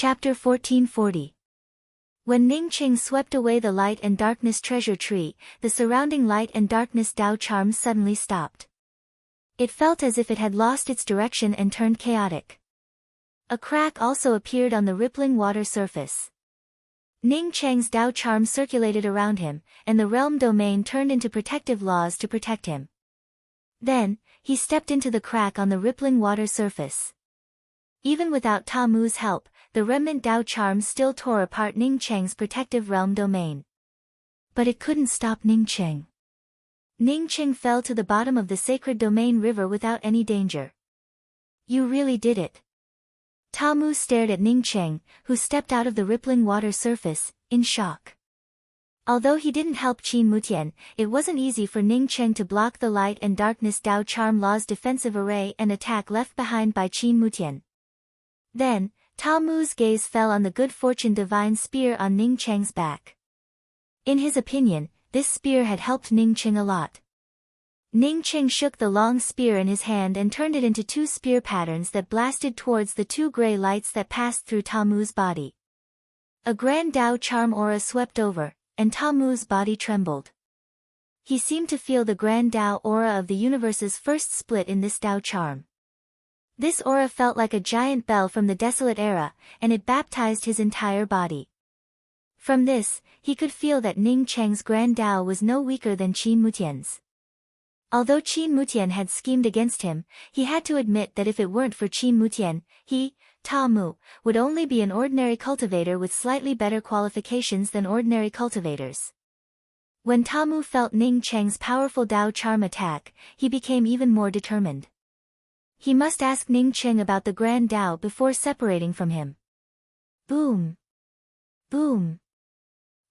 Chapter 1440. When Ning Qing swept away the light and darkness treasure tree, the surrounding light and darkness Tao charms suddenly stopped. It felt as if it had lost its direction and turned chaotic. A crack also appeared on the rippling water surface. Ning Cheng's Tao charm circulated around him, and the realm domain turned into protective laws to protect him. Then, he stepped into the crack on the rippling water surface. Even without Ta Mu's help, the remnant Tao charm still tore apart Ning Cheng's protective realm domain. But it couldn't stop Ning Cheng. Ning Cheng fell to the bottom of the sacred domain river without any danger. You really did it. Ta Mu stared at Ning Cheng, who stepped out of the rippling water surface, in shock. Although he didn't help Qin Mutian, it wasn't easy for Ning Cheng to block the light and darkness Tao charm law's defensive array and attack left behind by Qin Mutian. Then, Ta Mu's gaze fell on the good fortune divine spear on Ning Cheng's back. In his opinion, this spear had helped Ning Cheng a lot. Ning Cheng shook the long spear in his hand and turned it into two spear patterns that blasted towards the two gray lights that passed through Ta Mu's body. A grand Tao charm aura swept over, and Ta Mu's body trembled. He seemed to feel the grand Tao aura of the universe's first split in this Tao charm. This aura felt like a giant bell from the desolate era, and it baptized his entire body. From this, he could feel that Ning Cheng's grand Tao was no weaker than Qin Mutian's. Although Qin Mutian had schemed against him, he had to admit that if it weren't for Qin Mutian, he, Ta Mu, would only be an ordinary cultivator with slightly better qualifications than ordinary cultivators. When Ta Mu felt Ning Cheng's powerful Tao charm attack, he became even more determined. He must ask Ning Cheng about the grand Tao before separating from him. Boom! Boom!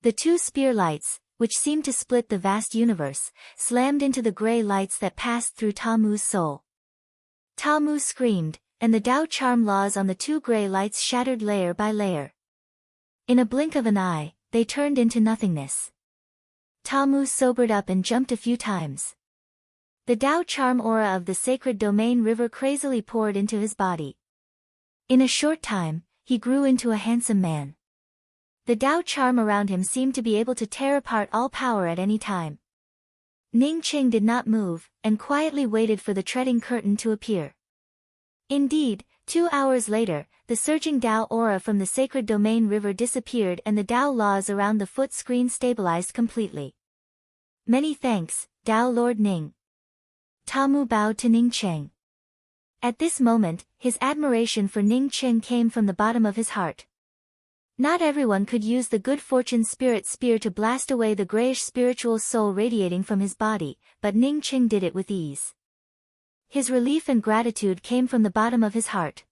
The two spear lights, which seemed to split the vast universe, slammed into the gray lights that passed through Ta Mu's soul. Ta Mu screamed, and the Tao charm laws on the two gray lights shattered layer by layer. In a blink of an eye, they turned into nothingness. Ta Mu sobered up and jumped a few times. The Tao charm aura of the sacred domain river crazily poured into his body. In a short time, he grew into a handsome man. The Tao charm around him seemed to be able to tear apart all power at any time. Ning Cheng did not move, and quietly waited for the treading curtain to appear. Indeed, 2 hours later, the surging Tao aura from the sacred domain river disappeared and the Tao laws around the foot screen stabilized completely. Many thanks, Tao Lord Ning. Ta Mu bowed to Ning Cheng. At this moment, his admiration for Ning Cheng came from the bottom of his heart. Not everyone could use the good fortune spirit spear to blast away the grayish spiritual soul radiating from his body, but Ning Cheng did it with ease. His relief and gratitude came from the bottom of his heart.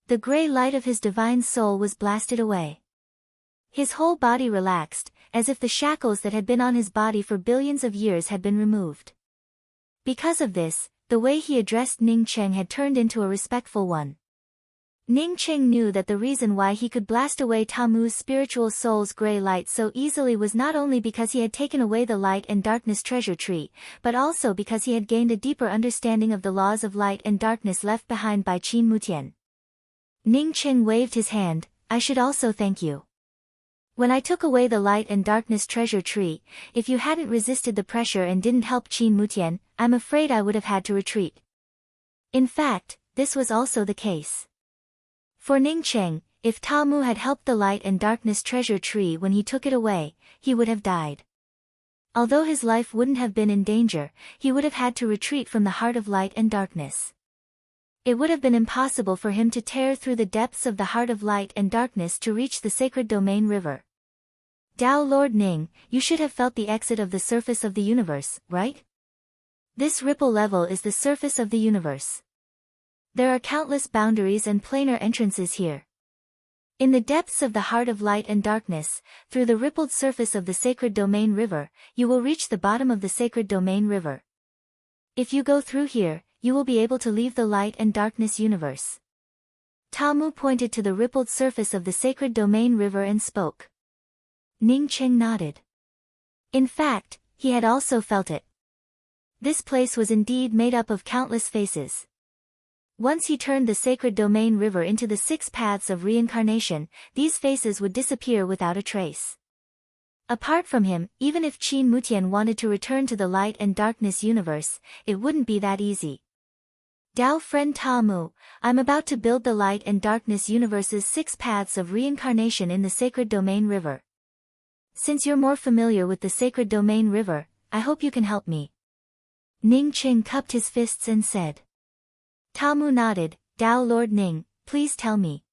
The gray light of his divine soul was blasted away. His whole body relaxed, as if the shackles that had been on his body for billions of years had been removed. Because of this, the way he addressed Ning Cheng had turned into a respectful one. Ning Cheng knew that the reason why he could blast away Ta Mu's spiritual soul's gray light so easily was not only because he had taken away the light and darkness treasure tree, but also because he had gained a deeper understanding of the laws of light and darkness left behind by Qin Mutian. Ning Cheng waved his hand. I should also thank you. When I took away the light and darkness treasure tree, if you hadn't resisted the pressure and didn't help Qin Mutian, I'm afraid I would have had to retreat. In fact, this was also the case. For Ning Cheng, if Ta Mu had helped the light and darkness treasure tree when he took it away, he would have died. Although his life wouldn't have been in danger, he would have had to retreat from the heart of light and darkness. It would have been impossible for him to tear through the depths of the heart of light and darkness to reach the sacred domain river. Tao Lord Ning, you should have felt the exit of the surface of the universe, right? This ripple level is the surface of the universe. There are countless boundaries and planar entrances here. In the depths of the heart of light and darkness, through the rippled surface of the sacred domain river, you will reach the bottom of the sacred domain river. If you go through here, you will be able to leave the light and darkness universe. Ta Mu pointed to the rippled surface of the sacred domain river and spoke. Ning Cheng nodded. In fact, he had also felt it. This place was indeed made up of countless faces. Once he turned the sacred domain river into the 6 paths of reincarnation, these faces would disappear without a trace. Apart from him, even if Qin Mutian wanted to return to the light and darkness universe, it wouldn't be that easy. Dao friend Ta Mu, I'm about to build the light and darkness universe's 6 paths of reincarnation in the sacred domain river. Since you're more familiar with the sacred domain river, I hope you can help me. Ning Qing cupped his fists and said. Ta Mu nodded. Dao Lord Ning, please tell me.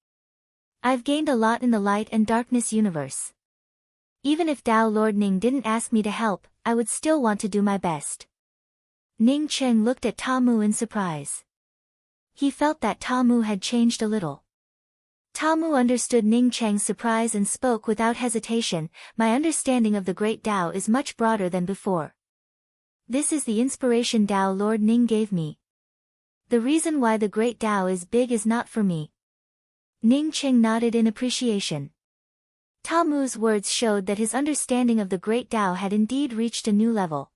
I've gained a lot in the light and darkness universe. Even if Dao Lord Ning didn't ask me to help, I would still want to do my best. Ning Qing looked at Ta Mu in surprise. He felt that Ta Mu had changed a little. Ta Mu understood Ning Cheng's surprise and spoke without hesitation. My understanding of the great Dao is much broader than before. This is the inspiration Dao Lord Ning gave me. The reason why the great Dao is big is not for me. Ning Qing nodded in appreciation. Ta Mu's words showed that his understanding of the great Dao had indeed reached a new level.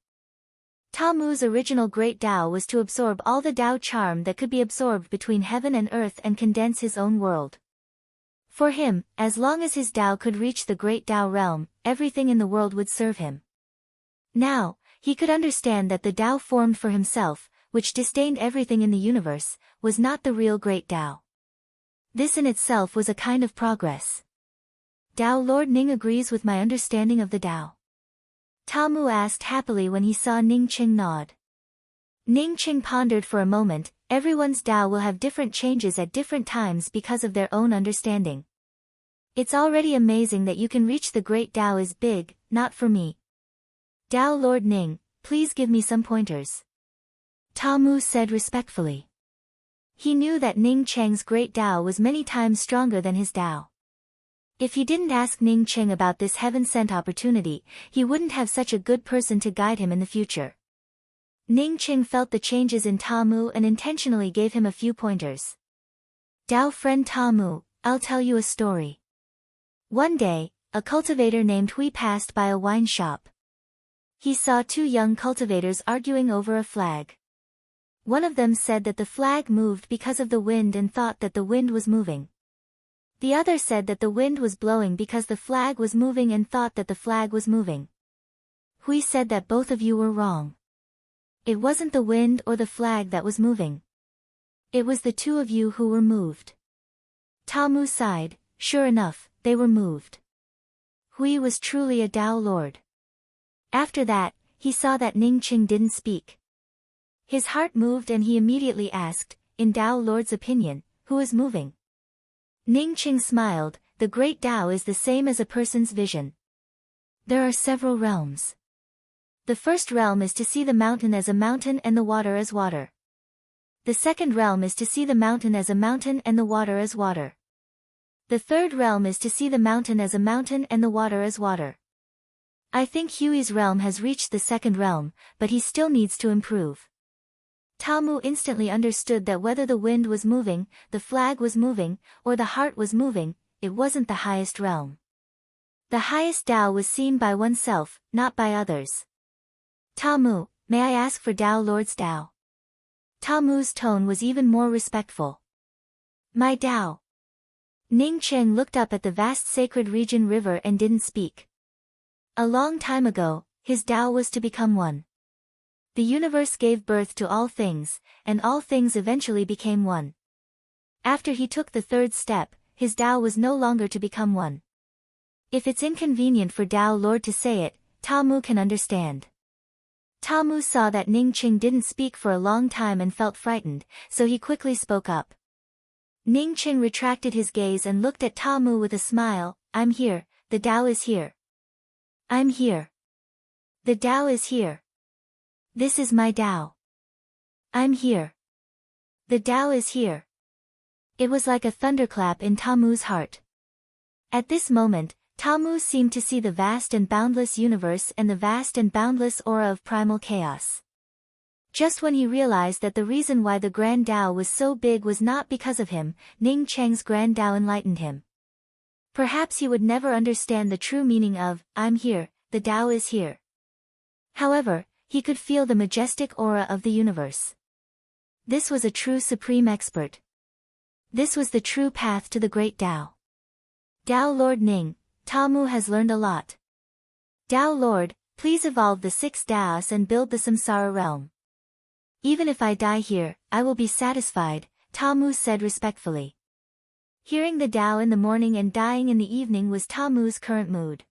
Ta Mu's original great Dao was to absorb all the Dao charm that could be absorbed between heaven and earth and condense his own world. For him, as long as his Dao could reach the great Dao realm, everything in the world would serve him. Now, he could understand that the Dao formed for himself, which disdained everything in the universe, was not the real great Dao. This in itself was a kind of progress. Dao Lord Ning agrees with my understanding of the Dao. Ta Mu asked happily when he saw Ning Qing nod. Ning Qing pondered for a moment. Everyone's Dao will have different changes at different times because of their own understanding. It's already amazing that you can reach the great Dao is big, not for me. Dao Lord Ning, please give me some pointers. Ta Mu said respectfully. He knew that Ning Cheng's great Dao was many times stronger than his Dao. If he didn't ask Ning Cheng about this heaven-sent opportunity, he wouldn't have such a good person to guide him in the future. Ning Cheng felt the changes in Ta Mu and intentionally gave him a few pointers. Dao friend Ta Mu, I'll tell you a story. One day, a cultivator named Hui passed by a wine shop. He saw 2 young cultivators arguing over a flag. One of them said that the flag moved because of the wind and thought that the wind was moving. The other said that the wind was blowing because the flag was moving and thought that the flag was moving. Hui said that both of you were wrong. It wasn't the wind or the flag that was moving. It was the 2 of you who were moved. Ta Mu sighed. Sure enough, they were moved. Hui was truly a Dao Lord. After that, he saw that Ning Qing didn't speak. His heart moved and he immediately asked, in Dao Lord's opinion, who is moving? Ning Qing smiled. The great Dao is the same as a person's vision. There are several realms. The first realm is to see the mountain as a mountain and the water as water. The second realm is to see the mountain as a mountain and the water as water. The third realm is to see the mountain as a mountain and the water as water. I think Hui's realm has reached the second realm, but he still needs to improve. Ta Mu instantly understood that whether the wind was moving, the flag was moving, or the heart was moving, it wasn't the highest realm. The highest Dao was seen by oneself, not by others. Ta Mu, may I ask for Dao Lord's Dao? Ta Mu's tone was even more respectful. My Dao. Ning Cheng looked up at the vast sacred region river and didn't speak. A long time ago, his Dao was to become one. The universe gave birth to all things, and all things eventually became one. After he took the 3rd step, his Dao was no longer to become one. If it's inconvenient for Dao Lord to say it, Ta Mu can understand. Ta Mu saw that Ning Qing didn't speak for a long time and felt frightened, so he quickly spoke up. Ning Qing retracted his gaze and looked at Ta Mu with a smile. I'm here, the Dao is here. I'm here. The Dao is here. This is my Dao. I'm here. The Dao is here. It was like a thunderclap in Ta Mu's heart. At this moment, Ta Mu seemed to see the vast and boundless universe and the vast and boundless aura of primal chaos. Just when he realized that the reason why the Grand Dao was so big was not because of him, Ning Cheng's Grand Dao enlightened him. Perhaps he would never understand the true meaning of, I'm here, the Dao is here. However, he could feel the majestic aura of the universe. This was a true supreme expert. This was the true path to the great Tao. Tao Lord Ning, Ta Mu has learned a lot. Tao Lord, please evolve the 6 Taos and build the Samsara realm. Even if I die here, I will be satisfied, Ta Mu said respectfully. Hearing the Tao in the morning and dying in the evening was Ta Mu's current mood.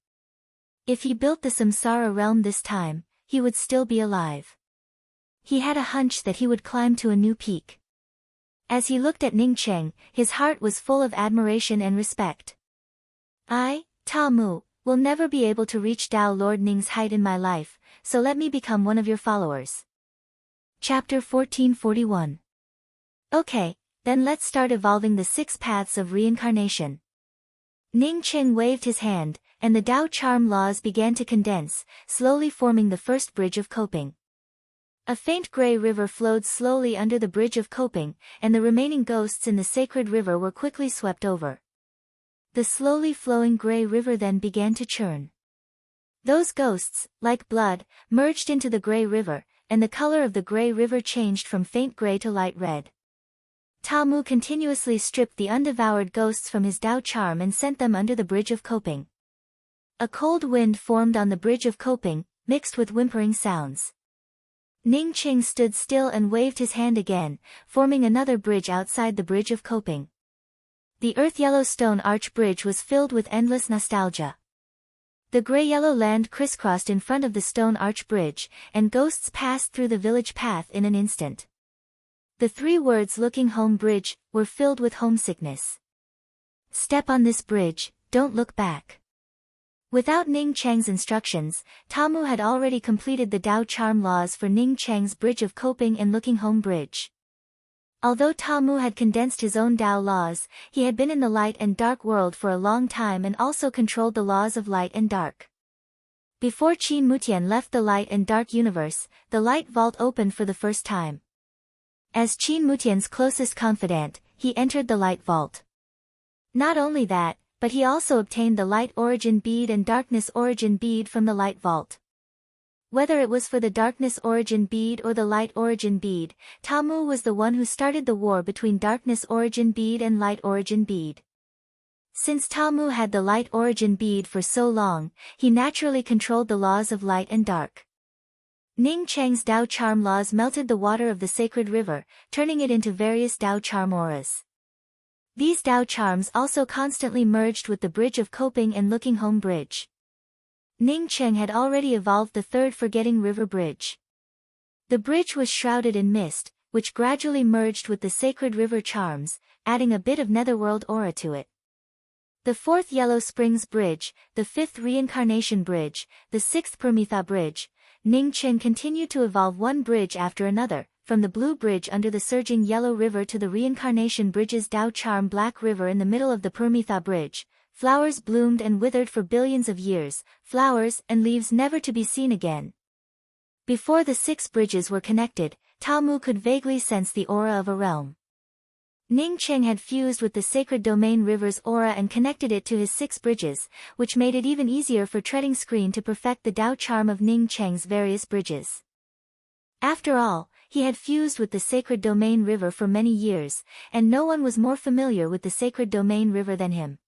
If he built the Samsara realm this time, he would still be alive. He had a hunch that he would climb to a new peak. As he looked at Ning Cheng, his heart was full of admiration and respect. I, Ta Mu, will never be able to reach Tao Lord Ning's height in my life, so let me become one of your followers. Chapter 1441. Okay, then let's start evolving the 6 paths of reincarnation. Ning Cheng waved his hand, and the Tao charm laws began to condense, slowly forming the first bridge of coping. A faint gray river flowed slowly under the bridge of coping, and the remaining ghosts in the sacred river were quickly swept over. The slowly flowing gray river then began to churn. Those ghosts, like blood, merged into the gray river, and the color of the gray river changed from faint gray to light red. Ta Mu continuously stripped the undevoured ghosts from his Tao charm and sent them under the bridge of coping. A cold wind formed on the bridge of coping, mixed with whimpering sounds. Ning Cheng stood still and waved his hand again, forming another bridge outside the bridge of coping. The earth-yellow stone arch bridge was filled with endless nostalgia. The gray-yellow land crisscrossed in front of the stone arch bridge, and ghosts passed through the village path in an instant. The 3 words "looking home bridge" were filled with homesickness. Step on this bridge, don't look back. Without Ning Cheng's instructions, Ta Mu had already completed the Tao charm laws for Ning Cheng's bridge of coping and looking home bridge. Although Ta Mu had condensed his own Tao laws, he had been in the light and dark world for a long time and also controlled the laws of light and dark. Before Qin Mutian left the light and dark universe, the light vault opened for the first time. As Qin Mutian's closest confidant, he entered the light vault. Not only that, but he also obtained the light origin bead and darkness origin bead from the light vault. Whether it was for the darkness origin bead or the light origin bead, Ta Mu was the one who started the war between darkness origin bead and light origin bead. Since Ta Mu had the light origin bead for so long, he naturally controlled the laws of light and dark. Ning Cheng's Tao charm laws melted the water of the sacred river, turning it into various Tao charm auras. These Tao charms also constantly merged with the bridge of coping and looking home bridge. Ning Cheng had already evolved the 3rd forgetting river bridge. The bridge was shrouded in mist, which gradually merged with the sacred river charms, adding a bit of netherworld aura to it. The 4th Yellow Springs Bridge, the 5th Reincarnation Bridge, the 6th Permitha Bridge. Ning Cheng continued to evolve one bridge after another, from the Blue Bridge under the surging Yellow River to the Reincarnation Bridge's Tao Charm Black River in the middle of the Permitha Bridge. Flowers bloomed and withered for billions of years, flowers and leaves never to be seen again. Before the 6 bridges were connected, Ta Mu could vaguely sense the aura of a realm. Ning Cheng had fused with the sacred domain river's aura and connected it to his 6 bridges, which made it even easier for treading screen to perfect the Tao charm of Ning Cheng's various bridges. After all, he had fused with the sacred domain river for many years, and no one was more familiar with the sacred domain river than him.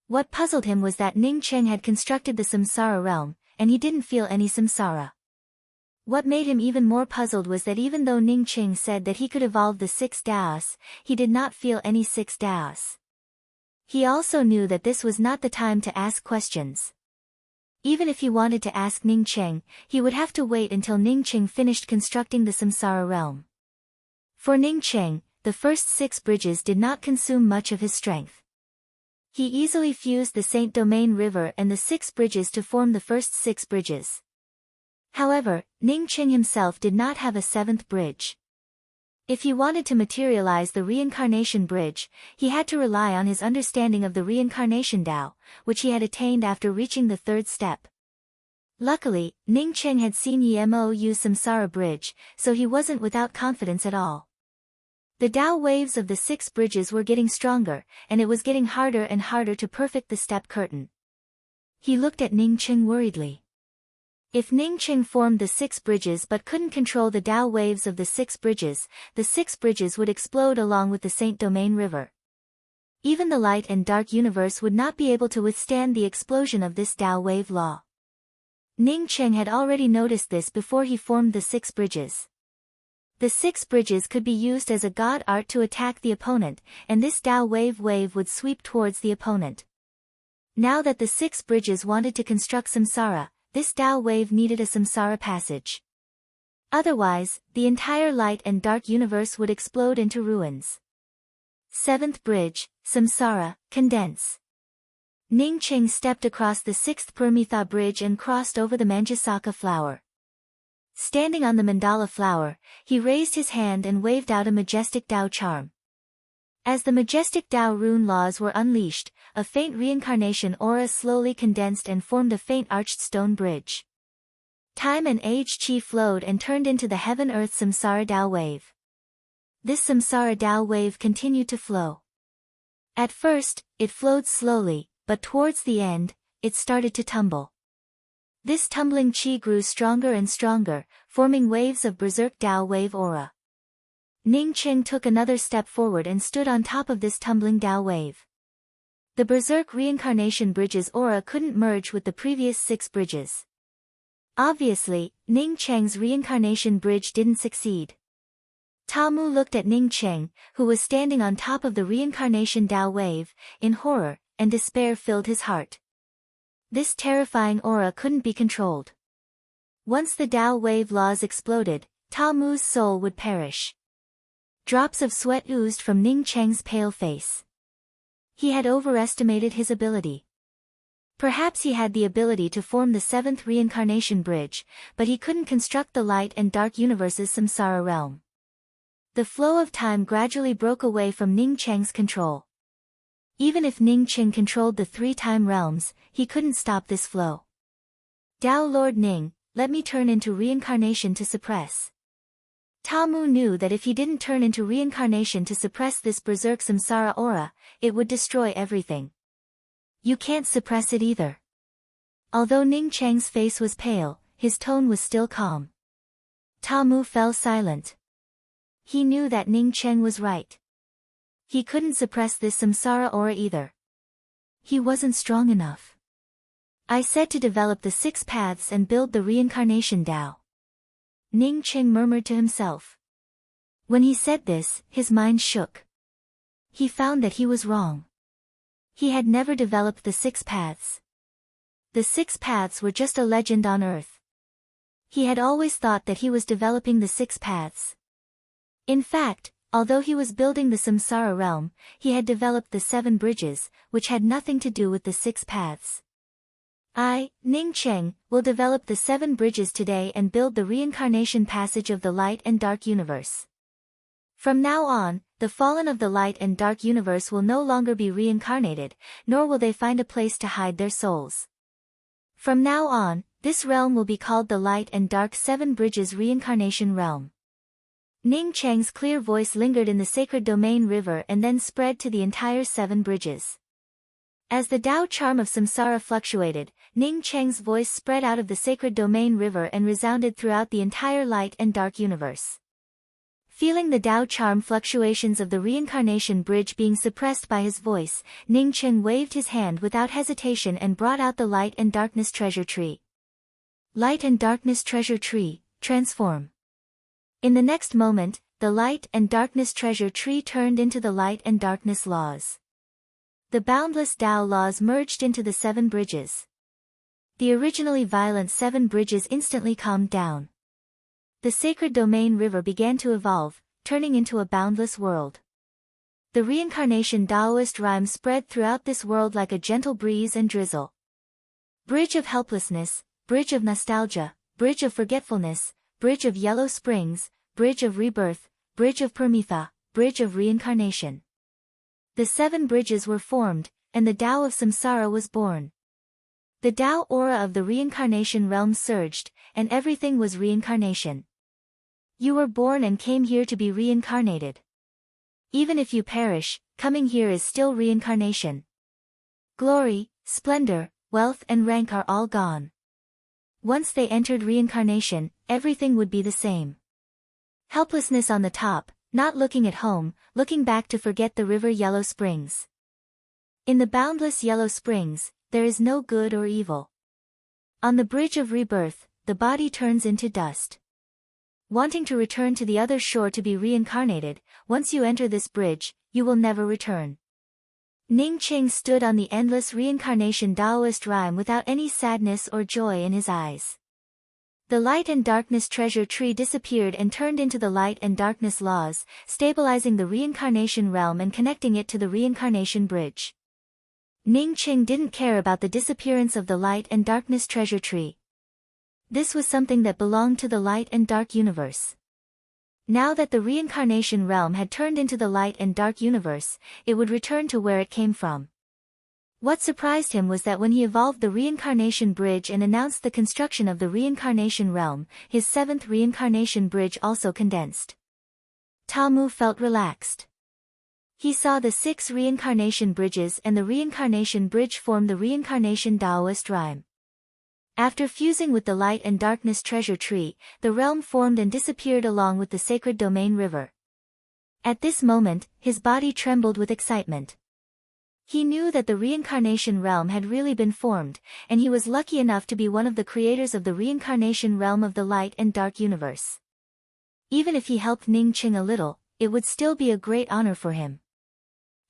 What puzzled him was that Ning Cheng had constructed the samsara realm, and he didn't feel any samsara. What made him even more puzzled was that even though Ning Cheng said that he could evolve the 6 Taos, he did not feel any 6 Taos. He also knew that this was not the time to ask questions. Even if he wanted to ask Ning Cheng, he would have to wait until Ning Cheng finished constructing the samsara realm. For Ning Cheng, the first 6 bridges did not consume much of his strength. He easily fused the Saint Domain River and the 6 bridges to form the first 6 bridges. However, Ning Cheng himself did not have a 7th bridge. If he wanted to materialize the reincarnation bridge, he had to rely on his understanding of the reincarnation Tao, which he had attained after reaching the 3rd step. Luckily, Ning Cheng had seen Yemo use Samsara Bridge, so he wasn't without confidence at all. The Tao waves of the 6 bridges were getting stronger, and it was getting harder and harder to perfect the step curtain. He looked at Ning Cheng worriedly. If Ning Ching formed the 6 bridges but couldn't control the Tao waves of the 6 bridges, the 6 bridges would explode along with the Saint Domain River. Even the light and dark universe would not be able to withstand the explosion of this Tao wave law. Ning Ching had already noticed this before he formed the 6 bridges. The 6 bridges could be used as a god art to attack the opponent, and this Tao wave would sweep towards the opponent. Now that the 6 bridges wanted to construct samsara, this Tao wave needed a samsara passage. Otherwise, the entire light and dark universe would explode into ruins. 7th bridge, samsara, condense. Ning Ching stepped across the 6th Paramitha bridge and crossed over the Manjusaka flower. Standing on the mandala flower, he raised his hand and waved out a majestic Tao charm. As the majestic Tao rune laws were unleashed, a faint reincarnation aura slowly condensed and formed a faint arched stone bridge. Time and age chi flowed and turned into the heaven-earth samsara Tao wave. This samsara Tao wave continued to flow. At first, it flowed slowly, but towards the end, it started to tumble. This tumbling chi grew stronger and stronger, forming waves of berserk Tao wave aura. Ning Ching took another step forward and stood on top of this tumbling Tao wave. The berserk reincarnation bridge's aura couldn't merge with the previous 6 bridges. Obviously, Ning Cheng's reincarnation bridge didn't succeed. Ta Mu looked at Ning Cheng, who was standing on top of the reincarnation Tao wave, in horror, and despair filled his heart. This terrifying aura couldn't be controlled. Once the Tao wave laws exploded, Ta Mu's soul would perish. Drops of sweat oozed from Ning Cheng's pale face. He had overestimated his ability. Perhaps he had the ability to form the 7th reincarnation bridge, but he couldn't construct the light and dark universe's samsara realm. The flow of time gradually broke away from Ning Cheng's control. Even if Ning Ching controlled the 3 time realms, he couldn't stop this flow. Tao Lord Ning, let me turn into reincarnation to suppress. Ta Mu knew that if he didn't turn into reincarnation to suppress this berserk samsara aura, it would destroy everything. You can't suppress it either. Although Ning Cheng's face was pale, his tone was still calm. Ta Mu fell silent. He knew that Ning Cheng was right. He couldn't suppress this samsara aura either. He wasn't strong enough. I said to develop the 6 paths and build the reincarnation Tao. Ning Cheng murmured to himself. When he said this, his mind shook. He found that he was wrong. He had never developed the 6 paths. The 6 paths were just a legend on earth. He had always thought that he was developing the 6 paths. In fact, although he was building the samsara realm, he had developed the 7 bridges, which had nothing to do with the 6 paths. I, Ning Cheng, will develop the 7 bridges today and build the reincarnation passage of the light and dark universe. From now on, the fallen of the light and dark universe will no longer be reincarnated, nor will they find a place to hide their souls. From now on, this realm will be called the Light and Dark 7 Bridges Reincarnation Realm. Ning Cheng's clear voice lingered in the sacred domain river and then spread to the entire 7 bridges. As the Tao charm of samsara fluctuated, Ning Cheng's voice spread out of the sacred domain river and resounded throughout the entire light and dark universe. Feeling the Tao charm fluctuations of the reincarnation bridge being suppressed by his voice, Ning Cheng waved his hand without hesitation and brought out the light and darkness treasure tree. Light and darkness treasure tree, transform. In the next moment, the light and darkness treasure tree turned into the light and darkness laws. The boundless Tao laws merged into the 7 bridges. The originally violent 7 bridges instantly calmed down. The sacred domain river began to evolve, turning into a boundless world. The reincarnation Taoist rhyme spread throughout this world like a gentle breeze and drizzle. Bridge of helplessness, bridge of nostalgia, bridge of forgetfulness, bridge of yellow springs, bridge of rebirth, bridge of Paramitha, bridge of reincarnation. The 7 bridges were formed, and the Tao of samsara was born. The Tao aura of the reincarnation realm surged, and everything was reincarnation. You were born and came here to be reincarnated. Even if you perish, coming here is still reincarnation. Glory, splendor, wealth and rank are all gone. Once they entered reincarnation, everything would be the same. Helplessness on the top, not looking at home, looking back to forget the river Yellow Springs. In the boundless Yellow Springs, there is no good or evil. On the bridge of rebirth, the body turns into dust. Wanting to return to the other shore to be reincarnated, once you enter this bridge, you will never return. Ning Qing stood on the endless reincarnation Taoist rhyme without any sadness or joy in his eyes. The light and darkness treasure tree disappeared and turned into the light and darkness laws, stabilizing the reincarnation realm and connecting it to the reincarnation bridge. Ning Qing didn't care about the disappearance of the light and darkness treasure tree. This was something that belonged to the light and dark universe. Now that the reincarnation realm had turned into the light and dark universe, it would return to where it came from. What surprised him was that when he evolved the reincarnation bridge and announced the construction of the reincarnation realm, his seventh reincarnation bridge also condensed. Tamu felt relaxed. He saw the 6 reincarnation bridges and the reincarnation bridge form the reincarnation Taoist rhyme. After fusing with the light and darkness treasure tree, the realm formed and disappeared along with the sacred domain river. At this moment, his body trembled with excitement. He knew that the reincarnation realm had really been formed, and he was lucky enough to be one of the creators of the reincarnation realm of the light and dark universe. Even if he helped Ning Qing a little, it would still be a great honor for him.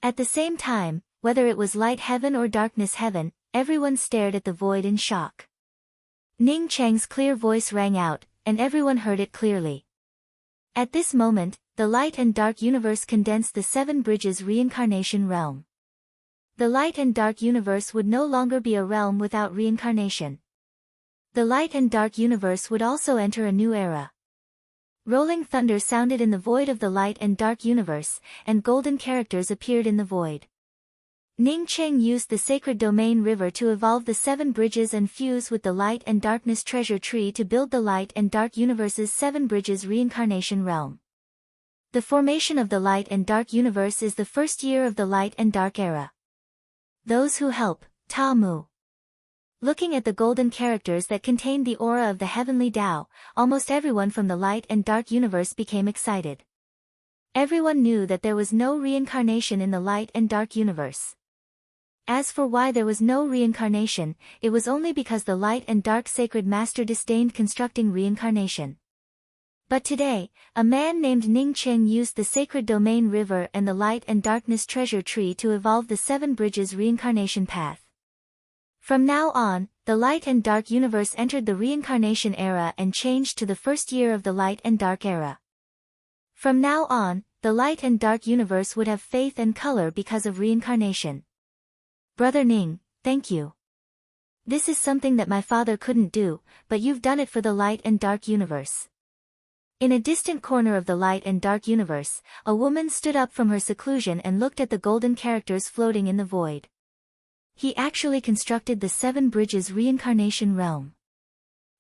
At the same time, whether it was light heaven or darkness heaven, everyone stared at the void in shock. Ning Cheng's clear voice rang out, and everyone heard it clearly. At this moment, the light and dark universe condensed the 7 bridges reincarnation realm. The light and dark universe would no longer be a realm without reincarnation. The light and dark universe would also enter a new era. Rolling thunder sounded in the void of the light and dark universe, and golden characters appeared in the void. Ning Qing used the sacred domain river to evolve the 7 bridges and fuse with the light and darkness treasure tree to build the light and dark universe's 7 bridges reincarnation realm. The formation of the light and dark universe is the first year of the light and dark era. Those who help, Tamu. Looking at the golden characters that contained the aura of the heavenly Tao, almost everyone from the light and dark universe became excited. Everyone knew that there was no reincarnation in the light and dark universe. As for why there was no reincarnation, it was only because the light and dark sacred master disdained constructing reincarnation. But today, a man named Ning Qing used the sacred domain river and the light and darkness treasure tree to evolve the 7 bridges reincarnation path. From now on, the light and dark universe entered the reincarnation era and changed to the first year of the light and dark era. From now on, the light and dark universe would have faith and color because of reincarnation. Brother Ning, thank you. This is something that my father couldn't do, but you've done it for the light and dark universe. In a distant corner of the light and dark universe, a woman stood up from her seclusion and looked at the golden characters floating in the void. He actually constructed the 7 bridges reincarnation realm.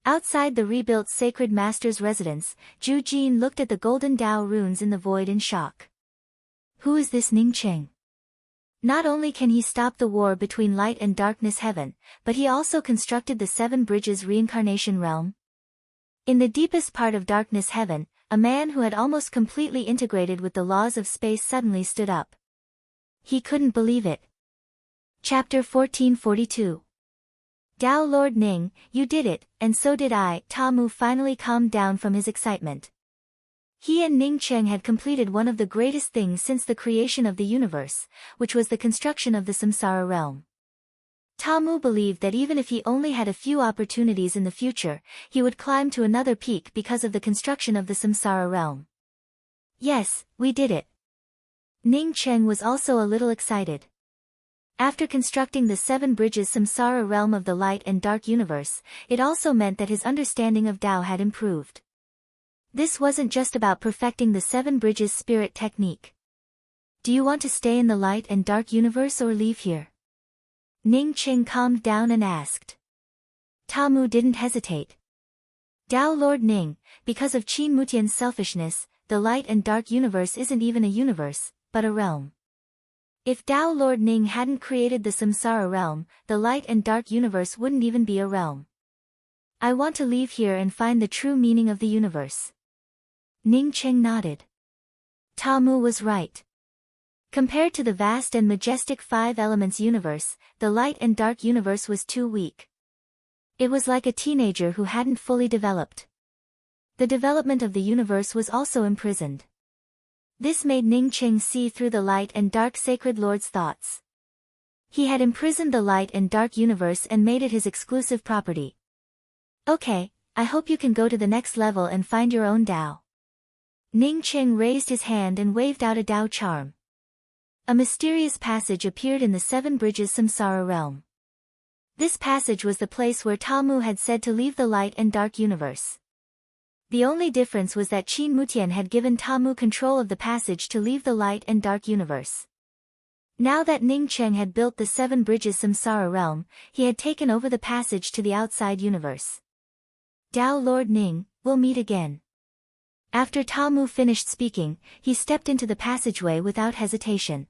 Outside the rebuilt sacred master's residence, Zhu Jin looked at the golden Tao runes in the void in shock. Who is this Ning Qing? Not only can he stop the war between light and darkness heaven, but he also constructed the 7 bridges reincarnation realm. In the deepest part of darkness heaven, a man who had almost completely integrated with the laws of space suddenly stood up. He couldn't believe it. Chapter 1442. Tao Lord Ning, you did it, and so did I. Tamu finally calmed down from his excitement. He and Ning Qing had completed one of the greatest things since the creation of the universe, which was the construction of the samsara realm. Tamu believed that even if he only had a few opportunities in the future, he would climb to another peak because of the construction of the samsara realm. Yes, we did it. Ning Qing was also a little excited. After constructing the 7 bridges samsara realm of the light and dark universe, it also meant that his understanding of Tao had improved. This wasn't just about perfecting the 7 bridges spirit technique. Do you want to stay in the light and dark universe or leave here? Ning Qing calmed down and asked. Tamu didn't hesitate. Tao Lord Ning, because of Qin Mutian's selfishness, the light and dark universe isn't even a universe, but a realm. If Tao Lord Ning hadn't created the samsara realm, the light and dark universe wouldn't even be a realm. I want to leave here and find the true meaning of the universe. Ning Cheng nodded. Ta Mu was right. Compared to the vast and majestic five elements universe, the light and dark universe was too weak. It was like a teenager who hadn't fully developed. The development of the universe was also imprisoned. This made Ning Cheng see through the light and dark sacred lord's thoughts. He had imprisoned the light and dark universe and made it his exclusive property. Okay, I hope you can go to the next level and find your own Tao. Ning Cheng raised his hand and waved out a Tao charm. A mysterious passage appeared in the Seven Bridges Samsara realm. This passage was the place where Ta Mu had said to leave the light and dark universe. The only difference was that Qin Mutian had given Ta Mu control of the passage to leave the light and dark universe. Now that Ning Cheng had built the Seven Bridges Samsara realm, he had taken over the passage to the outside universe. Tao Lord Ning, we'll meet again. After Ta Mu finished speaking, he stepped into the passageway without hesitation.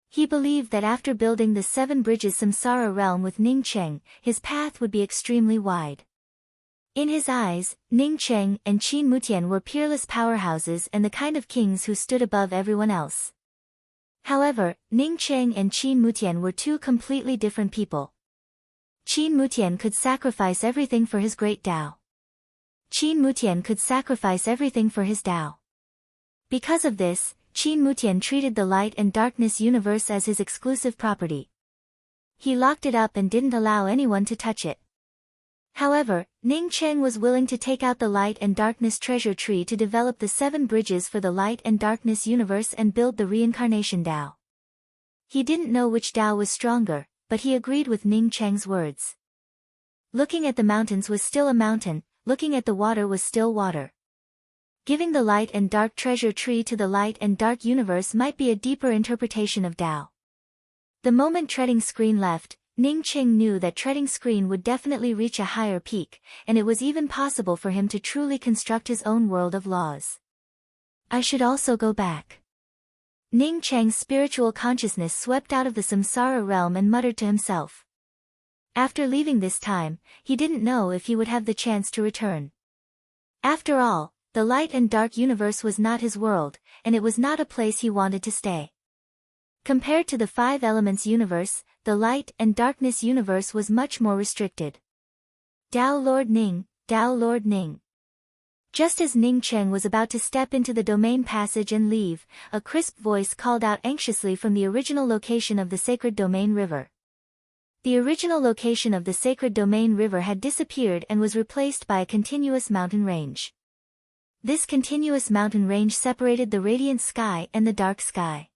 He believed that after building the Seven Bridges Samsara realm with Ning Cheng, his path would be extremely wide. In his eyes, Ning Cheng and Qin Mutian were peerless powerhouses and the kind of kings who stood above everyone else. However, Ning Cheng and Qin Mutian were two completely different people. Qin Mutian could sacrifice everything for his great Tao. Qin Mutian could sacrifice everything for his Tao. Because of this, Qin Mutian treated the light and darkness universe as his exclusive property. He locked it up and didn't allow anyone to touch it. However, Ning Cheng was willing to take out the light and darkness treasure tree to develop the seven bridges for the light and darkness universe and build the reincarnation Tao. He didn't know which Tao was stronger, but he agreed with Ning Cheng's words. Looking at the mountains was still a mountain, looking at the water was still water. Giving the light and dark treasure tree to the light and dark universe might be a deeper interpretation of Tao. The moment treading screen left, Ning Cheng knew that treading screen would definitely reach a higher peak, and it was even possible for him to truly construct his own world of laws. I should also go back. Ning Cheng's spiritual consciousness swept out of the samsara realm and muttered to himself. After leaving this time, he didn't know if he would have the chance to return. After all, the light and dark universe was not his world, and it was not a place he wanted to stay. Compared to the five elements universe, the light and darkness universe was much more restricted. Tao Lord Ning, Tao Lord Ning. Just as Ning Cheng was about to step into the domain passage and leave, a crisp voice called out anxiously from the original location of the sacred domain river. The original location of the sacred domain river had disappeared and was replaced by a continuous mountain range. This continuous mountain range separated the radiant sky and the dark sky.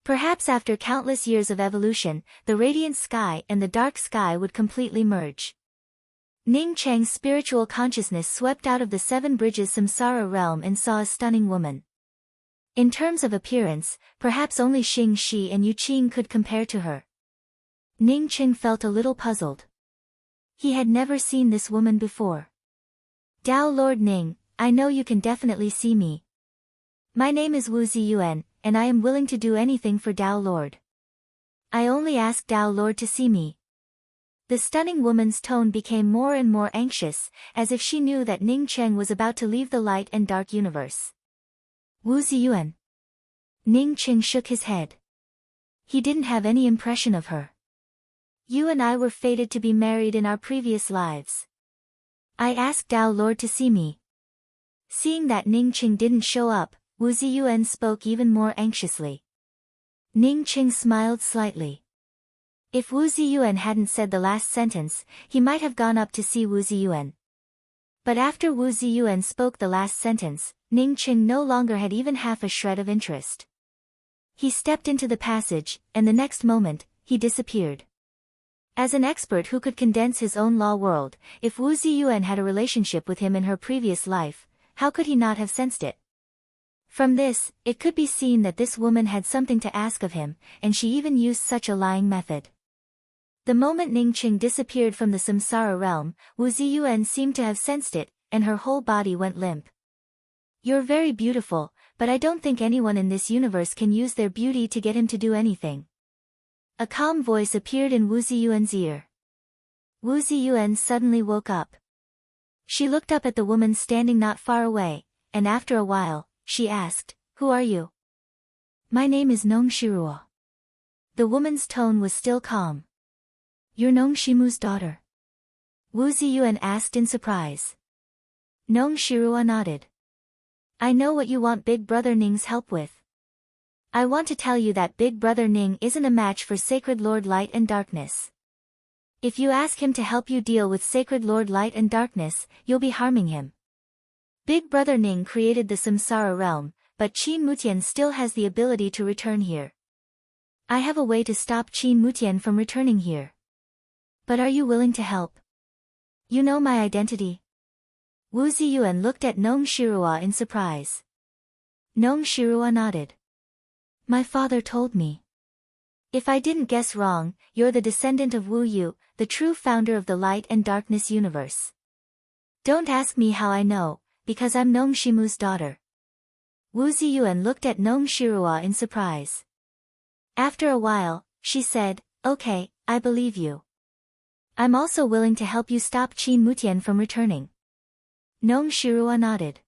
Perhaps after countless years of evolution, the radiant sky and the dark sky would completely merge. Ning Cheng's spiritual consciousness swept out of the Seven Bridges samsara realm and saw a stunning woman. In terms of appearance, perhaps only Xing Shi and Yu Qing could compare to her. Ning Cheng felt a little puzzled. He had never seen this woman before. Tao Lord Ning, I know you can definitely see me. My name is Wu Ziyuan, and I am willing to do anything for Tao Lord. I only ask Tao Lord to see me. The stunning woman's tone became more and more anxious, as if she knew that Ning Cheng was about to leave the light and dark universe. Wu Ziyuan. Ning Cheng shook his head. He didn't have any impression of her. You and I were fated to be married in our previous lives. I asked Tao Lord to see me. Seeing that Ning Cheng didn't show up, Wu Ziyuan spoke even more anxiously. Ning Cheng smiled slightly. If Wu Ziyuan hadn't said the last sentence, he might have gone up to see Wu Ziyuan. But after Wu Ziyuan spoke the last sentence, Ning Cheng no longer had even half a shred of interest. He stepped into the passage, and the next moment, he disappeared. As an expert who could condense his own law world, if Wu Ziyuan had a relationship with him in her previous life, how could he not have sensed it? From this, it could be seen that this woman had something to ask of him, and she even used such a lying method. The moment Ning Cheng disappeared from the samsara realm, Wu Ziyuan seemed to have sensed it, and her whole body went limp. You're very beautiful, but I don't think anyone in this universe can use their beauty to get him to do anything. A calm voice appeared in Wu Ziyuan's ear. Wu Ziyuan suddenly woke up. She looked up at the woman standing not far away, and after a while, she asked, "Who are you?" "My name is Nong Shirua." The woman's tone was still calm. "You're Nong Shimu's daughter?" Wu Ziyuan asked in surprise. Nong Shirua nodded. "I know what you want Big Brother Ning's help with. I want to tell you that Big Brother Ning isn't a match for Sacred Lord Light and Darkness. If you ask him to help you deal with Sacred Lord Light and Darkness, you'll be harming him. Big Brother Ning created the Samsara realm, but Qin Mutian still has the ability to return here. I have a way to stop Qin Mutian from returning here. But are you willing to help? You know my identity?" Wu Ziyuan looked at Nong Shirua in surprise. Nong Shirua nodded. "My father told me. If I didn't guess wrong, you're the descendant of Wu Yu, the true founder of the Light and Darkness universe. Don't ask me how I know, because I'm Nong Shimu's daughter." Wu Ziyuan looked at Nong Shirua in surprise. After a while, she said, "Okay, I believe you. I'm also willing to help you stop Qin Mutian from returning." Nong Shirua nodded.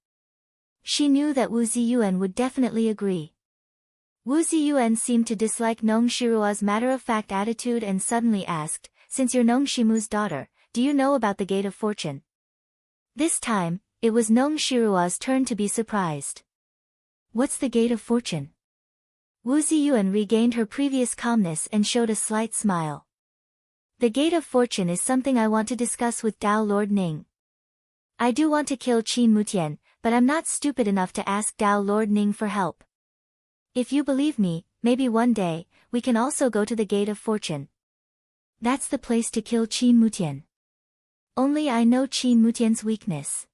She knew that Wu Ziyuan would definitely agree. Wu Ziyuan seemed to dislike Nong Shirua's matter-of-fact attitude and suddenly asked, "Since you're Nong Shimu's daughter, do you know about the Gate of Fortune?" This time, it was Nong Shirua's turn to be surprised. "What's the Gate of Fortune?" Wu Ziyuan regained her previous calmness and showed a slight smile. "The Gate of Fortune is something I want to discuss with Dao Lord Ning. I do want to kill Qin Mutian, but I'm not stupid enough to ask Dao Lord Ning for help. If you believe me, maybe one day, we can also go to the Gate of Fortune. That's the place to kill Qin Mutian. Only I know Qin Mutian's weakness.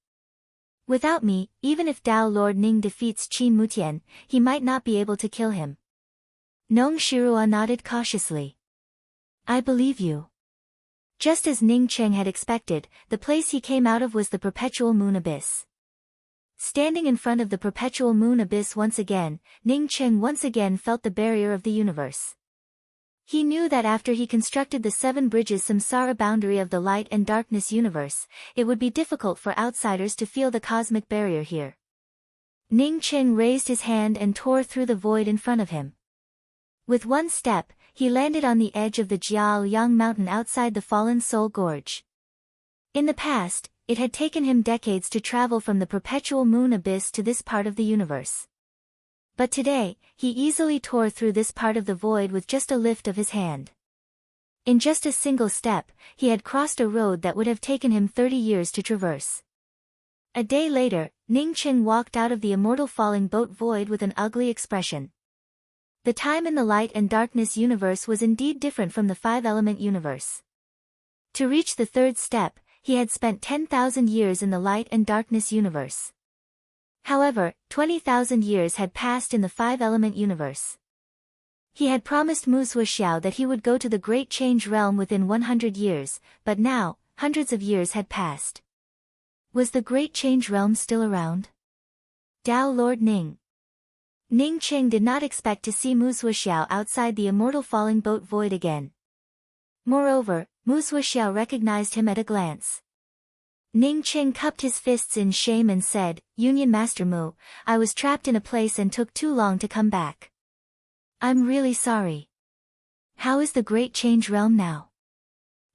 Without me, even if Dao Lord Ning defeats Qin Mutian, he might not be able to kill him." Nong Shirua nodded cautiously. "I believe you." Just as Ning Cheng had expected, the place he came out of was the Perpetual Moon Abyss. Standing in front of the Perpetual Moon Abyss once again, Ning Cheng once again felt the barrier of the universe. He knew that after he constructed the 7 bridges samsara boundary of the Light and Darkness universe, it would be difficult for outsiders to feel the cosmic barrier here. Ning Cheng raised his hand and tore through the void in front of him. With one step, he landed on the edge of the Jiaoyang mountain outside the Fallen Soul Gorge. In the past, it had taken him decades to travel from the Perpetual Moon Abyss to this part of the universe. But today, he easily tore through this part of the void with just a lift of his hand. In just a single step, he had crossed a road that would have taken him 30 years to traverse. A day later, Ning Cheng walked out of the immortal falling boat void with an ugly expression. The time in the Light and Darkness universe was indeed different from the 5-element universe. To reach the 3rd step, he had spent 10,000 years in the Light and Darkness universe. However, 20,000 years had passed in the 5-element universe. He had promised Mu Zuoxiao that he would go to the Great Change Realm within 100 years, but now, hundreds of years had passed. Was the Great Change Realm still around? Dao Lord Ning. Ning Cheng did not expect to see Mu Zuoxiao outside the immortal falling boat void again. Moreover, Mu Zuoxiao recognized him at a glance. Ning Cheng cupped his fists in shame and said, "Union Master Mu, I was trapped in a place and took too long to come back. I'm really sorry. How is the Great Change Realm now?"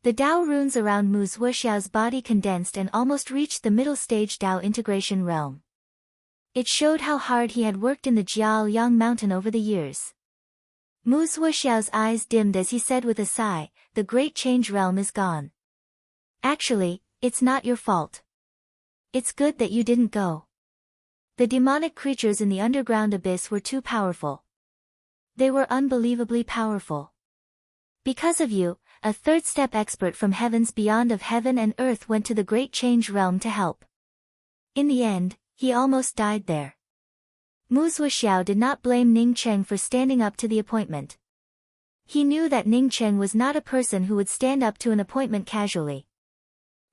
The Dao runes around Mu Zuoxiao's body condensed and almost reached the middle stage Dao integration realm. It showed how hard he had worked in the Jiaoyang mountain over the years. Mu Zuoxiao's eyes dimmed as he said with a sigh, "The Great Change Realm is gone. Actually, it's not your fault. It's good that you didn't go. The demonic creatures in the underground abyss were too powerful. They were unbelievably powerful. Because of you, a 3rd-step expert from heavens beyond of heaven and earth went to the Great Change Realm to help. In the end, he almost died there." Mu Zuoxiao did not blame Ning Cheng for standing up to the appointment. He knew that Ning Cheng was not a person who would stand up to an appointment casually.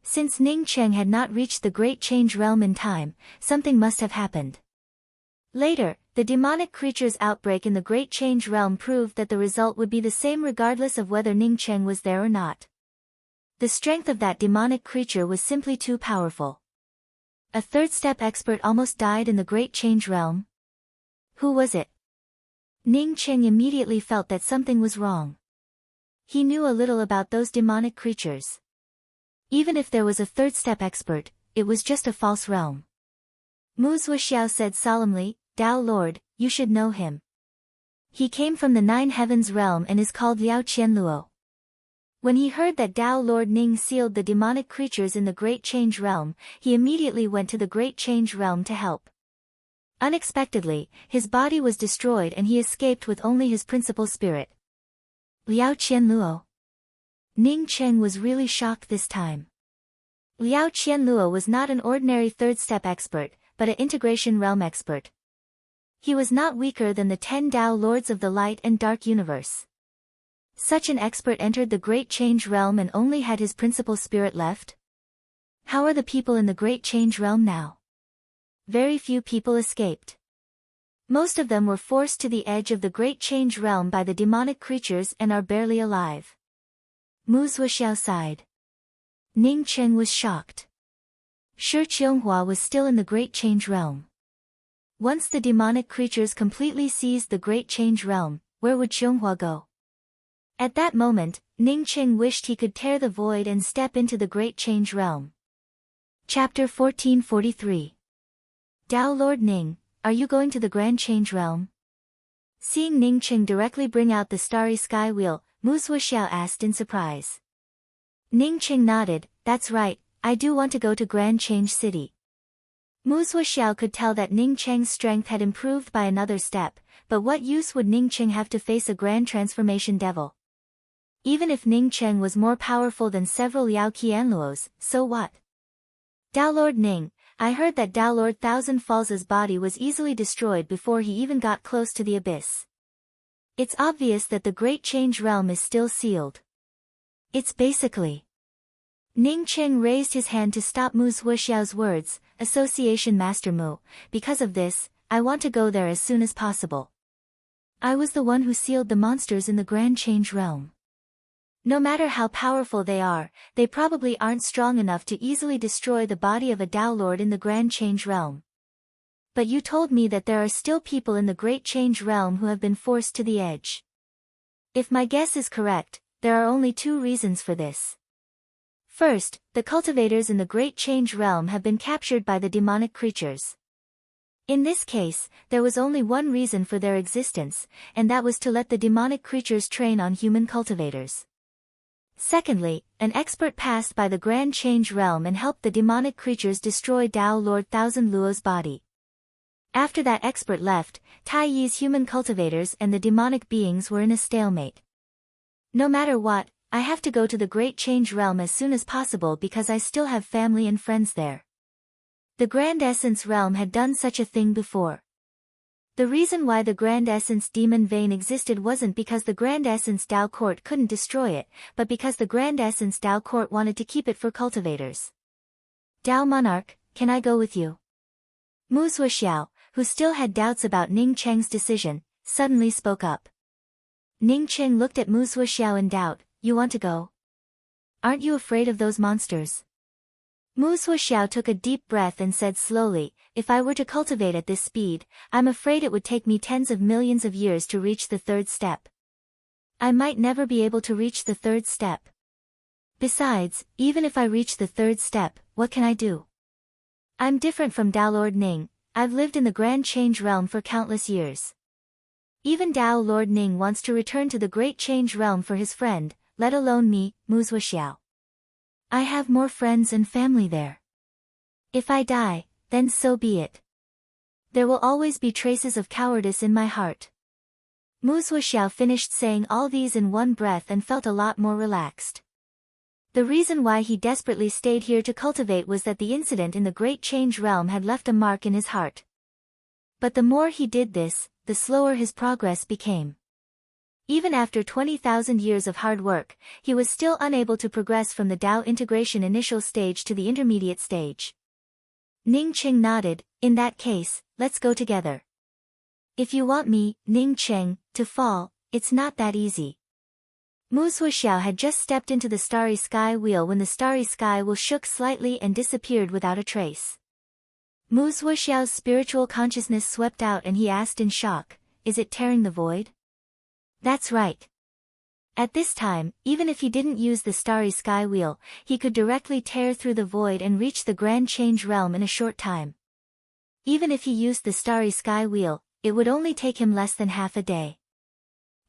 Since Ning Cheng had not reached the Great Change Realm in time, something must have happened. Later, the demonic creature's outbreak in the Great Change Realm proved that the result would be the same regardless of whether Ning Cheng was there or not. The strength of that demonic creature was simply too powerful. A third-step expert almost died in the Great Change Realm? Who was it? Ning Qing immediately felt that something was wrong. He knew a little about those demonic creatures. Even if there was a third-step expert, it was just a false realm. Mu Zuoxiao said solemnly, Tao Lord, you should know him. He came from the Nine Heavens realm and is called Liao Qianluo. When he heard that Tao Lord Ning sealed the demonic creatures in the Great Change Realm, he immediately went to the Great Change Realm to help. Unexpectedly, his body was destroyed and he escaped with only his principal spirit. Liao Qianluo. Ning Cheng was really shocked this time. Liao Qianluo was not an ordinary third-step expert, but an integration realm expert. He was not weaker than the 10 Tao Lords of the Light and Dark Universe. Such an expert entered the Great Change Realm and only had his principal spirit left? How are the people in the Great Change Realm now? Very few people escaped. Most of them were forced to the edge of the Great Change Realm by the demonic creatures and are barely alive. Mu Zuoxiao sighed. Ning Cheng was shocked. Shi Qianghua was still in the Great Change Realm. Once the demonic creatures completely seized the Great Change Realm, where would Qianghua go? At that moment, Ning Cheng wished he could tear the void and step into the Great Change Realm. Chapter 1443. Tao Lord Ning, are you going to the Grand Change Realm? Seeing Ning Cheng directly bring out the starry sky wheel, Mu Zuoxiao asked in surprise. Ning Cheng nodded, that's right, I do want to go to Grand Change City. Mu Zuoxiao could tell that Ning Cheng's strength had improved by another step, but what use would Ning Cheng have to face a grand transformation devil? Even if Ning Cheng was more powerful than several Liao Qianluos, so what? Tao Lord Ning, I heard that Tao Lord Thousand Falls' body was easily destroyed before he even got close to the abyss. It's obvious that the Great Change Realm is still sealed. It's basically... Ning Cheng raised his hand to stop Mu Zuoxiao's words, Association Master Mu, because of this, I want to go there as soon as possible. I was the one who sealed the monsters in the Grand Change Realm. No matter how powerful they are, they probably aren't strong enough to easily destroy the body of a Tao Lord in the Grand Change Realm. But you told me that there are still people in the Great Change Realm who have been forced to the edge. If my guess is correct, there are only two reasons for this. First, the cultivators in the Great Change Realm have been captured by the demonic creatures. In this case, there was only one reason for their existence, and that was to let the demonic creatures train on human cultivators. Secondly, an expert passed by the Grand Change Realm and helped the demonic creatures destroy Tao Lord Thousand Luo's body. After that expert left, Tai Yi's human cultivators and the demonic beings were in a stalemate. No matter what, I have to go to the Great Change Realm as soon as possible because I still have family and friends there. The Grand Essence Realm had done such a thing before. The reason why the Grand Essence Demon Vein existed wasn't because the Grand Essence Tao Court couldn't destroy it, but because the Grand Essence Tao Court wanted to keep it for cultivators. Tao Monarch, can I go with you? Mu Zuoxiao, who still had doubts about Ning Cheng's decision, suddenly spoke up. Ning Cheng looked at Mu Zuoxiao in doubt, you want to go? Aren't you afraid of those monsters? Mu Zuoxiao took a deep breath and said slowly, if I were to cultivate at this speed, I'm afraid it would take me tens of millions of years to reach the third step. I might never be able to reach the third step. Besides, even if I reach the third step, what can I do? I'm different from Tao Lord Ning, I've lived in the Grand Change Realm for countless years. Even Tao Lord Ning wants to return to the Great Change Realm for his friend, let alone me, Mu Zuoxiao. I have more friends and family there. If I die, then so be it. There will always be traces of cowardice in my heart. Mu Zuoxiao finished saying all these in one breath and felt a lot more relaxed. The reason why he desperately stayed here to cultivate was that the incident in the Great Change Realm had left a mark in his heart. But the more he did this, the slower his progress became. Even after 20,000 years of hard work, he was still unable to progress from the Tao integration initial stage to the intermediate stage. Ning Cheng nodded, in that case, let's go together. If you want me, Ning Cheng, to fall, it's not that easy. Mu Zuoxiao had just stepped into the starry sky wheel when the starry sky wheel shook slightly and disappeared without a trace. Mu Zuoxiao's spiritual consciousness swept out and he asked in shock, "Is it tearing the void?" "That's right." At this time, even if he didn't use the starry sky wheel, he could directly tear through the void and reach the grand change realm in a short time. Even if he used the starry sky wheel, it would only take him less than half a day.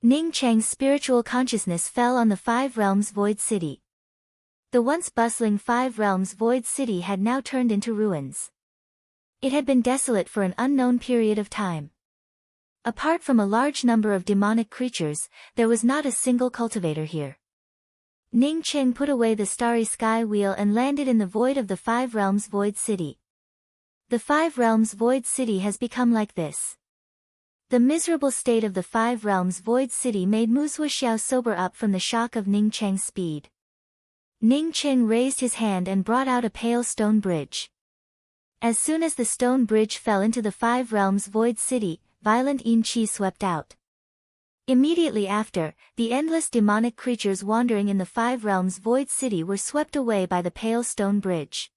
Ning Cheng's spiritual consciousness fell on the Five Realms Void City. The once bustling Five Realms Void City had now turned into ruins. It had been desolate for an unknown period of time. Apart from a large number of demonic creatures, there was not a single cultivator here. Ning Cheng put away the starry sky wheel and landed in the void of the Five Realms Void City. The Five Realms Void City has become like this. The miserable state of the Five Realms Void City made Mu Zuoxiao sober up from the shock of Ning Cheng's speed. Ning Cheng raised his hand and brought out a pale stone bridge. As soon as the stone bridge fell into the Five Realms Void City, violent yin qi swept out. Immediately after, the endless demonic creatures wandering in the Five Realms Void City were swept away by the pale stone bridge.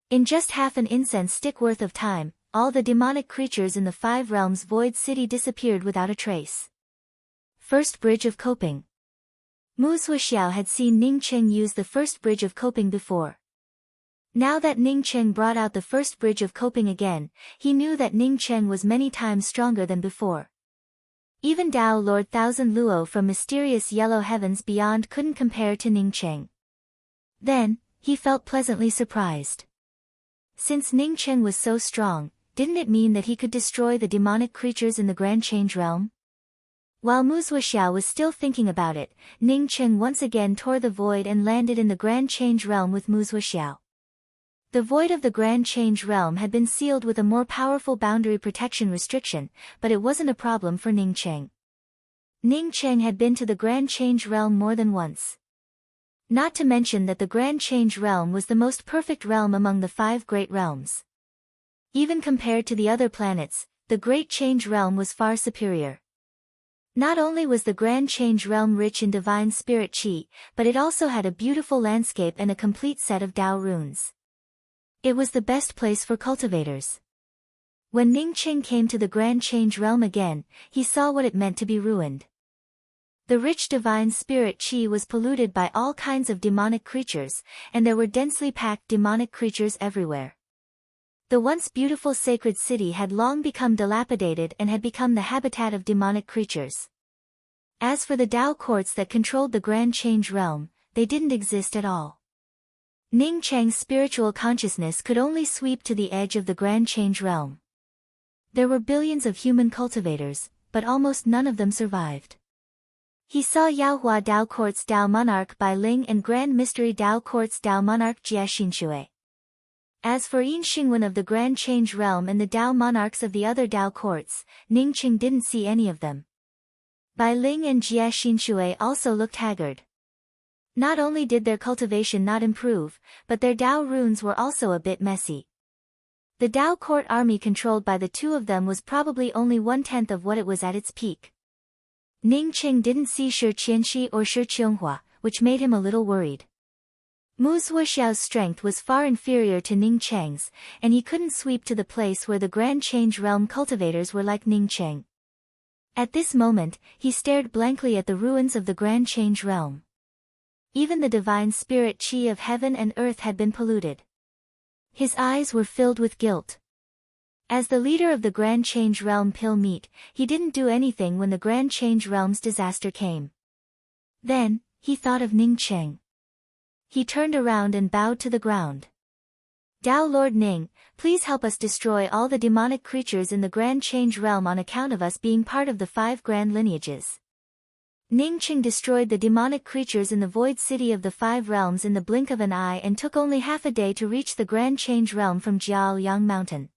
In just half an incense stick worth of time, all the demonic creatures in the Five Realms Void City disappeared without a trace. First Bridge of Coping. Mu Zuoxiao had seen Ning Cheng use the first bridge of coping before. Now that Ning Cheng brought out the first bridge of coping again, he knew that Ning Cheng was many times stronger than before. Even Dao Lord Thousand Luo from mysterious yellow heavens beyond couldn't compare to Ning Cheng. Then, he felt pleasantly surprised. Since Ning Cheng was so strong, didn't it mean that he could destroy the demonic creatures in the Grand Change Realm? While Mu Zuoxiao was still thinking about it, Ning Cheng once again tore the void and landed in the Grand Change Realm with Mu Zuoxiao. The void of the Grand Change Realm had been sealed with a more powerful boundary protection restriction, but it wasn't a problem for Ning Cheng. Ning Cheng had been to the Grand Change Realm more than once. Not to mention that the Grand Change Realm was the most perfect realm among the five great realms. Even compared to the other planets, the Great Change Realm was far superior. Not only was the Grand Change Realm rich in divine spirit qi, but it also had a beautiful landscape and a complete set of Dao runes. It was the best place for cultivators. When Ning Cheng came to the Grand Change Realm again, he saw what it meant to be ruined. The rich divine spirit qi was polluted by all kinds of demonic creatures, and there were densely packed demonic creatures everywhere. The once beautiful sacred city had long become dilapidated and had become the habitat of demonic creatures. As for the Dao courts that controlled the Grand Change Realm, they didn't exist at all. Ning Cheng's spiritual consciousness could only sweep to the edge of the Grand Change Realm. There were billions of human cultivators, but almost none of them survived. He saw Yaohua Dao Courts Dao Monarch Bai Ling and Grand Mystery Dao Courts Dao Monarch Jia Xinshui. As for Yin Xingwen of the Grand Change Realm and the Dao Monarchs of the other Dao Courts, Ning Cheng didn't see any of them. Bai Ling and Jia Xinshui also looked haggard. Not only did their cultivation not improve, but their Dao runes were also a bit messy. The Dao court army controlled by the two of them was probably only 1/10 of what it was at its peak. Ning Cheng didn't see Shi Qianxi or Shi Qianghua, which made him a little worried. Mu Zuoxiao's strength was far inferior to Ning Cheng's, and he couldn't sweep to the place where the Grand Change Realm cultivators were like Ning Cheng. At this moment, he stared blankly at the ruins of the Grand Change Realm. Even the divine spirit qi of heaven and earth had been polluted. His eyes were filled with guilt. As the leader of the Grand Change Realm Pill Meat, he didn't do anything when the Grand Change Realm's disaster came. Then, he thought of Ning Cheng. He turned around and bowed to the ground. Dao Lord Ning, please help us destroy all the demonic creatures in the Grand Change Realm on account of us being part of the five grand lineages. Ning Cheng destroyed the demonic creatures in the void city of the five realms in the blink of an eye and took only half a day to reach the Grand Change Realm from Jiaoyang Mountain.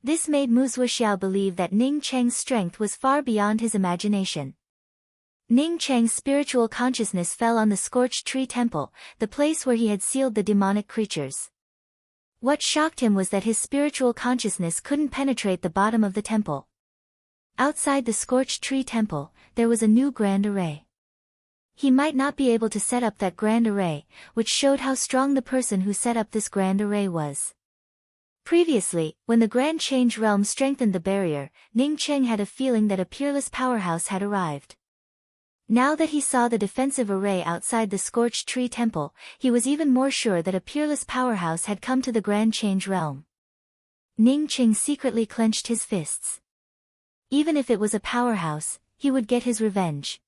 This made Mu Zuoxiao believe that Ning Cheng's strength was far beyond his imagination. Ning Cheng's spiritual consciousness fell on the Scorched Tree Temple, the place where he had sealed the demonic creatures. What shocked him was that his spiritual consciousness couldn't penetrate the bottom of the temple. Outside the Scorched Tree Temple, there was a new grand array. He might not be able to set up that grand array, which showed how strong the person who set up this grand array was. Previously, when the Grand Change Realm strengthened the barrier, Ning Cheng had a feeling that a peerless powerhouse had arrived. Now that he saw the defensive array outside the Scorched Tree Temple, he was even more sure that a peerless powerhouse had come to the Grand Change Realm. Ning Cheng secretly clenched his fists. Even if it was a powerhouse, he would get his revenge.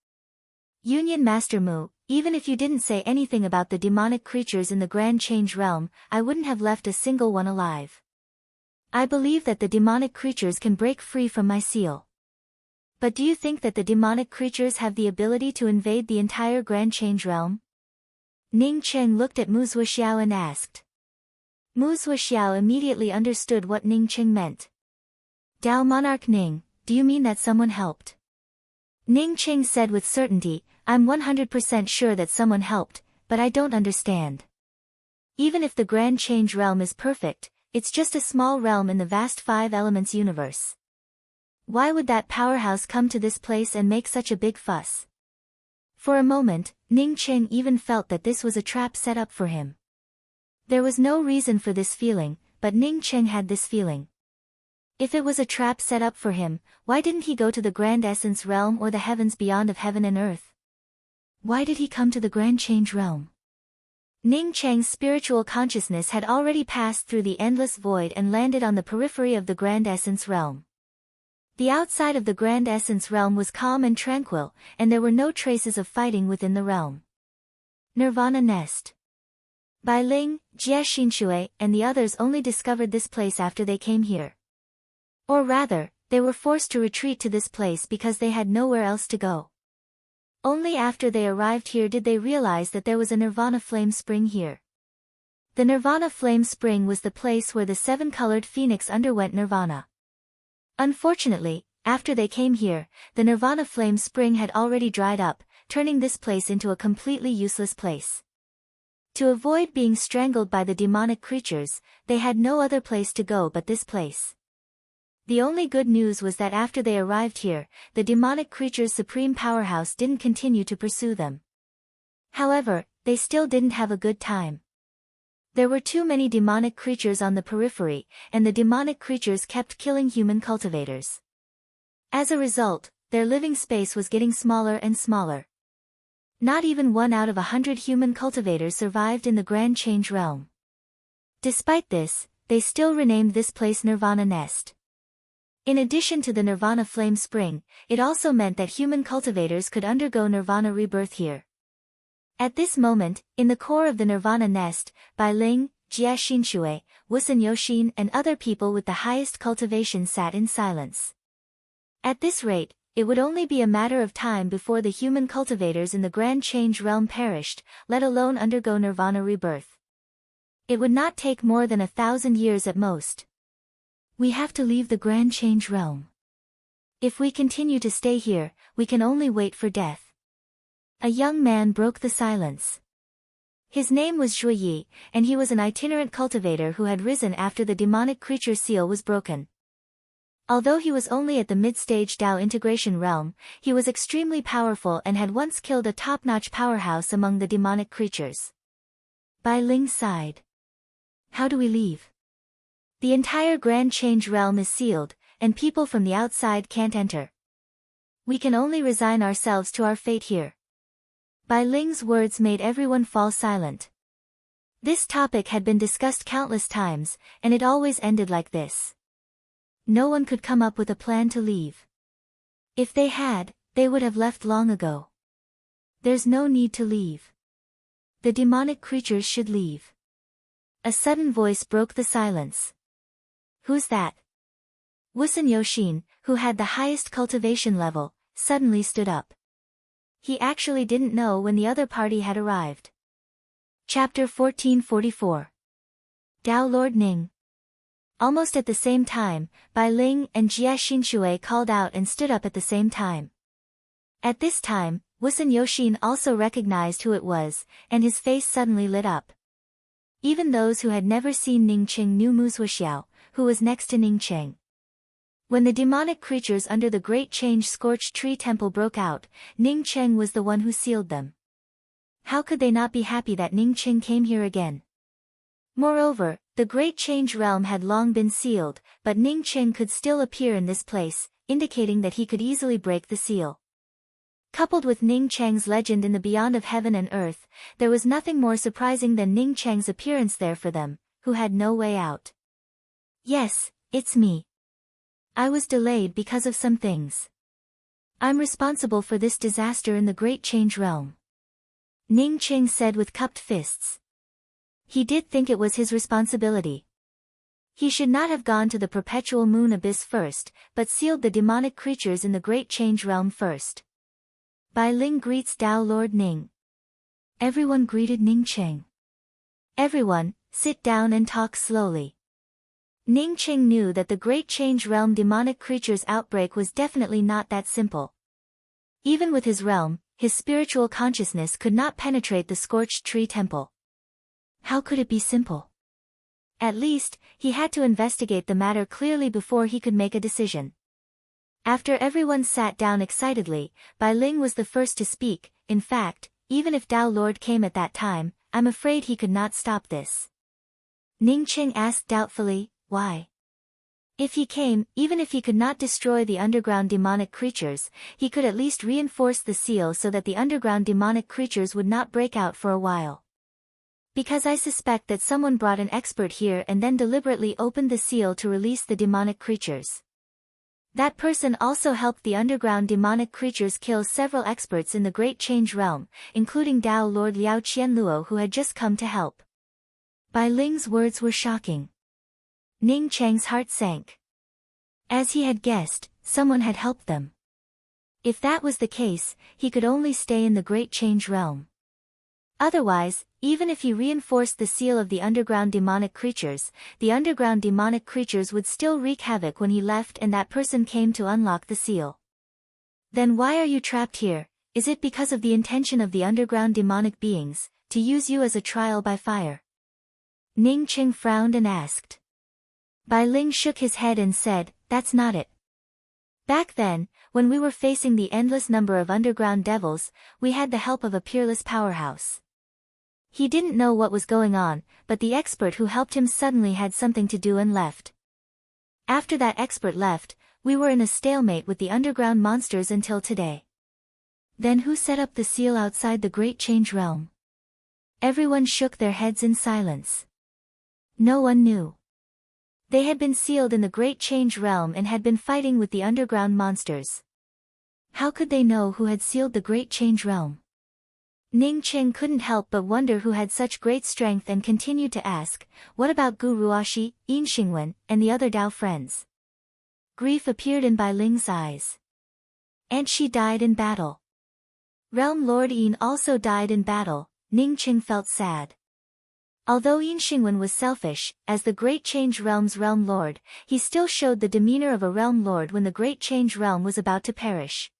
Union Master Mu, even if you didn't say anything about the demonic creatures in the Grand Change Realm, I wouldn't have left a single one alive. I believe that the demonic creatures can break free from my seal. But do you think that the demonic creatures have the ability to invade the entire Grand Change Realm? Ning Cheng looked at Mu Zuoxiao and asked. Mu Zuoxiao immediately understood what Ning Cheng meant. Dao Monarch Ning, do you mean that someone helped? Ning Cheng said with certainty, I'm 100% sure that someone helped, but I don't understand. Even if the Grand Change Realm is perfect, it's just a small realm in the vast Five Elements universe. Why would that powerhouse come to this place and make such a big fuss? For a moment, Ning Cheng even felt that this was a trap set up for him. There was no reason for this feeling, but Ning Cheng had this feeling. If it was a trap set up for him, why didn't he go to the Grand Essence Realm or the heavens beyond of heaven and earth? Why did he come to the Grand Change Realm? Ning Cheng's spiritual consciousness had already passed through the endless void and landed on the periphery of the Grand Essence Realm. The outside of the Grand Essence Realm was calm and tranquil, and there were no traces of fighting within the realm. Nirvana Nest. Bai Ling, Jie Xinshui, and the others only discovered this place after they came here. Or rather, they were forced to retreat to this place because they had nowhere else to go. Only after they arrived here did they realize that there was a Nirvana Flame Spring here. The Nirvana Flame Spring was the place where the seven-colored phoenix underwent nirvana. Unfortunately, after they came here, the Nirvana Flame Spring had already dried up, turning this place into a completely useless place. To avoid being strangled by the demonic creatures, they had no other place to go but this place. The only good news was that after they arrived here, the demonic creatures' supreme powerhouse didn't continue to pursue them. However, they still didn't have a good time. There were too many demonic creatures on the periphery, and the demonic creatures kept killing human cultivators. As a result, their living space was getting smaller and smaller. Not even 1 out of 100 human cultivators survived in the Grand Change Realm. Despite this, they still renamed this place Nirvana Nest. In addition to the Nirvana Flame Spring, it also meant that human cultivators could undergo Nirvana rebirth here. At this moment, in the core of the Nirvana Nest, Bai Ling, Jie Xinshui, Wusun Yoxin and other people with the highest cultivation sat in silence. At this rate, it would only be a matter of time before the human cultivators in the Grand Change Realm perished, let alone undergo Nirvana rebirth. It would not take more than 1,000 years at most. We have to leave the Grand Change Realm. If we continue to stay here, we can only wait for death. A young man broke the silence. His name was Zhuo Yi, and he was an itinerant cultivator who had risen after the demonic creature seal was broken. Although he was only at the mid-stage Dao integration realm, he was extremely powerful and had once killed a top-notch powerhouse among the demonic creatures. Bai Ling sighed. How do we leave? The entire Grand Change Realm is sealed, and people from the outside can't enter. We can only resign ourselves to our fate here. Bai Ling's words made everyone fall silent. This topic had been discussed countless times, and it always ended like this. No one could come up with a plan to leave. If they had, they would have left long ago. There's no need to leave. The demonic creatures should leave. A sudden voice broke the silence. Who's that? Wusun Yoxin, who had the highest cultivation level, suddenly stood up. He actually didn't know when the other party had arrived. Chapter 1444. Dao Lord Ning. Almost at the same time, Bai Ling and Jie Xinshui called out and stood up at the same time. At this time, Wusun Yoxin also recognized who it was, and his face suddenly lit up. Even those who had never seen Ning Cheng knew Mu Zuoxiao, who was next to Ning Cheng. When the demonic creatures under the Great Change Scorched Tree Temple broke out, Ning Cheng was the one who sealed them. How could they not be happy that Ning Cheng came here again? Moreover, the Great Change Realm had long been sealed, but Ning Qing could still appear in this place, indicating that he could easily break the seal. Coupled with Ning Chang's legend in the beyond of heaven and earth, there was nothing more surprising than Ning Chang's appearance there for them, who had no way out. Yes, it's me. I was delayed because of some things. I'm responsible for this disaster in the Great Change Realm. Ning Qing said with cupped fists. He did think it was his responsibility. He should not have gone to the perpetual moon abyss first, but sealed the demonic creatures in the Great Change Realm first. Bai Ling greets Dao Lord Ning. Everyone greeted Ning Qing. Everyone, sit down and talk slowly. Ning Qing knew that the Great Change Realm demonic creatures outbreak was definitely not that simple. Even with his realm, his spiritual consciousness could not penetrate the scorched tree temple. How could it be simple? At least, he had to investigate the matter clearly before he could make a decision. After everyone sat down excitedly, Bai Ling was the first to speak. In fact, even if Dao Lord came at that time, I'm afraid he could not stop this. Ning Qing asked doubtfully, why? If he came, even if he could not destroy the underground demonic creatures, he could at least reinforce the seal so that the underground demonic creatures would not break out for a while. Because I suspect that someone brought an expert here and then deliberately opened the seal to release the demonic creatures. That person also helped the underground demonic creatures kill several experts in the Great Change Realm, including Dao Lord Liao Qianluo who had just come to help. Bai Ling's words were shocking. Ning Chang's heart sank. As he had guessed, someone had helped them. If that was the case, he could only stay in the Great Change Realm. Otherwise, even if he reinforced the seal of the underground demonic creatures, the underground demonic creatures would still wreak havoc when he left and that person came to unlock the seal. Then why are you trapped here? Is it because of the intention of the underground demonic beings, to use you as a trial by fire? Ning Qing frowned and asked. Bai Ling shook his head and said, that's not it. Back then, when we were facing the endless number of underground devils, we had the help of a peerless powerhouse. He didn't know what was going on, but the expert who helped him suddenly had something to do and left. After that expert left, we were in a stalemate with the underground monsters until today. Then who set up the seal outside the Great Change Realm? Everyone shook their heads in silence. No one knew. They had been sealed in the Great Change Realm and had been fighting with the underground monsters. How could they know who had sealed the Great Change Realm? Ning Qing couldn't help but wonder who had such great strength and continued to ask, what about Gu Ruoxi, Yin Xingwen, and the other Dao friends? Grief appeared in Bai Ling's eyes. And she died in battle. Realm Lord Yin also died in battle. Ning Qing felt sad. Although Yin Xingwen was selfish, as the Great Change Realm's Realm Lord, he still showed the demeanor of a Realm Lord when the Great Change Realm was about to perish.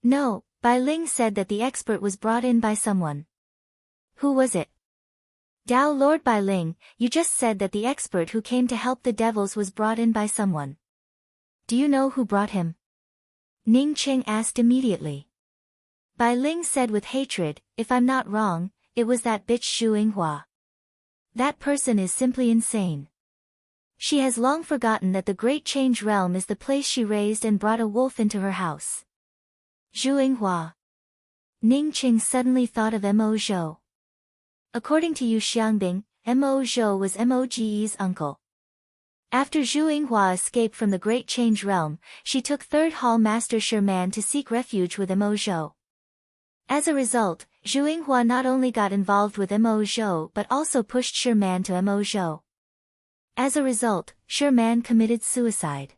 No, Bai Ling said that the expert was brought in by someone. Who was it? Dao Lord Bai Ling, you just said that the expert who came to help the devils was brought in by someone. Do you know who brought him? Ning Qing asked immediately. Bai Ling said with hatred, if I'm not wrong, it was that bitch Xu Yinghua. That person is simply insane. She has long forgotten that the Great Change Realm is the place she raised and brought a wolf into her house. Xu Yinghua. Ning Qing suddenly thought of Mo Zhou. According to Yu Xiangbing, Mo Zhou was Mo Ji's uncle. After Xu Yinghua escaped from the Great Change Realm, she took Third Hall Master Sherman to seek refuge with Mo Zhou. As a result, Xu Yinghua not only got involved with Mo Zhou but also pushed Sherman to Mo Zhou. As a result, Sherman committed suicide.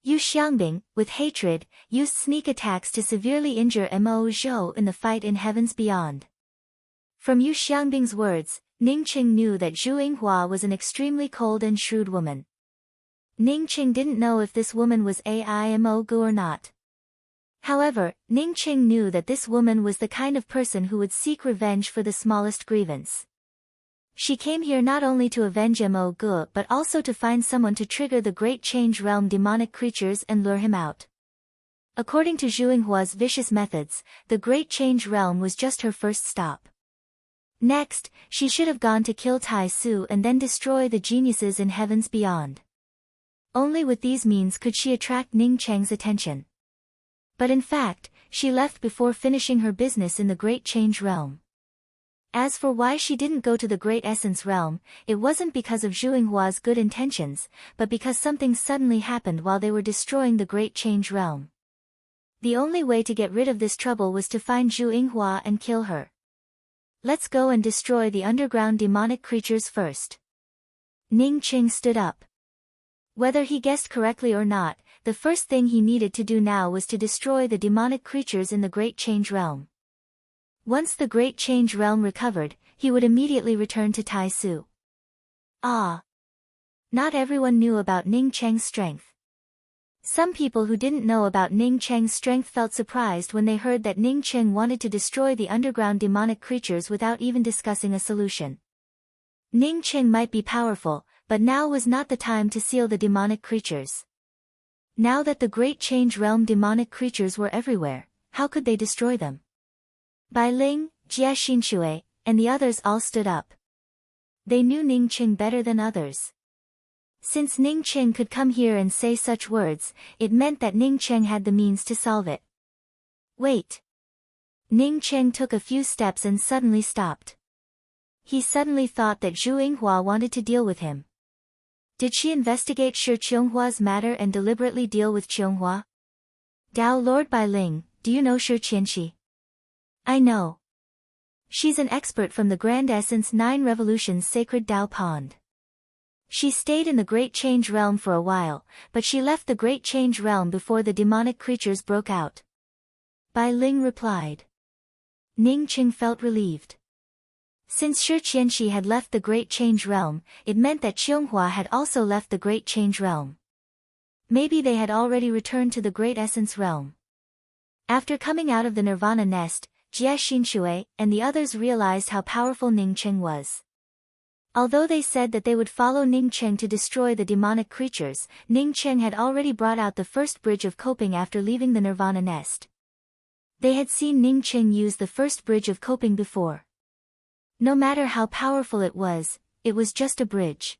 Yu Xiangbing, with hatred, used sneak attacks to severely injure Mo Zhou in the fight in Heavens Beyond. From Yu Xiangbing's words, Ning Qing knew that Xu Yinghua was an extremely cold and shrewd woman. Ning Qing didn't know if this woman was Mo Gu or not. However, Ning Qing knew that this woman was the kind of person who would seek revenge for the smallest grievance. She came here not only to avenge Mo Gu but also to find someone to trigger the Great Change Realm demonic creatures and lure him out. According to Xu Yinghua's vicious methods, the Great Change Realm was just her first stop. Next, she should have gone to kill Tai Su and then destroy the geniuses in heavens beyond. Only with these means could she attract Ning Cheng's attention. But in fact, she left before finishing her business in the Great Change Realm. As for why she didn't go to the Great Essence Realm, it wasn't because of Zhu Yinghua's good intentions, but because something suddenly happened while they were destroying the Great Change Realm. The only way to get rid of this trouble was to find Zhu Yinghua and kill her. Let's go and destroy the underground demonic creatures first. Ning Qing stood up. Whether he guessed correctly or not, the first thing he needed to do now was to destroy the demonic creatures in the Great Change Realm. Once the Great Change Realm recovered, he would immediately return to Tai Su. Ah! Not everyone knew about Ning Cheng's strength. Some people who didn't know about Ning Cheng's strength felt surprised when they heard that Ning Cheng wanted to destroy the underground demonic creatures without even discussing a solution. Ning Cheng might be powerful, but now was not the time to seal the demonic creatures. Now that the Great Change Realm demonic creatures were everywhere, how could they destroy them? Bai Ling, Jie Xinxue, and the others all stood up. They knew Ning Cheng better than others. Since Ning Cheng could come here and say such words, it meant that Ning Cheng had the means to solve it. Wait. Ning Cheng took a few steps and suddenly stopped. He suddenly thought that Zhu Yinghua wanted to deal with him. Did she investigate Shi Qionghua's matter and deliberately deal with Qionghua? Dao Lord Bai Ling, do you know Shi Qianxi? I know. She's an expert from the Grand Essence 9 Revolution's Sacred Dao Pond. She stayed in the Great Change Realm for a while, but she left the Great Change Realm before the demonic creatures broke out. Bai Ling replied. Ning Qing felt relieved. Since Shi Qianxi had left the Great Change Realm, it meant that Qianghua had also left the Great Change Realm. Maybe they had already returned to the Great Essence Realm. After coming out of the Nirvana Nest, Jie Xinxue and the others realized how powerful Ning Cheng was. Although they said that they would follow Ning Cheng to destroy the demonic creatures, Ning Cheng had already brought out the first bridge of coping after leaving the Nirvana Nest. They had seen Ning Cheng use the first bridge of coping before. No matter how powerful it was just a bridge.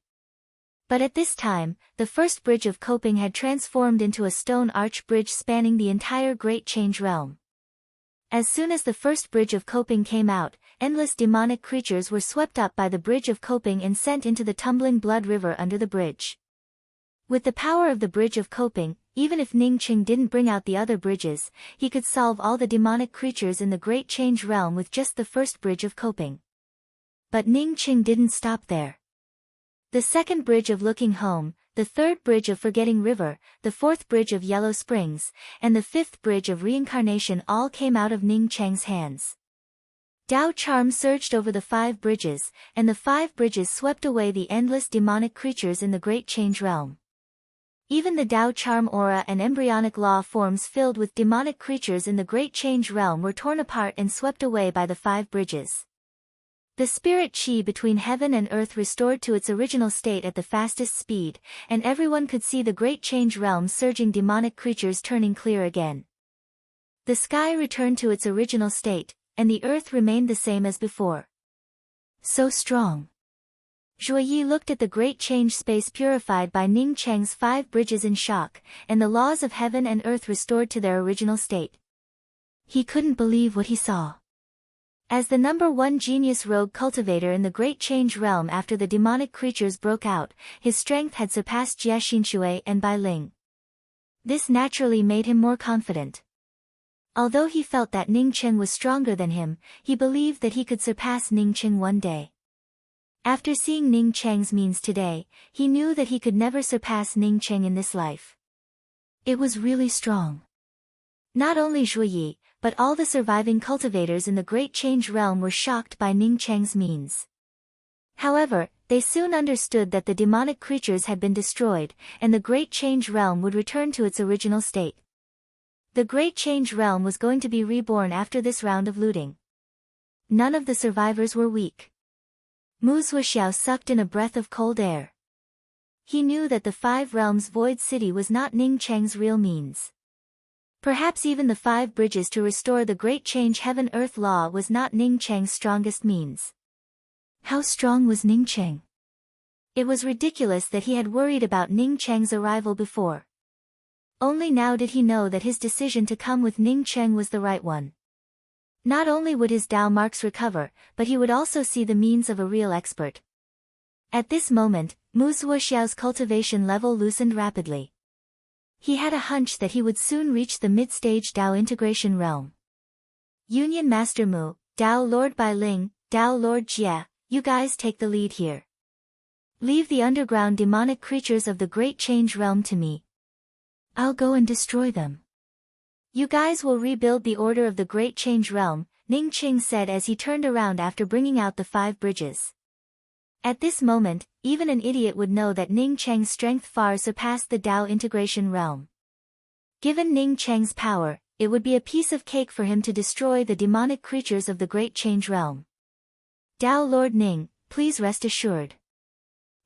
But at this time, the first bridge of coping had transformed into a stone arch bridge spanning the entire Great Change Realm. As soon as the first bridge of coping came out, endless demonic creatures were swept up by the bridge of coping and sent into the tumbling blood river under the bridge. With the power of the bridge of coping, even if Ning Cheng didn't bring out the other bridges, he could solve all the demonic creatures in the Great Change Realm with just the first bridge of coping. But Ning Cheng didn't stop there. The second bridge of Looking Home, the third bridge of Forgetting River, the fourth bridge of Yellow Springs, and the fifth bridge of Reincarnation all came out of Ning Cheng's hands. Dao charm surged over the 5 bridges, and the 5 bridges swept away the endless demonic creatures in the Great Change Realm. Even the Dao charm aura and embryonic law forms filled with demonic creatures in the Great Change Realm were torn apart and swept away by the 5 bridges. The spirit chi between heaven and earth restored to its original state at the fastest speed, and everyone could see the Great Change Realm surging demonic creatures turning clear again. The sky returned to its original state, and the earth remained the same as before. So strong. Zhuo Yi looked at the Great Change space purified by Ning Cheng's 5 bridges in shock, and the laws of heaven and earth restored to their original state. He couldn't believe what he saw. As the number 1 genius rogue cultivator in the Great Change Realm after the demonic creatures broke out, his strength had surpassed Jie Xinxue and Bai Ling. This naturally made him more confident. Although he felt that Ning Cheng was stronger than him, he believed that he could surpass Ning Cheng one day. After seeing Ning Cheng's means today, he knew that he could never surpass Ning Cheng in this life. It was really strong. Not only Zhuo Yi, but all the surviving cultivators in the Great Change Realm were shocked by Ning Cheng's means. However, they soon understood that the demonic creatures had been destroyed, and the Great Change Realm would return to its original state. The Great Change Realm was going to be reborn after this round of looting. None of the survivors were weak. Mu Zuoxiao sucked in a breath of cold air. He knew that the 5 realms Void City was not Ning Cheng's real means. Perhaps even the 5 bridges to restore the Great Change Heaven-Earth Law was not Ning Cheng's strongest means. How strong was Ning Cheng? It was ridiculous that he had worried about Ning Cheng's arrival before. Only now did he know that his decision to come with Ning Cheng was the right one. Not only would his Dao marks recover, but he would also see the means of a real expert. At this moment, Mu Zuoxiao's cultivation level loosened rapidly. He had a hunch that he would soon reach the mid-stage Dao integration realm. Union Master Mu, Dao Lord Bai Ling, Dao Lord Jie, you guys take the lead here. Leave the underground demonic creatures of the Great Change Realm to me. I'll go and destroy them. You guys will rebuild the order of the Great Change Realm, Ning Cheng said as he turned around after bringing out the 5 bridges. At this moment, even an idiot would know that Ning Cheng's strength far surpassed the Dao integration realm. Given Ning Cheng's power, it would be a piece of cake for him to destroy the demonic creatures of the Great Change Realm. Dao Lord Ning, please rest assured.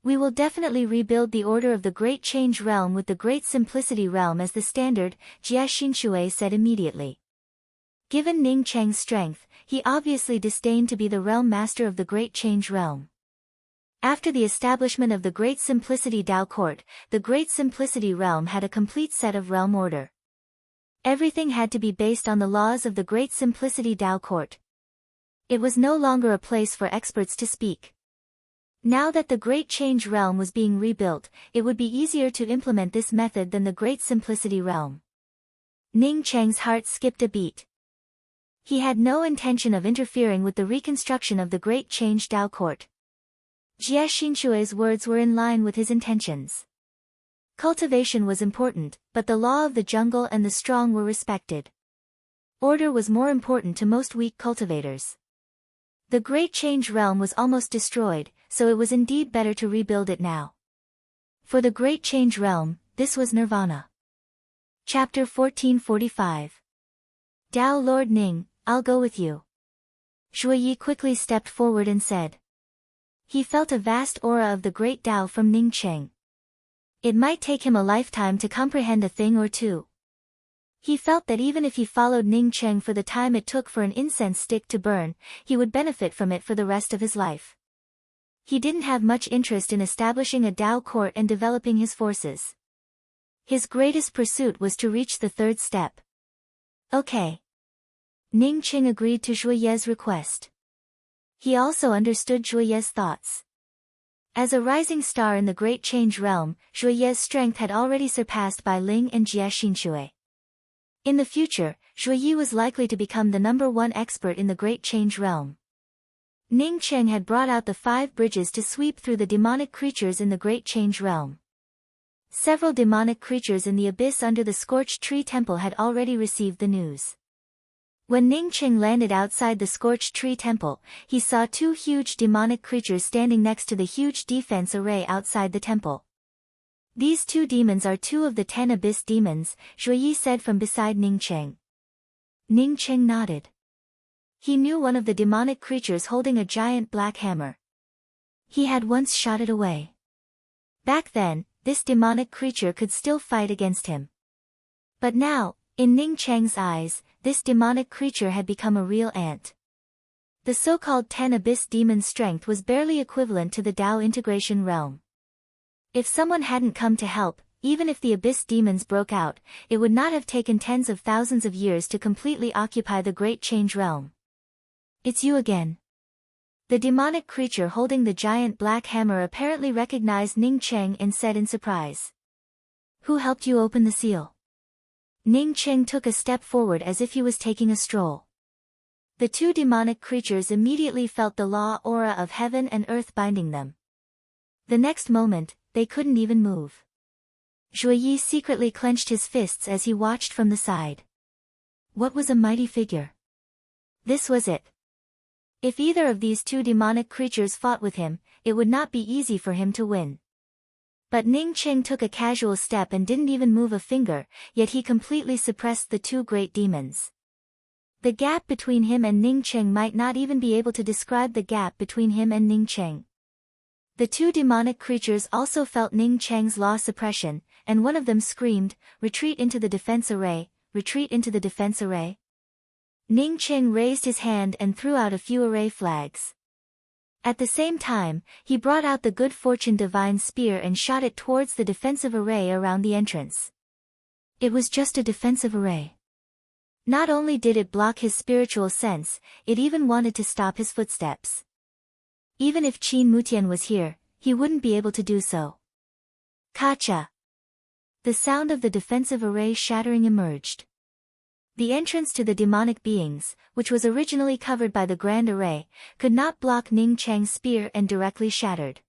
We will definitely rebuild the order of the Great Change Realm with the Great Simplicity Realm as the standard, Jie Xinshui said immediately. Given Ning Cheng's strength, he obviously disdained to be the realm master of the Great Change Realm. After the establishment of the Great Simplicity Dao Court, the Great Simplicity Realm had a complete set of realm order. Everything had to be based on the laws of the Great Simplicity Dao Court. It was no longer a place for experts to speak. Now that the Great Change Realm was being rebuilt, it would be easier to implement this method than the Great Simplicity Realm. Ning Cheng's heart skipped a beat. He had no intention of interfering with the reconstruction of the Great Change Dao Court. Jie Xinshui's words were in line with his intentions. Cultivation was important, but the law of the jungle and the strong were respected. Order was more important to most weak cultivators. The Great Change Realm was almost destroyed, so it was indeed better to rebuild it now. For the Great Change Realm, this was Nirvana. Chapter 1445. Dao Lord Ning, I'll go with you. Shuyi quickly stepped forward and said. He felt a vast aura of the great Dao from Ning Cheng. It might take him a lifetime to comprehend a thing or two. He felt that even if he followed Ning Cheng for the time it took for an incense stick to burn, he would benefit from it for the rest of his life. He didn't have much interest in establishing a Dao court and developing his forces. His greatest pursuit was to reach the 3rd step. Okay. Ning Cheng agreed to Zhuoye's request. He also understood Zhuoye's thoughts. As a rising star in the Great Change Realm, Zhuoye's strength had already surpassed Bai Ling and Jie Xinshui. In the future, Zhuoye was likely to become the #1 expert in the Great Change Realm. Ning Cheng had brought out the 5 bridges to sweep through the demonic creatures in the Great Change Realm. Several demonic creatures in the abyss under the Scorched Tree Temple had already received the news. When Ning Cheng landed outside the Scorched Tree Temple, he saw 2 huge demonic creatures standing next to the huge defense array outside the temple. These 2 demons are 2 of the 10 abyss demons, Zhuoye said from beside Ning Cheng. Ning Cheng nodded. He knew one of the demonic creatures holding a giant black hammer. He had once shot it away. Back then, this demonic creature could still fight against him. But now, in Ning Cheng's eyes, this demonic creature had become a real ant. The so-called 10 abyss demons' strength was barely equivalent to the Dao integration realm. If someone hadn't come to help, even if the abyss demons broke out, it would not have taken tens of thousands of years to completely occupy the Great Change Realm. It's you again. The demonic creature holding the giant black hammer apparently recognized Ning Cheng and said in surprise. Who helped you open the seal? Ning Cheng took a step forward as if he was taking a stroll. The 2 demonic creatures immediately felt the law aura of heaven and earth binding them. The next moment, they couldn't even move. Zhuoye secretly clenched his fists as he watched from the side. What was a mighty figure? This was it. If either of these 2 demonic creatures fought with him, it would not be easy for him to win. But Ning Cheng took a casual step and didn't even move a finger, yet he completely suppressed the 2 great demons. The gap between him and Ning Cheng might not even be able to describe the gap between him and Ning Cheng. The 2 demonic creatures also felt Ning Cheng's law suppression, and one of them screamed, "Retreat into the defense array, retreat into the defense array." Ning Cheng raised his hand and threw out a few array flags. At the same time, he brought out the good fortune divine spear and shot it towards the defensive array around the entrance. It was just a defensive array. Not only did it block his spiritual sense, it even wanted to stop his footsteps. Even if Qin Mutian was here, he wouldn't be able to do so. Kacha! The sound of the defensive array shattering emerged. The entrance to the demonic beings, which was originally covered by the grand array, could not block Ning Cheng's spear and directly shattered.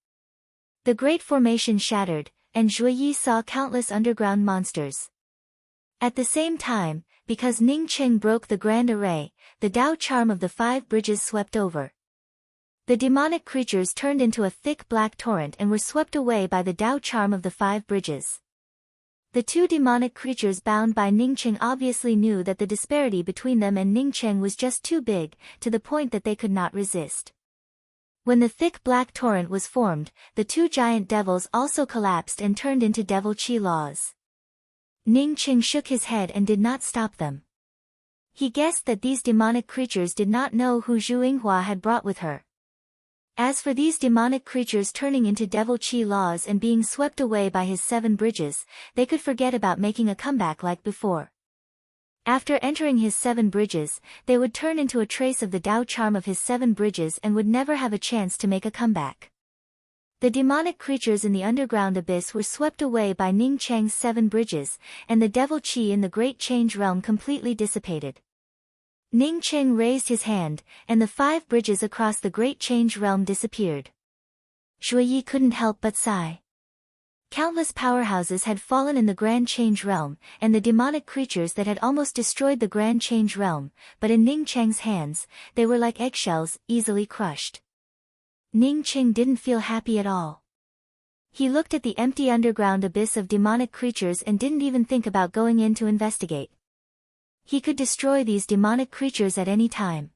The great formation shattered, and Zhuo Yi saw countless underground monsters. At the same time, because Ning Cheng broke the grand array, the Dao charm of the 5 bridges swept over. The demonic creatures turned into a thick black torrent and were swept away by the Dao charm of the 5 bridges. The 2 demonic creatures bound by Ningcheng obviously knew that the disparity between them and Ningcheng was just too big, to the point that they could not resist. When the thick black torrent was formed, the 2 giant devils also collapsed and turned into devil chi laws. Ningcheng shook his head and did not stop them. He guessed that these demonic creatures did not know who Zhu Yinghua had brought with her. As for these demonic creatures turning into devil chi laws and being swept away by his 7 bridges, they could forget about making a comeback like before. After entering his 7 bridges, they would turn into a trace of the Dao charm of his 7 bridges and would never have a chance to make a comeback. The demonic creatures in the underground abyss were swept away by Ning Cheng's 7 bridges, and the devil chi in the Great Change Realm completely dissipated. Ning Cheng raised his hand, and the 5 bridges across the Great Change Realm disappeared. Zhuo Yi couldn't help but sigh. Countless powerhouses had fallen in the Grand Change Realm, and the demonic creatures that had almost destroyed the Grand Change Realm, but in Ning Cheng's hands, they were like eggshells, easily crushed. Ning Cheng didn't feel happy at all. He looked at the empty underground abyss of demonic creatures and didn't even think about going in to investigate. He could destroy these demonic creatures at any time.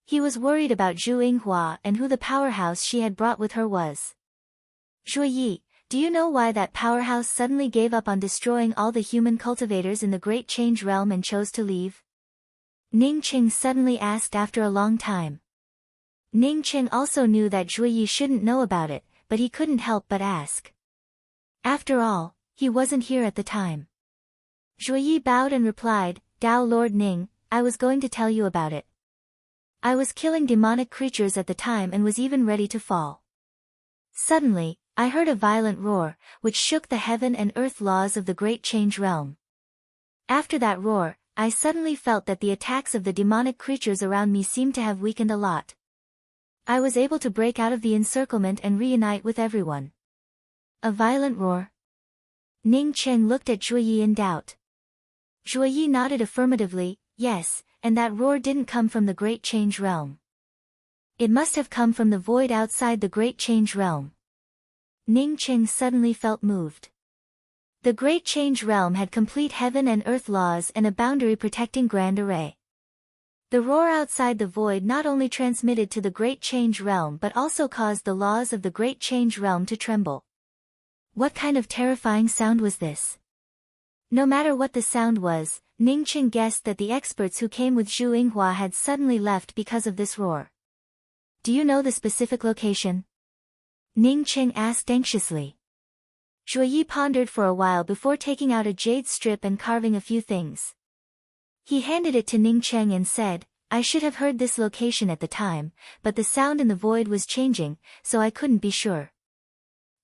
He was worried about Zhu Yinghua and who the powerhouse she had brought with her was. Zhuo Yi, do you know why that powerhouse suddenly gave up on destroying all the human cultivators in the Great Change Realm and chose to leave? Ning Cheng suddenly asked after a long time. Ning Cheng also knew that Zhuo Yi shouldn't know about it, but he couldn't help but ask. After all, he wasn't here at the time. Zhuo Yi bowed and replied, Dao Lord Ning, I was going to tell you about it. I was killing demonic creatures at the time and was even ready to fall. Suddenly, I heard a violent roar, which shook the heaven and earth laws of the Great Change Realm. After that roar, I suddenly felt that the attacks of the demonic creatures around me seemed to have weakened a lot. I was able to break out of the encirclement and reunite with everyone. A violent roar? Ning Cheng looked at Zhuo Yi in doubt. Zhuo Yi nodded affirmatively, yes, and that roar didn't come from the Great Change Realm. It must have come from the void outside the Great Change Realm. Ning Cheng suddenly felt moved. The Great Change Realm had complete heaven and earth laws and a boundary protecting grand array. The roar outside the void not only transmitted to the Great Change Realm but also caused the laws of the Great Change Realm to tremble. What kind of terrifying sound was this? No matter what the sound was, Ning Cheng guessed that the experts who came with Zhu Yinghua had suddenly left because of this roar. Do you know the specific location? Ning Cheng asked anxiously. Zhuo Yi pondered for a while before taking out a jade strip and carving a few things. He handed it to Ning Cheng and said, I should have heard this location at the time, but the sound in the void was changing, so I couldn't be sure.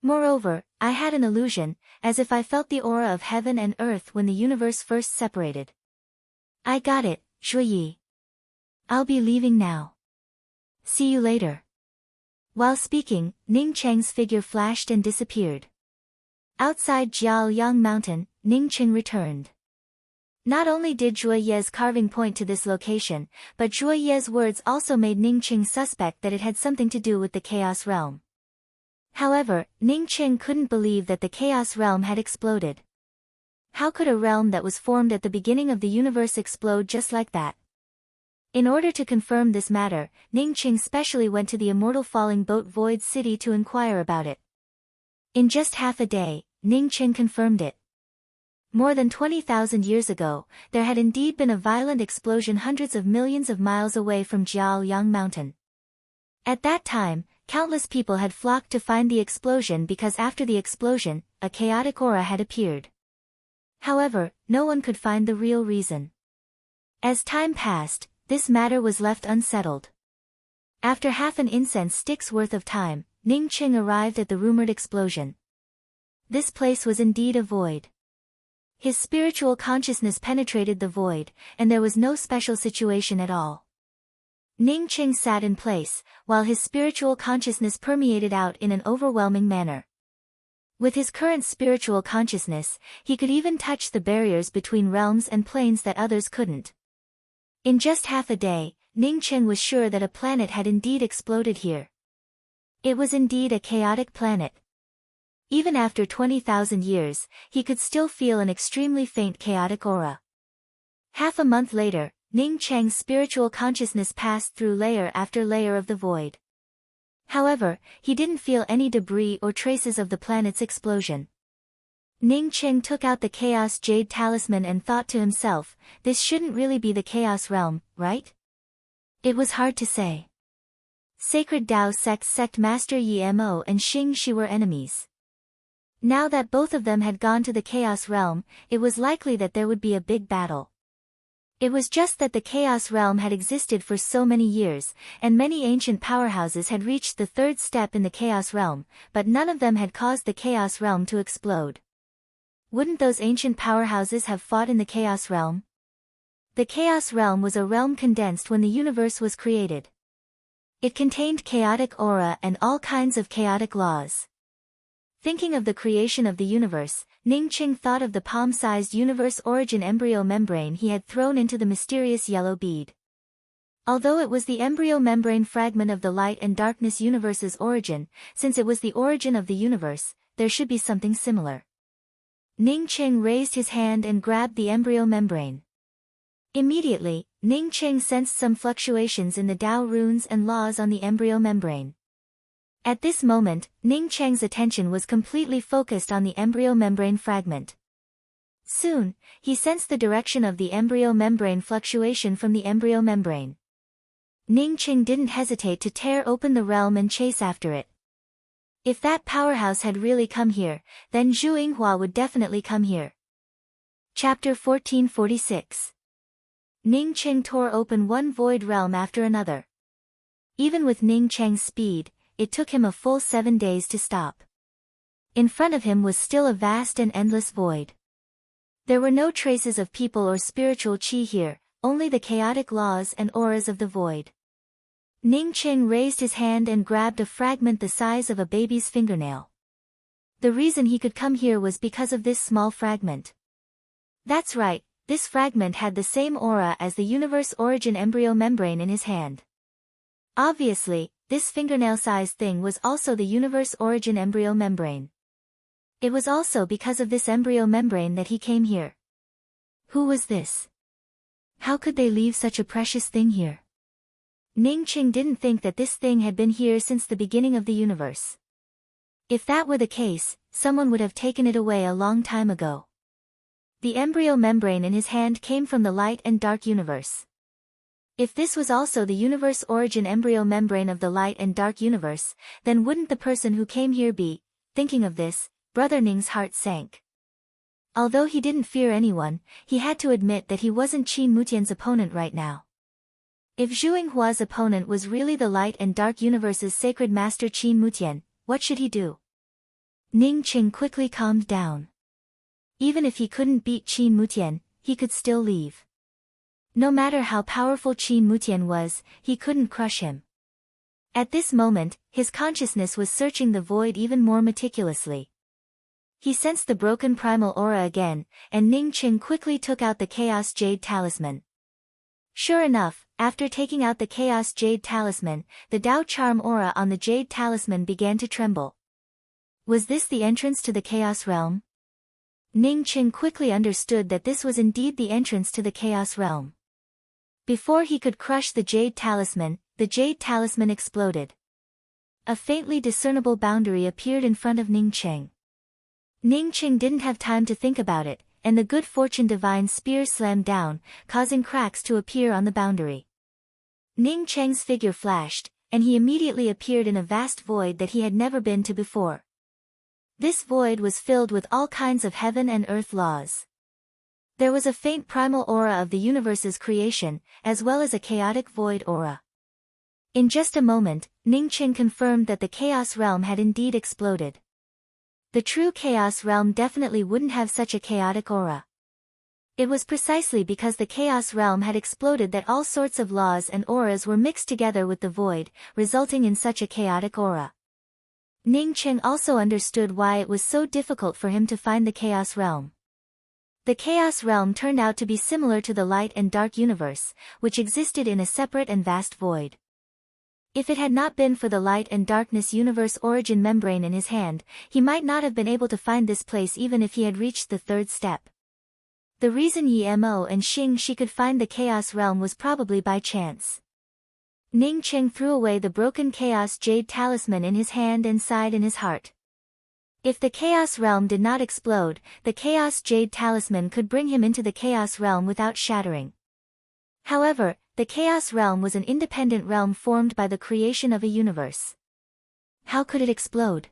Moreover, I had an illusion, as if I felt the aura of heaven and earth when the universe first separated. I got it, Zhuo Yi. I'll be leaving now. See you later. While speaking, Ning Cheng's figure flashed and disappeared. Outside Jiaoyang Mountain, Ning Cheng returned. Not only did Zhuo Ye's carving point to this location, but Zhuo Ye's words also made Ning Cheng suspect that it had something to do with the Chaos Realm. However, Ning Cheng couldn't believe that the Chaos Realm had exploded. How could a realm that was formed at the beginning of the universe explode just like that? In order to confirm this matter, Ning Cheng specially went to the immortal falling boat Void City to inquire about it. In just half a day, Ning Cheng confirmed it. More than 20,000 years ago, there had indeed been a violent explosion hundreds of millions of miles away from Jiaoyang Mountain. At that time, Countless people had flocked to find the explosion because after the explosion, a chaotic aura had appeared. However, no one could find the real reason. As time passed, this matter was left unsettled. After half an incense stick's worth of time, Ning Qing arrived at the rumored explosion. This place was indeed a void. His spiritual consciousness penetrated the void, and there was no special situation at all. Ning Qing sat in place, while his spiritual consciousness permeated out in an overwhelming manner. With his current spiritual consciousness, he could even touch the barriers between realms and planes that others couldn't. In just half a day, Ning Qing was sure that a planet had indeed exploded here. It was indeed a chaotic planet. Even after 20,000 years, he could still feel an extremely faint chaotic aura. Half a month later, Ning Cheng's spiritual consciousness passed through layer after layer of the void. However, he didn't feel any debris or traces of the planet's explosion. Ning Cheng took out the Chaos Jade Talisman and thought to himself, this shouldn't really be the Chaos Realm, right? It was hard to say. Sacred Tao Sect Master Yi Mo and Xing Shi were enemies. Now that both of them had gone to the Chaos Realm, it was likely that there would be a big battle. It was just that the Chaos Realm had existed for so many years, and many ancient powerhouses had reached the third step in the Chaos Realm, but none of them had caused the Chaos Realm to explode. Wouldn't those ancient powerhouses have fought in the Chaos Realm? The Chaos Realm was a realm condensed when the universe was created. It contained chaotic aura and all kinds of chaotic laws. Thinking of the creation of the universe, Ning Qing thought of the palm-sized universe origin embryo membrane he had thrown into the mysterious yellow bead. Although it was the embryo membrane fragment of the light and darkness universe's origin, since it was the origin of the universe, there should be something similar. Ning Qing raised his hand and grabbed the embryo membrane. Immediately, Ning Qing sensed some fluctuations in the Tao runes and laws on the embryo membrane. At this moment, Ning Cheng's attention was completely focused on the embryo membrane fragment. Soon, he sensed the direction of the embryo membrane fluctuation from the embryo membrane. Ning Cheng didn't hesitate to tear open the realm and chase after it. If that powerhouse had really come here, then Zhu Yinghua would definitely come here. Chapter 1446. Ning Cheng tore open one void realm after another. Even with Ning Cheng's speed, it took him a full 7 days to stop. In front of him was still a vast and endless void. There were no traces of people or spiritual chi here, only the chaotic laws and auras of the void. Ning Qing raised his hand and grabbed a fragment the size of a baby's fingernail. The reason he could come here was because of this small fragment. That's right, this fragment had the same aura as the universe origin embryo membrane in his hand. Obviously, this fingernail-sized thing was also the universe origin embryo membrane. It was also because of this embryo membrane that he came here. Who was this? How could they leave such a precious thing here? Ning Qing didn't think that this thing had been here since the beginning of the universe. If that were the case, someone would have taken it away a long time ago. The embryo membrane in his hand came from the light and dark universe. If this was also the universe origin embryo membrane of the light and dark universe, then wouldn't the person who came here be? Thinking of this, Brother Ning's heart sank. Although he didn't fear anyone, he had to admit that he wasn't Qin Mutian's opponent right now. If Zhu Yinghua's opponent was really the light and dark universe's sacred master Qin Mutian, what should he do? Ning Qing quickly calmed down. Even if he couldn't beat Qin Mutian, he could still leave. No matter how powerful Qin Mutian was, he couldn't crush him. At this moment, his consciousness was searching the void even more meticulously. He sensed the broken primal aura again, and Ning Qing quickly took out the Chaos Jade Talisman. Sure enough, after taking out the Chaos Jade Talisman, the Tao Charm aura on the Jade Talisman began to tremble. Was this the entrance to the Chaos Realm? Ning Qing quickly understood that this was indeed the entrance to the Chaos Realm. Before he could crush the Jade Talisman exploded. A faintly discernible boundary appeared in front of Ning Qing. Ning Qing didn't have time to think about it, and the good fortune divine spear slammed down, causing cracks to appear on the boundary. Ning Cheng's figure flashed, and he immediately appeared in a vast void that he had never been to before. This void was filled with all kinds of heaven and earth laws. There was a faint primal aura of the universe's creation, as well as a chaotic void aura. In just a moment, Ningqing confirmed that the Chaos Realm had indeed exploded. The true Chaos Realm definitely wouldn't have such a chaotic aura. It was precisely because the Chaos Realm had exploded that all sorts of laws and auras were mixed together with the void, resulting in such a chaotic aura. Ningqing also understood why it was so difficult for him to find the Chaos Realm. The Chaos Realm turned out to be similar to the light and dark universe, which existed in a separate and vast void. If it had not been for the light and darkness universe origin membrane in his hand, he might not have been able to find this place even if he had reached the third step. The reason Yi Mo and Xing Shi could find the Chaos Realm was probably by chance. Ningqing threw away the broken Chaos Jade Talisman in his hand and sighed in his heart. If the Chaos Realm did not explode, the Chaos Jade Talisman could bring him into the Chaos Realm without shattering. However, the Chaos Realm was an independent realm formed by the creation of a universe. How could it explode?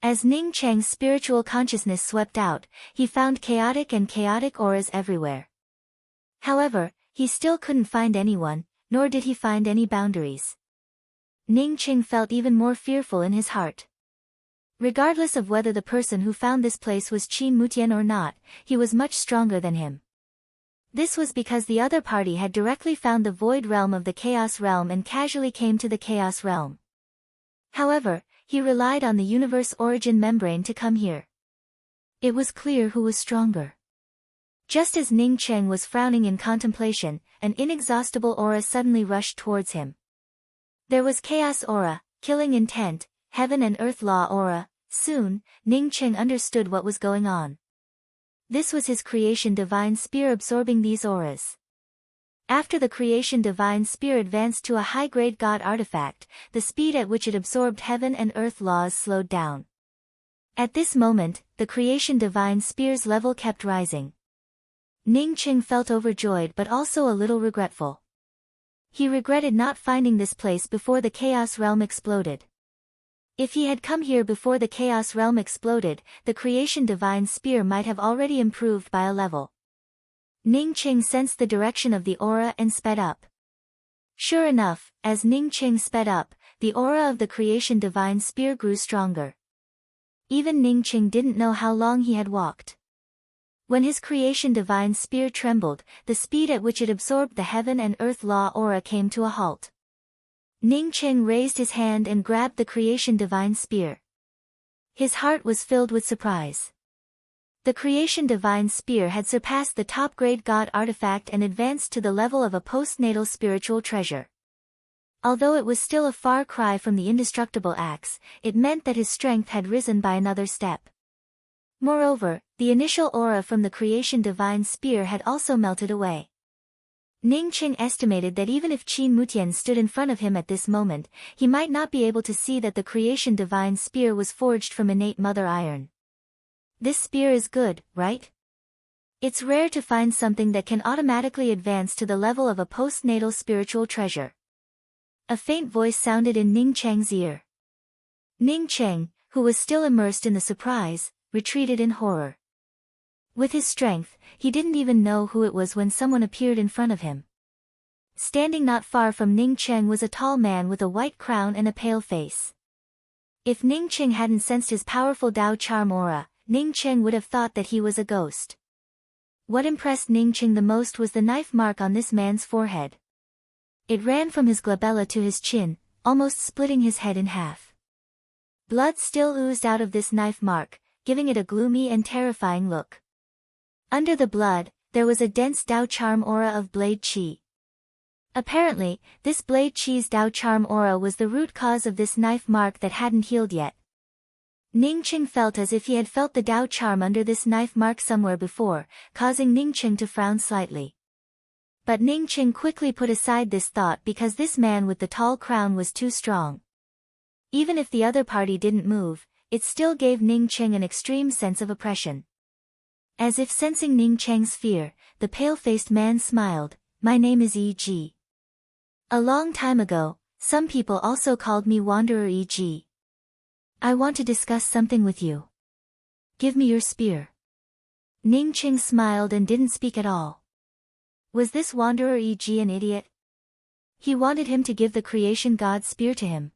As Ningqing's spiritual consciousness swept out, he found chaotic auras everywhere. However, he still couldn't find anyone, nor did he find any boundaries. Ningqing felt even more fearful in his heart. Regardless of whether the person who found this place was Qin Mutian or not, he was much stronger than him. This was because the other party had directly found the void realm of the Chaos Realm and casually came to the Chaos Realm. However, he relied on the universe origin membrane to come here. It was clear who was stronger. Just as Ningqing was frowning in contemplation, an inexhaustible aura suddenly rushed towards him. There was Chaos Aura, Killing Intent, Heaven and Earth Law Aura. Soon, Ningqing understood what was going on. This was his Creation Divine Spear absorbing these auras. After the Creation Divine Spear advanced to a high-grade God artifact, the speed at which it absorbed Heaven and Earth laws slowed down. At this moment, the Creation Divine Spear's level kept rising. Ningqing felt overjoyed but also a little regretful. He regretted not finding this place before the Chaos Realm exploded. If he had come here before the Chaos Realm exploded, the Creation Divine Spear might have already improved by a level. Ningqing sensed the direction of the aura and sped up. Sure enough, as Ningqing sped up, the aura of the Creation Divine Spear grew stronger. Even Ningqing didn't know how long he had walked. When his Creation Divine Spear trembled, the speed at which it absorbed the Heaven and Earth Law aura came to a halt. Ningqing raised his hand and grabbed the Creation Divine Spear. His heart was filled with surprise. The Creation Divine Spear had surpassed the top-grade God artifact and advanced to the level of a postnatal spiritual treasure. Although it was still a far cry from the indestructible axe, it meant that his strength had risen by another step. Moreover, the initial aura from the Creation Divine Spear had also melted away. Ningqing estimated that even if Qin Mutian stood in front of him at this moment, he might not be able to see that the Creation Divine Spear was forged from innate Mother Iron. This spear is good, right? It's rare to find something that can automatically advance to the level of a postnatal spiritual treasure. A faint voice sounded in Ningqing's ear. Ningqing, who was still immersed in the surprise, retreated in horror. With his strength, he didn't even know who it was when someone appeared in front of him. Standing not far from Ningqing was a tall man with a white crown and a pale face. If Ningqing hadn't sensed his powerful Dao charm aura, Ningqing would have thought that he was a ghost. What impressed Ningqing the most was the knife mark on this man's forehead. It ran from his glabella to his chin, almost splitting his head in half. Blood still oozed out of this knife mark, giving it a gloomy and terrifying look. Under the blood, there was a dense Dao charm aura of Blade Qi. Apparently, this Blade Qi's Dao charm aura was the root cause of this knife mark that hadn't healed yet. Ningqing felt as if he had felt the Dao charm under this knife mark somewhere before, causing Ningqing to frown slightly. But Ningqing quickly put aside this thought because this man with the tall crown was too strong. Even if the other party didn't move, it still gave Ningqing an extreme sense of oppression. As if sensing Ningqing's fear, the pale-faced man smiled. "My name is E.G. A long time ago, Some people also called me Wanderer e.g. I want to discuss something with you. Give me your spear. Ning Qing smiled and didn't speak at all. Was this Wanderer e.g. an idiot? He wanted him to give the creation god's spear to him.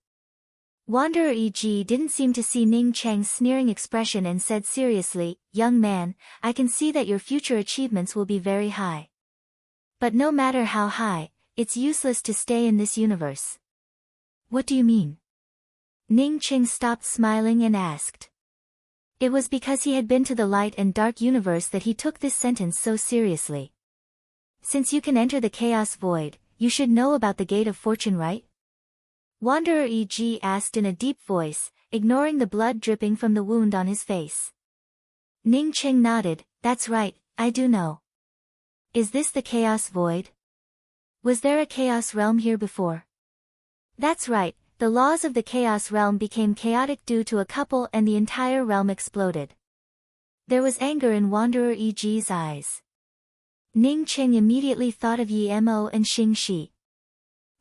Wanderer e.g. didn't seem to see Ning Cheng's sneering expression and said seriously, "Young man, I can see that your future achievements will be very high. But no matter how high, it's useless to stay in this universe." What do you mean? Ning Qing stopped smiling and asked. It was because he had been to the light and dark universe that he took this sentence so seriously. Since you can enter the chaos void, you should know about the Gate of Fortune, right? Wanderer e.g. asked in a deep voice, ignoring the blood dripping from the wound on his face. Ning Qing nodded. That's right, I do know. Is this the chaos void? Was there a chaos realm here before? That's right, the laws of the chaos realm became chaotic due to a couple and the entire realm exploded. There was anger in Wanderer e.g.'s eyes. Ning Qing immediately thought of Yi Mo and Xing Shi.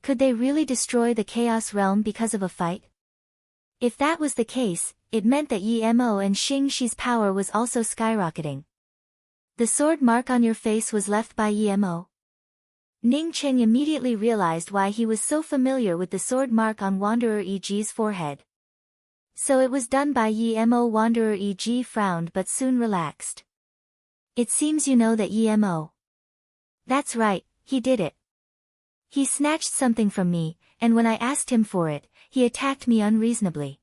Could they really destroy the chaos realm because of a fight? If that was the case, it meant that Yi Mo and Xing Shi's power was also skyrocketing. The sword mark on your face was left by Yi Mo. Ning Qing immediately realized why he was so familiar with the sword mark on Wanderer e.g.'s forehead. So it was done by Yi Mo. Wanderer e.g. frowned but soon relaxed. It seems you know that Yi Mo. That's right, he did it. He snatched something from me, and when I asked him for it, he attacked me unreasonably.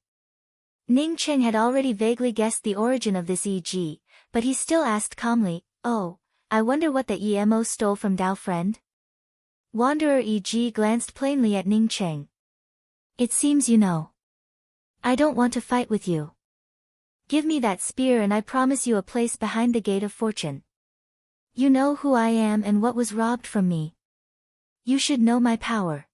Ning Qing had already vaguely guessed the origin of this e.g., but he still asked calmly, "Oh, I wonder what that Yi Mo stole from Dao friend?" Wanderer e.g. glanced plainly at Ning Qing. It seems you know. I don't want to fight with you. Give me that spear and I promise you a place behind the Gate of Fortune. You know who I am and what was robbed from me. You should know my power.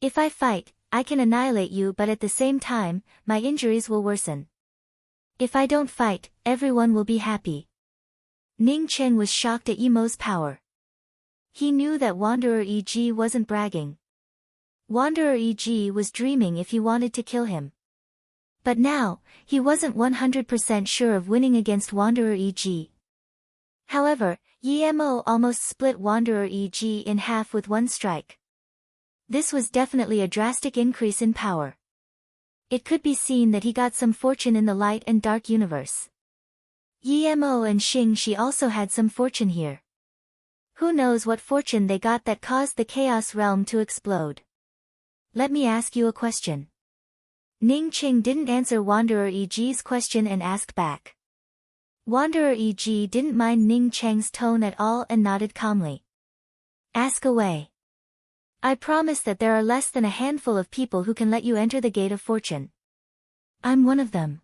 If I fight, I can annihilate you, but at the same time, my injuries will worsen. If I don't fight, everyone will be happy. Ning Qing was shocked at Yi Mo's power. He knew that Wanderer e.g. wasn't bragging. Wanderer e.g. was dreaming if he wanted to kill him. But now, he wasn't 100% sure of winning against Wanderer e.g. However, Yi Mo almost split Wanderer e.g. in half with one strike. This was definitely a drastic increase in power. It could be seen that he got some fortune in the light and dark universe. Yi Mo and Xing Shi also had some fortune here. Who knows what fortune they got that caused the chaos realm to explode. Let me ask you a question. Ning Qing didn't answer Wanderer e.g.'s question and asked back. Wanderer e.g. didn't mind Ning Cheng's tone at all and nodded calmly. Ask away. I promise that there are less than a handful of people who can let you enter the Gate of Fortune. I'm one of them.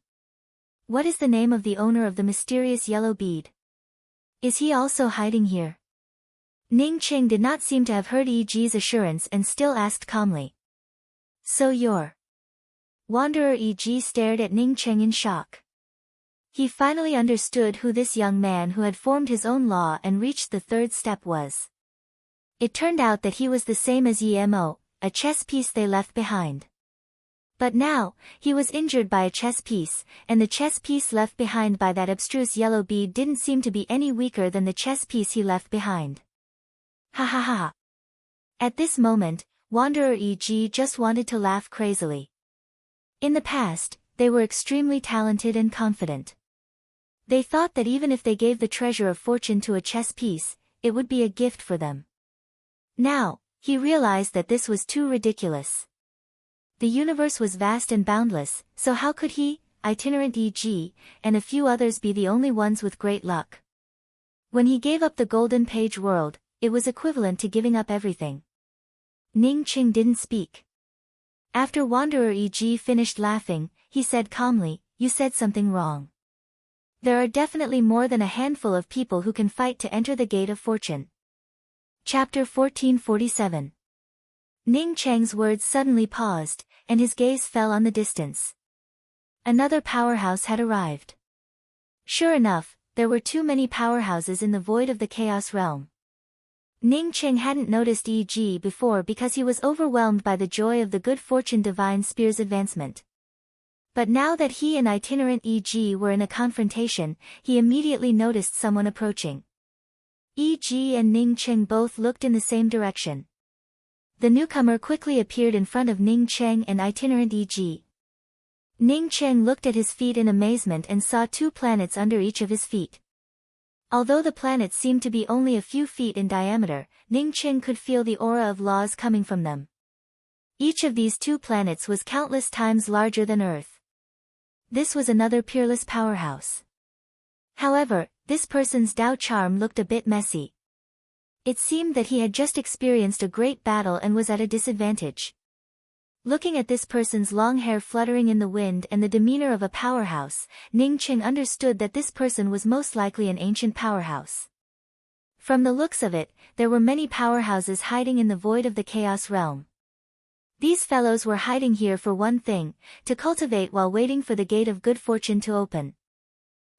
What is the name of the owner of the mysterious yellow bead? Is he also hiding here? Ning Qing did not seem to have heard E.G.'s assurance and still asked calmly. So you're... Wanderer E.G. stared at Ning Qing in shock. He finally understood who this young man who had formed his own law and reached the third step was. It turned out that he was the same as Yi Mo, a chess piece they left behind. But now, he was injured by a chess piece, and the chess piece left behind by that abstruse yellow bead didn't seem to be any weaker than the chess piece he left behind. Ha ha ha. At this moment, Wanderer E.G. just wanted to laugh crazily. In the past, they were extremely talented and confident. They thought that even if they gave the treasure of fortune to a chess piece, it would be a gift for them. Now, he realized that this was too ridiculous. The universe was vast and boundless, so how could he, itinerant E.G., and a few others be the only ones with great luck? When he gave up the Golden Page world, it was equivalent to giving up everything. Ning Qing didn't speak. After Wanderer E.G. finished laughing, he said calmly, "You said something wrong. There are definitely more than a handful of people who can fight to enter the Gate of Fortune." Chapter 1447. Ning Cheng's words suddenly paused, and his gaze fell on the distance. Another powerhouse had arrived. Sure enough, there were too many powerhouses in the void of the Chaos Realm. Ning Cheng hadn't noticed E.G. before because he was overwhelmed by the joy of the good fortune divine spear's advancement. But now that he and itinerant E.G. were in a confrontation, he immediately noticed someone approaching. E.G. and Ning Cheng both looked in the same direction. The newcomer quickly appeared in front of Ning Cheng and itinerant E.G. Ning Cheng looked at his feet in amazement and saw 2 planets under each of his feet. Although the planets seemed to be only a few feet in diameter, Ning Cheng could feel the aura of laws coming from them. Each of these 2 planets was countless times larger than Earth. This was another peerless powerhouse. However, this person's Dao charm looked a bit messy. It seemed that he had just experienced a great battle and was at a disadvantage. Looking at this person's long hair fluttering in the wind and the demeanor of a powerhouse, Ning Cheng understood that this person was most likely an ancient powerhouse. From the looks of it, there were many powerhouses hiding in the void of the Chaos Realm. These fellows were hiding here for one thing, to cultivate while waiting for the gate of good fortune to open.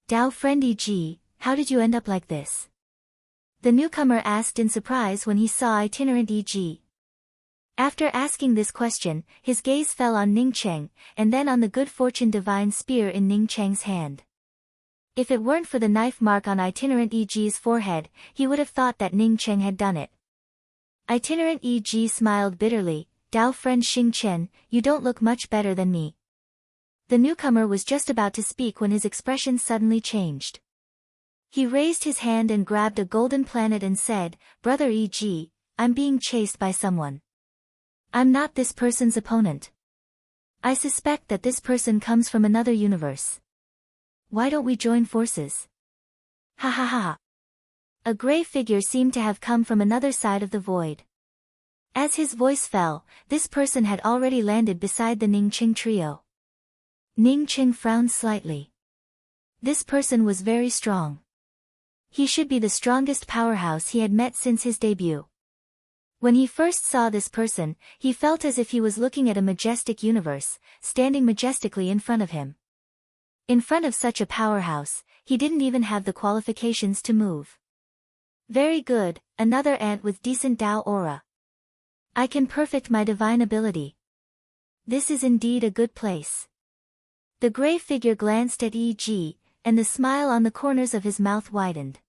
Dao friend E.G., how did you end up like this? The newcomer asked in surprise when he saw itinerant E.G. After asking this question, his gaze fell on Ning Cheng, and then on the good fortune divine spear in Ning Cheng's hand. If it weren't for the knife mark on itinerant E.G.'s forehead, he would have thought that Ning Cheng had done it. Itinerant E.G. smiled bitterly, Dao friend Xing Chen, you don't look much better than me. The newcomer was just about to speak when his expression suddenly changed. He raised his hand and grabbed a golden planet and said, Brother E.G., I'm being chased by someone. I'm not this person's opponent. I suspect that this person comes from another universe. Why don't we join forces? Ha ha ha. A gray figure seemed to have come from another side of the void. As his voice fell, this person had already landed beside the Ning Cheng trio. Ning Cheng frowned slightly. This person was very strong. He should be the strongest powerhouse he had met since his debut. When he first saw this person, he felt as if he was looking at a majestic universe, standing majestically in front of him. In front of such a powerhouse, he didn't even have the qualifications to move. Very good, another ant with decent Dao aura. I can perfect my divine ability. This is indeed a good place. The gray figure glanced at E.G., and the smile on the corners of his mouth widened.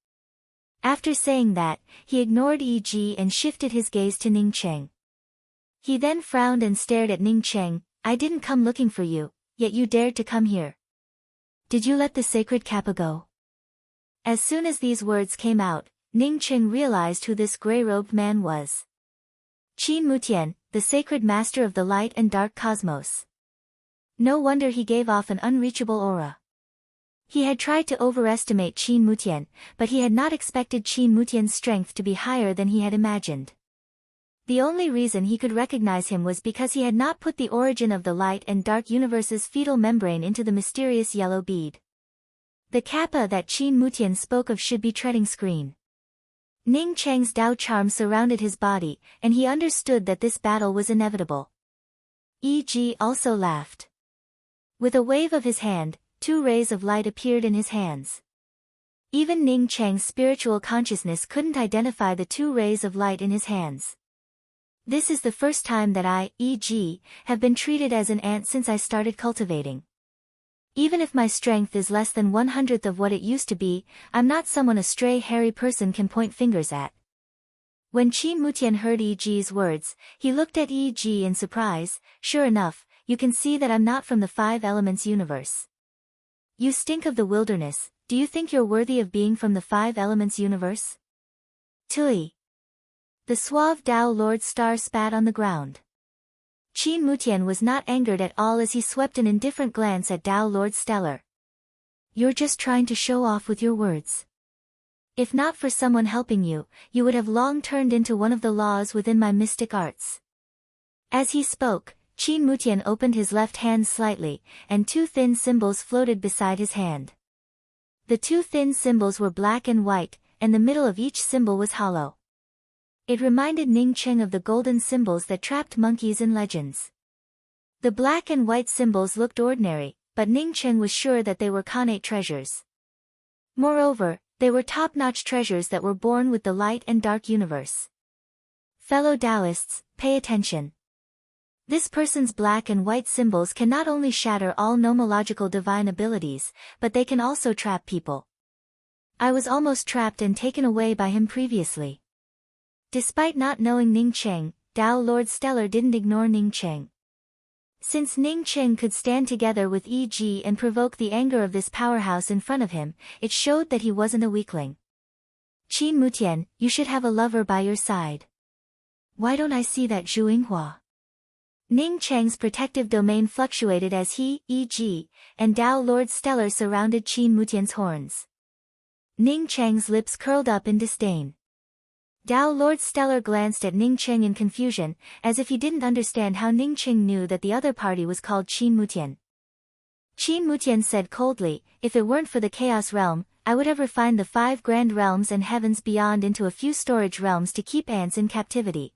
After saying that, he ignored E.G. and shifted his gaze to Ning Cheng. He then frowned and stared at Ning Cheng, I didn't come looking for you, yet you dared to come here. Did you let the sacred kappa go? As soon as these words came out, Ning Cheng realized who this gray-robed man was. Qin Mutian, the sacred master of the light and dark cosmos. No wonder he gave off an unreachable aura. He had tried to overestimate Qin Mutian, but he had not expected Qin Mutian's strength to be higher than he had imagined. The only reason he could recognize him was because he had not put the origin of the light and dark universe's fetal membrane into the mysterious yellow bead. The kappa that Qin Mutian spoke of should be treading screen. Ning Cheng's Dao charm surrounded his body, and he understood that this battle was inevitable. E.G. also laughed. With a wave of his hand, 2 rays of light appeared in his hands. Even Ning Cheng's spiritual consciousness couldn't identify the 2 rays of light in his hands. This is the first time that I, E.G., have been treated as an ant since I started cultivating. Even if my strength is less than 1/100th of what it used to be, I'm not someone a stray hairy person can point fingers at. When Qin Mutian heard E.G.'s words, he looked at E.G. in surprise, sure enough, you can see that I'm not from the 5 elements universe. You stink of the wilderness, do you think you're worthy of being from the 5 elements universe? Tui. The suave Dao Lord Star spat on the ground. Qin Mutian was not angered at all as he swept an indifferent glance at Dao Lord Stellar. You're just trying to show off with your words. If not for someone helping you, you would have long turned into one of the laws within my mystic arts. As he spoke, Qin Mutian opened his left hand slightly, and 2 thin symbols floated beside his hand. The 2 thin symbols were black and white, and the middle of each symbol was hollow. It reminded Ning Cheng of the golden symbols that trapped monkeys in legends. The black and white symbols looked ordinary, but Ning Cheng was sure that they were Khanate treasures. Moreover, They were top-notch treasures that were born with the light and dark universe. Fellow Taoists, pay attention. This person's black and white symbols can not only shatter all nomological divine abilities, but they can also trap people. I was almost trapped and taken away by him previously. Despite not knowing Ning Cheng, Tao Lord Stellar didn't ignore Ning Cheng. Since Ning Cheng could stand together with E.G. and provoke the anger of this powerhouse in front of him, it showed that he wasn't a weakling. Qin Mutian, you should have a lover by your side. Why don't I see that Zhu Yinghua? Ning Cheng's protective domain fluctuated as he, E.G., and Tao Lord Stellar surrounded Qin Mutian's horns. Ning Cheng's lips curled up in disdain. Tao Lord Stellar glanced at Ning Cheng in confusion, as if he didn't understand how Ning Cheng knew that the other party was called Qin Mutian. Qin Mutian said coldly, if it weren't for the Chaos Realm, I would have refined the 5 grand realms and heavens beyond into a few storage realms to keep ants in captivity.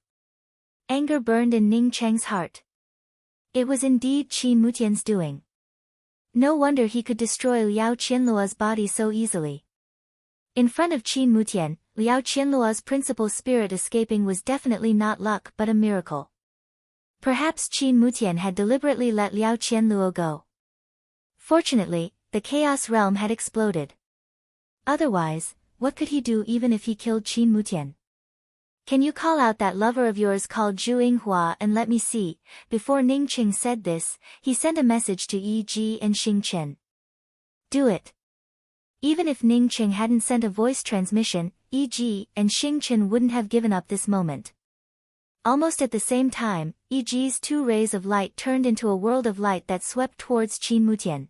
Anger burned in Ning Cheng's heart. It was indeed Qin Mutian's doing. No wonder he could destroy Liao Qianluo's body so easily. In front of Qin Mutian, Liao Qianluo's principal spirit escaping was definitely not luck but a miracle. Perhaps Qin Mutian had deliberately let Liao Qianluo go. Fortunately, the Chaos Realm had exploded. Otherwise, what could he do even if he killed Qin Mutian? Can you call out that lover of yours called Zhu Yinghua and let me see? Before Ning Cheng said this, he sent a message to E.G. and Xing Chen. Do it. Even if Ning Cheng hadn't sent a voice transmission, E.G. and Xing Chen wouldn't have given up this moment. Almost at the same time, E.G.'s 2 rays of light turned into a world of light that swept towards Qin Mutian.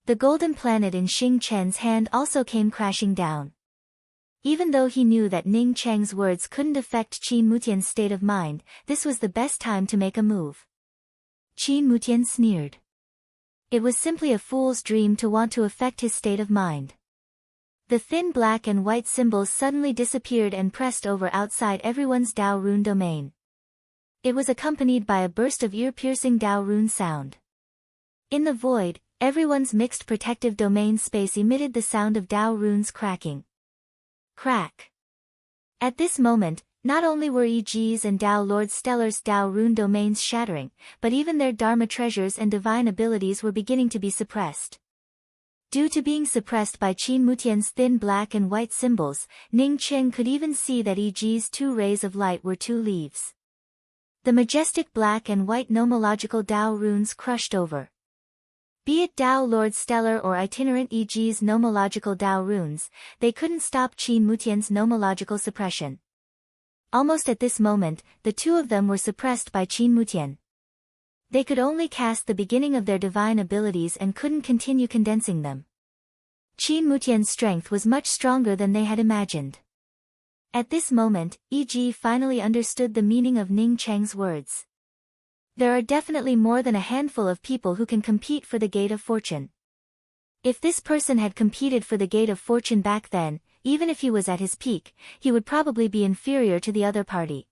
The golden planet in Xing Chen's hand also came crashing down. Even though he knew that Ning Cheng's words couldn't affect Qin Mutian's state of mind, this was the best time to make a move. Qin Mutian sneered. It was simply a fool's dream to want to affect his state of mind. The thin black and white symbols suddenly disappeared and pressed over outside everyone's Dao rune domain. It was accompanied by a burst of ear-piercing Dao rune sound. In the void, everyone's mixed protective domain space emitted the sound of Dao runes cracking. Crack. At this moment, not only were E.G.'s and Tao Lord Stellar's Dao rune domains shattering, but even their Dharma treasures and divine abilities were beginning to be suppressed. Due to being suppressed by Qin Mutian's thin black and white symbols, Ning Cheng could even see that E.G.'s 2 rays of light were 2 leaves. The majestic black and white nomological Dao runes crushed over. Be it Tao Lord Stellar or itinerant E.G.'s nomological Dao runes, they couldn't stop Qin Mutian's nomological suppression. Almost at this moment, the 2 of them were suppressed by Qin Mutian. They could only cast the beginning of their divine abilities and couldn't continue condensing them. Qin Mutian's strength was much stronger than they had imagined. At this moment, E.G. finally understood the meaning of Ning Cheng's words. There are definitely more than a handful of people who can compete for the Gate of Fortune. If this person had competed for the Gate of Fortune back then, even if he was at his peak, he would probably be inferior to the other party.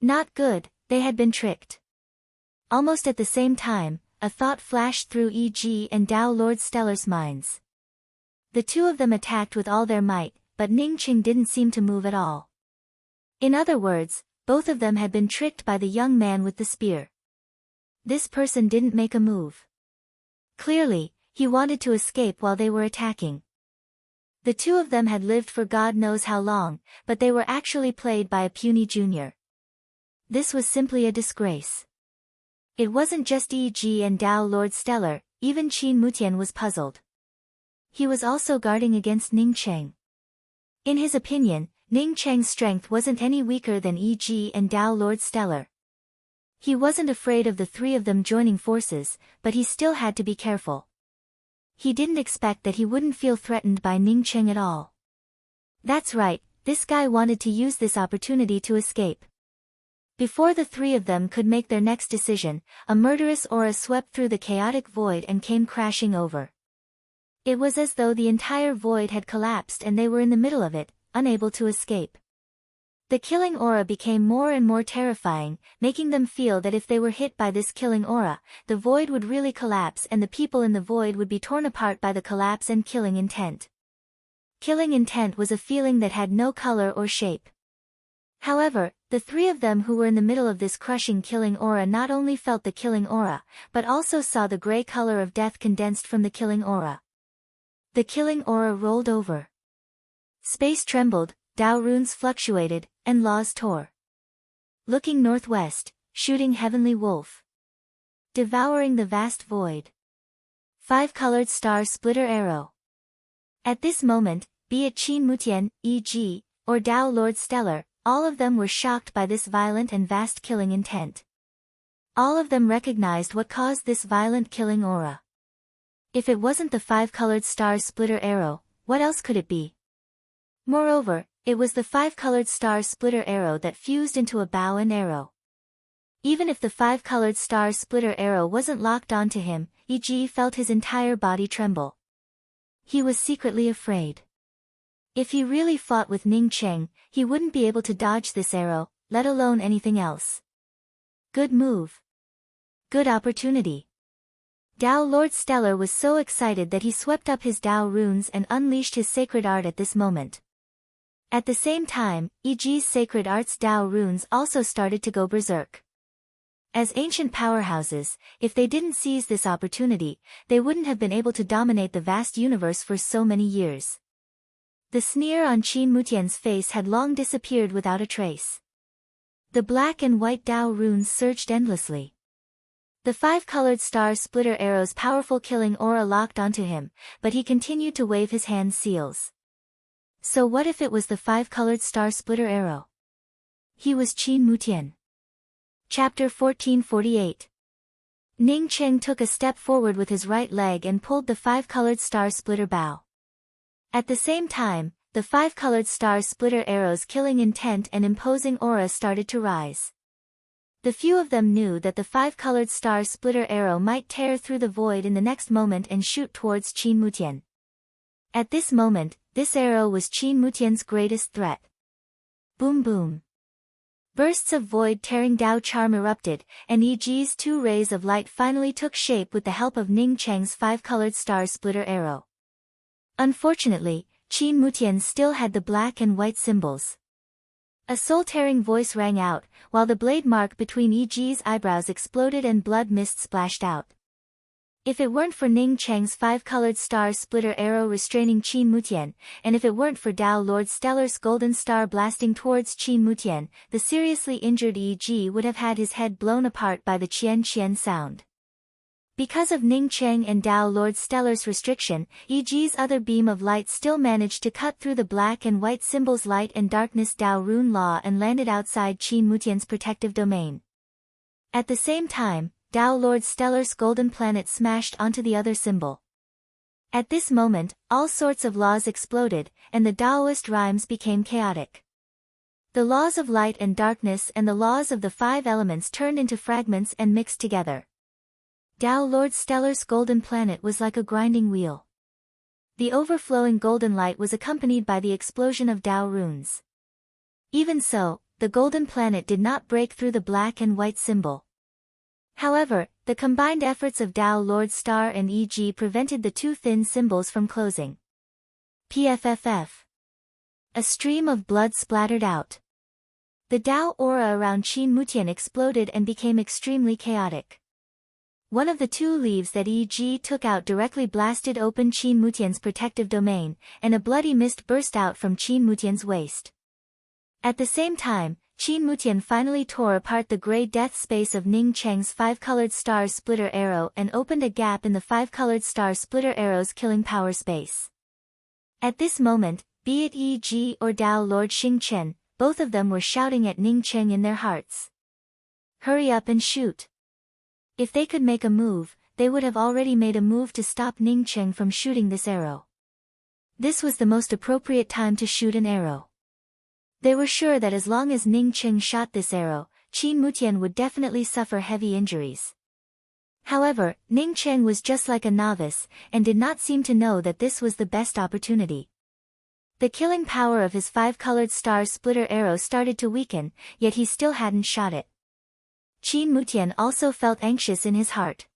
Not good, they had been tricked. Almost at the same time, a thought flashed through E.G. and Tao Lord Stellar's minds. The 2 of them attacked with all their might, but Ning Cheng didn't seem to move at all. In other words, both of them had been tricked by the young man with the spear. This person didn't make a move. Clearly, he wanted to escape while they were attacking. The 2 of them had lived for God knows how long, but they were actually played by a puny junior. This was simply a disgrace. It wasn't just E.G. and Tao Lord Stellar, even Qin Mutian was puzzled. He was also guarding against Ning Cheng. In his opinion, Ning Cheng's strength wasn't any weaker than E.G. and Tao Lord Stellar. He wasn't afraid of the 3 of them joining forces, but he still had to be careful. He didn't expect that he wouldn't feel threatened by Ning Cheng at all. That's right, this guy wanted to use this opportunity to escape. Before the 3 of them could make their next decision, a murderous aura swept through the chaotic void and came crashing over. It was as though the entire void had collapsed and they were in the middle of it, unable to escape. The killing aura became more and more terrifying, making them feel that if they were hit by this killing aura, the void would really collapse and the people in the void would be torn apart by the collapse and killing intent. Killing intent was a feeling that had no color or shape. However, the three of them who were in the middle of this crushing killing aura not only felt the killing aura, but also saw the gray color of death condensed from the killing aura. The killing aura rolled over. Space trembled, Tao runes fluctuated, and laws tore. Looking northwest, shooting heavenly wolf. Devouring the vast void. Five-colored star splitter arrow. At this moment, be it Qin Mutian, e.g., or Tao Lord Stellar, all of them were shocked by this violent and vast killing intent. All of them recognized what caused this violent killing aura. If it wasn't the five-colored star splitter arrow, what else could it be? Moreover, it was the five-colored star splitter arrow that fused into a bow and arrow. Even if the five-colored star splitter arrow wasn't locked onto him, E.G. felt his entire body tremble. He was secretly afraid. If he really fought with Ning Cheng, he wouldn't be able to dodge this arrow, let alone anything else. Good move. Good opportunity. Tao Lord Stellar was so excited that he swept up his Tao runes and unleashed his sacred art at this moment. At the same time, E.G.'s sacred art's Tao runes also started to go berserk. As ancient powerhouses, if they didn't seize this opportunity, they wouldn't have been able to dominate the vast universe for so many years. The sneer on Qin Mutian's face had long disappeared without a trace. The black and white Tao runes surged endlessly. The five-colored star splitter arrow's powerful killing aura locked onto him, but he continued to wave his hand seals. So what if it was the five-colored star splitter arrow? He was Qin Mutian. Chapter 1448. Ning Cheng took a step forward with his right leg and pulled the five-colored star splitter bow. At the same time, the five-colored star splitter arrow's killing intent and imposing aura started to rise. The few of them knew that the five-colored star splitter arrow might tear through the void in the next moment and shoot towards Qin Mutian. At this moment, this arrow was Qin Mutian's greatest threat. Boom boom. Bursts of void-tearing Tao charm erupted, and E.G.'s two rays of light finally took shape with the help of Ning Cheng's five-colored star splitter arrow. Unfortunately, Qin Mutian still had the black and white symbols. A soul-tearing voice rang out, while the blade mark between E.G.'s eyebrows exploded and blood mist splashed out. If it weren't for Ning Cheng's five-colored star splitter arrow restraining Qin Mutian, and if it weren't for Tao Lord Stellar's golden star blasting towards Qin Mutian, the seriously injured E.G. would have had his head blown apart by the qian sound. Because of Ning Cheng and Tao Lord Stellar's restriction, E.G.'s other beam of light still managed to cut through the black and white symbols light and darkness Tao rune law and landed outside Qin Mutian's protective domain. At the same time, Tao Lord Stellar's golden planet smashed onto the other symbol. At this moment, all sorts of laws exploded, and the Taoist rhymes became chaotic. The laws of light and darkness and the laws of the five elements turned into fragments and mixed together. Tao Lord Stellar's golden planet was like a grinding wheel. The overflowing golden light was accompanied by the explosion of Tao runes. Even so, the golden planet did not break through the black and white symbol. However, the combined efforts of Tao Lord Star and E.G. prevented the two thin symbols from closing. PFFF. A stream of blood splattered out. The Tao aura around Qin Mutian exploded and became extremely chaotic. One of the two leaves that E.G. took out directly blasted open Qin Mutian's protective domain, and a bloody mist burst out from Qin Mutian's waist. At the same time, Qin Mutian finally tore apart the gray death space of Ning Cheng's five-colored star splitter arrow and opened a gap in the five-colored star splitter arrow's killing power space. At this moment, be it E.G. or Tao Lord Xingchen, both of them were shouting at Ning Cheng in their hearts. Hurry up and shoot. If they could make a move, they would have already made a move to stop Ning Cheng from shooting this arrow. This was the most appropriate time to shoot an arrow. They were sure that as long as Ning Cheng shot this arrow, Qin Mutian would definitely suffer heavy injuries. However, Ning Cheng was just like a novice, and did not seem to know that this was the best opportunity. The killing power of his five-colored star splitter arrow started to weaken, yet he still hadn't shot it. Qin Mutian also felt anxious in his heart.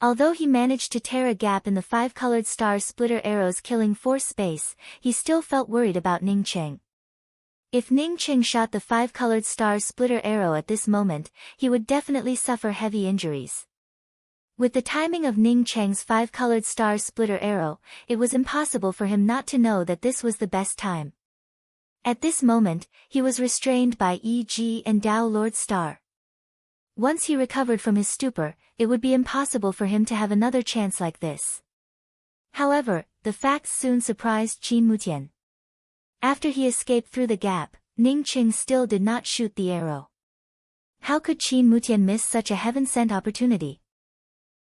Although he managed to tear a gap in the 5-colored star splitter arrow's killing force space, he still felt worried about Ning Cheng. If Ning Cheng shot the 5-colored star splitter arrow at this moment, he would definitely suffer heavy injuries. With the timing of Ning Cheng's 5-colored star splitter arrow, it was impossible for him not to know that this was the best time. At this moment, he was restrained by E.G. and Dao Lord Star. Once he recovered from his stupor, it would be impossible for him to have another chance like this. However, the facts soon surprised Qin Mutian. After he escaped through the gap, Ning Cheng still did not shoot the arrow. How could Qin Mutian miss such a heaven-sent opportunity?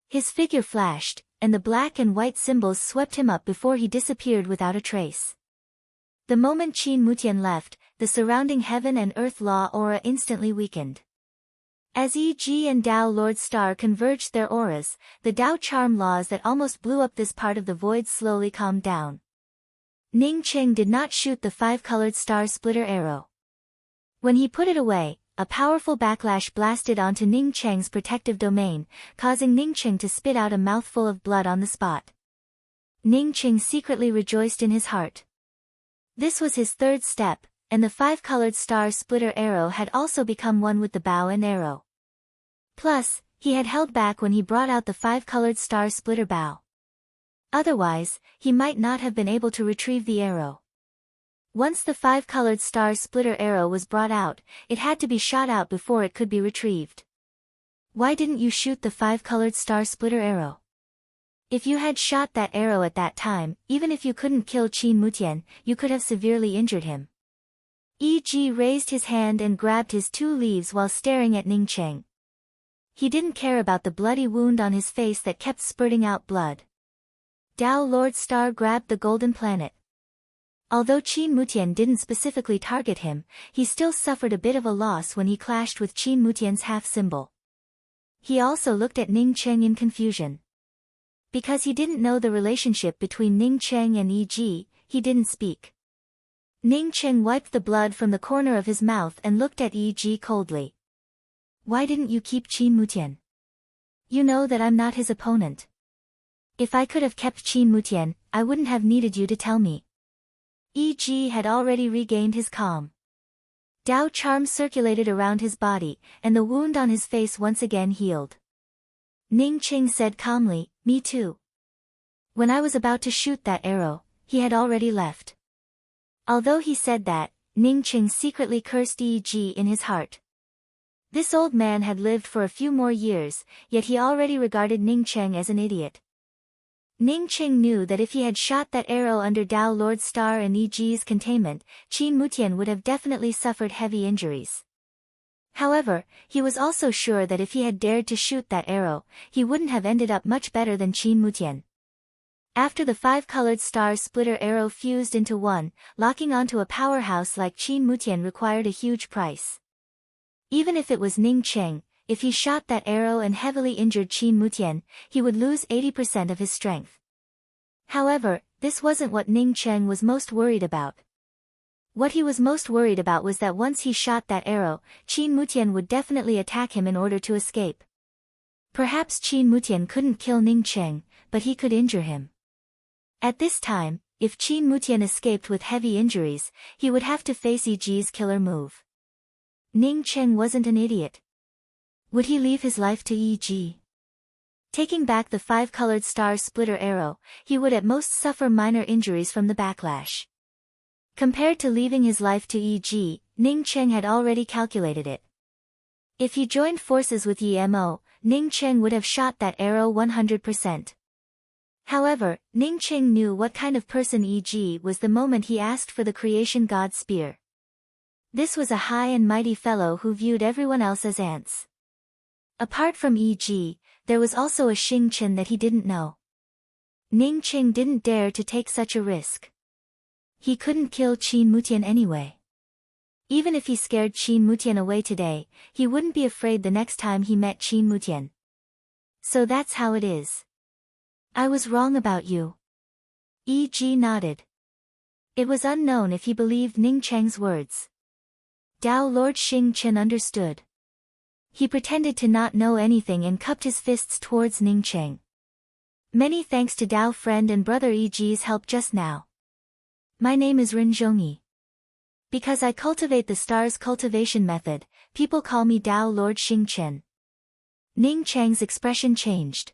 His figure flashed, and the black and white symbols swept him up before he disappeared without a trace. The moment Qin Mutian left, the surrounding heaven and earth law aura instantly weakened. As E.G. and Dao Lord Star converged their auras, the Dao charm laws that almost blew up this part of the void slowly calmed down. Ning Cheng did not shoot the 5-colored star splitter arrow. When he put it away, a powerful backlash blasted onto Ning Cheng's protective domain, causing Ning Cheng to spit out a mouthful of blood on the spot. Ning Cheng secretly rejoiced in his heart. This was his third step, and the 5-colored star splitter arrow had also become one with the bow and arrow. Plus, he had held back when he brought out the 5-colored star splitter bow. Otherwise, he might not have been able to retrieve the arrow. Once the 5-colored star splitter arrow was brought out, it had to be shot out before it could be retrieved. Why didn't you shoot the 5-colored star splitter arrow? If you had shot that arrow at that time, even if you couldn't kill Qin Mutian, you could have severely injured him. E.G. raised his hand and grabbed his 2 leaves while staring at Ning Cheng. He didn't care about the bloody wound on his face that kept spurting out blood. Dao Lord Star grabbed the golden planet. Although Qin Mutian didn't specifically target him, he still suffered a bit of a loss when he clashed with Qin Mutian's half-symbol. He also looked at Ning Cheng in confusion. Because he didn't know the relationship between Ning Cheng and E.G., he didn't speak. Ning Cheng wiped the blood from the corner of his mouth and looked at E.G. coldly. Why didn't you keep Qin Mutian? You know that I'm not his opponent. If I could have kept Qin Mutian, I wouldn't have needed you to tell me. E.G. had already regained his calm. Dao charm circulated around his body, and the wound on his face once again healed. Ning Cheng said calmly, "Me too." When I was about to shoot that arrow, he had already left. Although he said that, Ning Cheng secretly cursed E.G. in his heart. This old man had lived for a few more years, yet he already regarded Ning Cheng as an idiot. Ning Cheng knew that if he had shot that arrow under Dao Lord Star and E.G.'s containment, Qin Mutian would have definitely suffered heavy injuries. However, he was also sure that if he had dared to shoot that arrow, he wouldn't have ended up much better than Qin Mutian. After the 5-colored star splitter arrow fused into one, locking onto a powerhouse like Qin Mutian required a huge price. Even if it was Ning Cheng, if he shot that arrow and heavily injured Qin Mutian, he would lose 80% of his strength. However, this wasn't what Ning Cheng was most worried about. What he was most worried about was that once he shot that arrow, Qin Mutian would definitely attack him in order to escape. Perhaps Qin Mutian couldn't kill Ning Cheng, but he could injure him. At this time, if Qin Mutian escaped with heavy injuries, he would have to face E.G.'s killer move. Ning Cheng wasn't an idiot. Would he leave his life to E.G.? Taking back the 5-colored star splitter arrow, he would at most suffer minor injuries from the backlash. Compared to leaving his life to E.G., Ning Cheng had already calculated it. If he joined forces with Yi-Mo, Ning Cheng would have shot that arrow 100%. However, Ning Cheng knew what kind of person E.G. was the moment he asked for the creation god spear. This was a high and mighty fellow who viewed everyone else as ants. Apart from E.G., there was also a Xing Chen that he didn't know. Ning Cheng didn't dare to take such a risk. He couldn't kill Qin Mutian anyway. Even if he scared Qin Mutian away today, he wouldn't be afraid the next time he met Qin Mutian. So that's how it is. I was wrong about you. E.G. nodded. It was unknown if he believed Ning Cheng's words. Dao Lord Xing Chen understood. He pretended to not know anything and cupped his fists towards Ning Cheng. Many thanks to Dao friend and brother EG's help just now. My name is Rin Zhongyi. Because I cultivate the stars cultivation method, people call me Dao Lord Xing Chen. Ning Cheng's expression changed.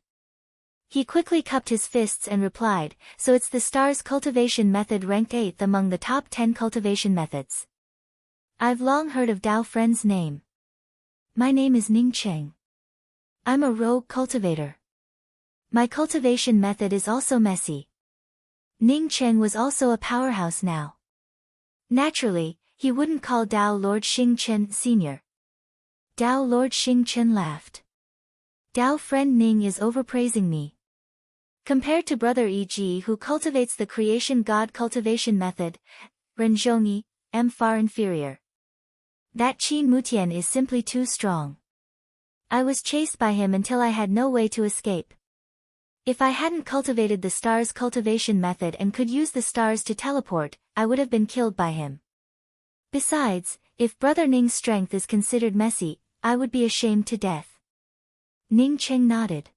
He quickly cupped his fists and replied, so it's the stars cultivation method ranked 8th among the top 10 cultivation methods. I've long heard of Dao friend's name. My name is Ning Cheng. I'm a rogue cultivator. My cultivation method is also messy. Ning Cheng was also a powerhouse now. Naturally, he wouldn't call Dao Lord Xing Chen Sr. Dao Lord Xing Chen laughed. Dao friend Ning is overpraising me. Compared to brother E.G. who cultivates the creation god cultivation method, Ren Zhongyi, am far inferior. That Qin Mutian is simply too strong. I was chased by him until I had no way to escape. If I hadn't cultivated the stars cultivation method and could use the stars to teleport, I would have been killed by him. Besides, if brother Ning's strength is considered messy, I would be ashamed to death. Ning Cheng nodded.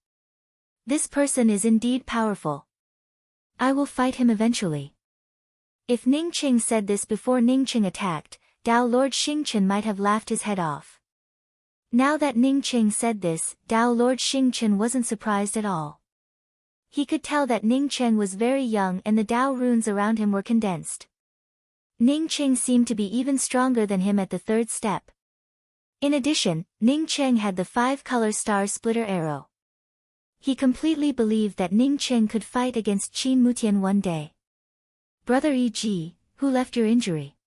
This person is indeed powerful. I will fight him eventually. If Ning Cheng said this before Ning Cheng attacked, Dao Lord Xing Chen might have laughed his head off. Now that Ning Cheng said this, Dao Lord Xing Chen wasn't surprised at all. He could tell that Ning Cheng was very young and the Dao runes around him were condensed. Ning Cheng seemed to be even stronger than him at the 3rd step. In addition, Ning Cheng had the 5-color star splitter arrow. He completely believed that Ning Cheng could fight against Qin Mutian one day. Brother E.G., who left your injury?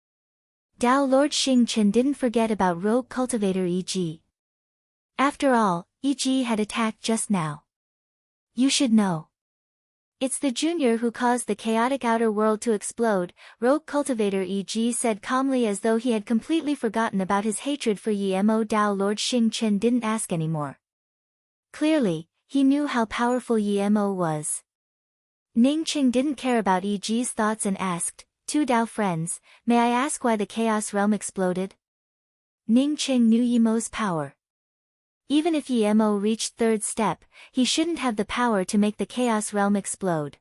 Dao Lord Xing Chen didn't forget about rogue cultivator E.G. After all, E.G. had attacked just now. You should know. It's the junior who caused the chaotic outer world to explode, rogue cultivator E.G. said calmly as though he had completely forgotten about his hatred for Yemo. Dao Lord Xing Chen didn't ask anymore. Clearly, he knew how powerful Yemo was. Ning Cheng didn't care about E.G.'s thoughts and asked, two Dao friends, may I ask why the Chaos Realm exploded? Ning Cheng knew Yemo's power. Even if Yemo reached 3rd step, he shouldn't have the power to make the Chaos Realm explode.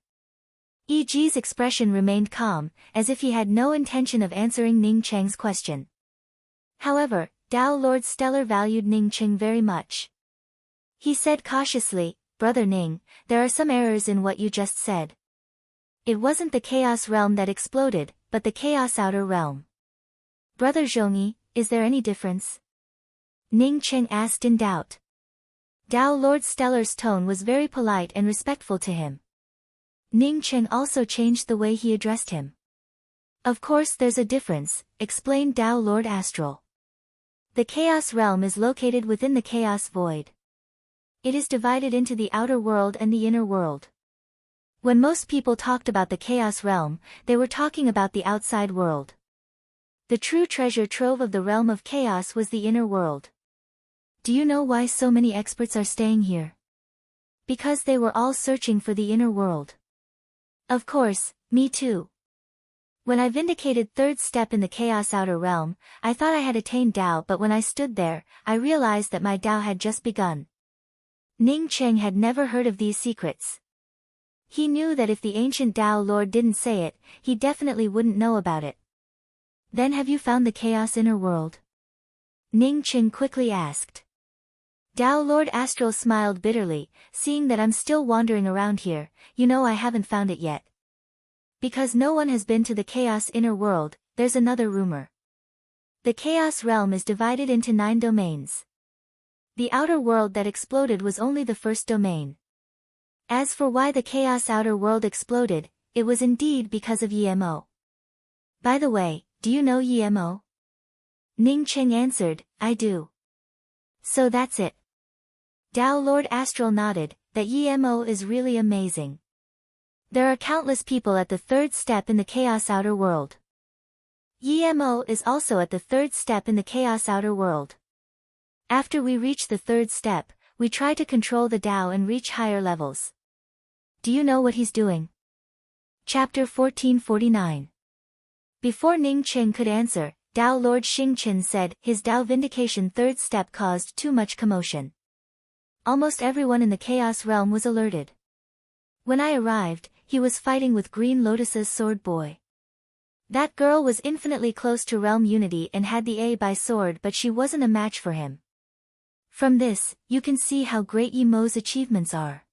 E.G.'s expression remained calm, as if he had no intention of answering Ning Cheng's question. However, Dao Lord Stellar valued Ning Cheng very much. He said cautiously, Brother Ning, there are some errors in what you just said. It wasn't the Chaos Realm that exploded, but the Chaos Outer Realm. Brother Zhongyi, is there any difference? Ning Cheng asked in doubt. Dao Lord Stellar's tone was very polite and respectful to him. Ning Cheng also changed the way he addressed him. Of course there's a difference, explained Dao Lord Astral. The Chaos Realm is located within the Chaos Void. It is divided into the outer world and the inner world. When most people talked about the Chaos Realm, they were talking about the outside world. The true treasure trove of the realm of chaos was the inner world. Do you know why so many experts are staying here? Because they were all searching for the inner world. Of course, me too. When I vindicated 3rd step in the Chaos Outer Realm, I thought I had attained Dao, but when I stood there, I realized that my Dao had just begun. Ning Cheng had never heard of these secrets. He knew that if the ancient Dao Lord didn't say it, he definitely wouldn't know about it. Then have you found the Chaos Inner World? Ning Cheng quickly asked. Dao Lord Astral smiled bitterly, seeing that I'm still wandering around here, you know I haven't found it yet. Because no one has been to the Chaos Inner World, there's another rumor. The Chaos Realm is divided into 9 domains. The outer world that exploded was only the 1st domain. As for why the Chaos Outer World exploded, it was indeed because of Yemo. By the way, do you know Yemo? Ning Cheng answered, I do. So that's it. Dao Lord Astral nodded, that Yemo is really amazing. There are countless people at the 3rd step in the Chaos Outer World. Yemo is also at the 3rd step in the Chaos Outer World. After we reach the 3rd step, we try to control the Dao and reach higher levels. Do you know what he's doing? Chapter 1449. Before Ning Cheng could answer, Dao Lord Xing Chen said, his Dao vindication 3rd step caused too much commotion. Almost everyone in the Chaos Realm was alerted. When I arrived, he was fighting with Green Lotus's sword boy. That girl was infinitely close to realm unity and had the A by sword, but she wasn't a match for him. From this, you can see how great Yi Mo's achievements are.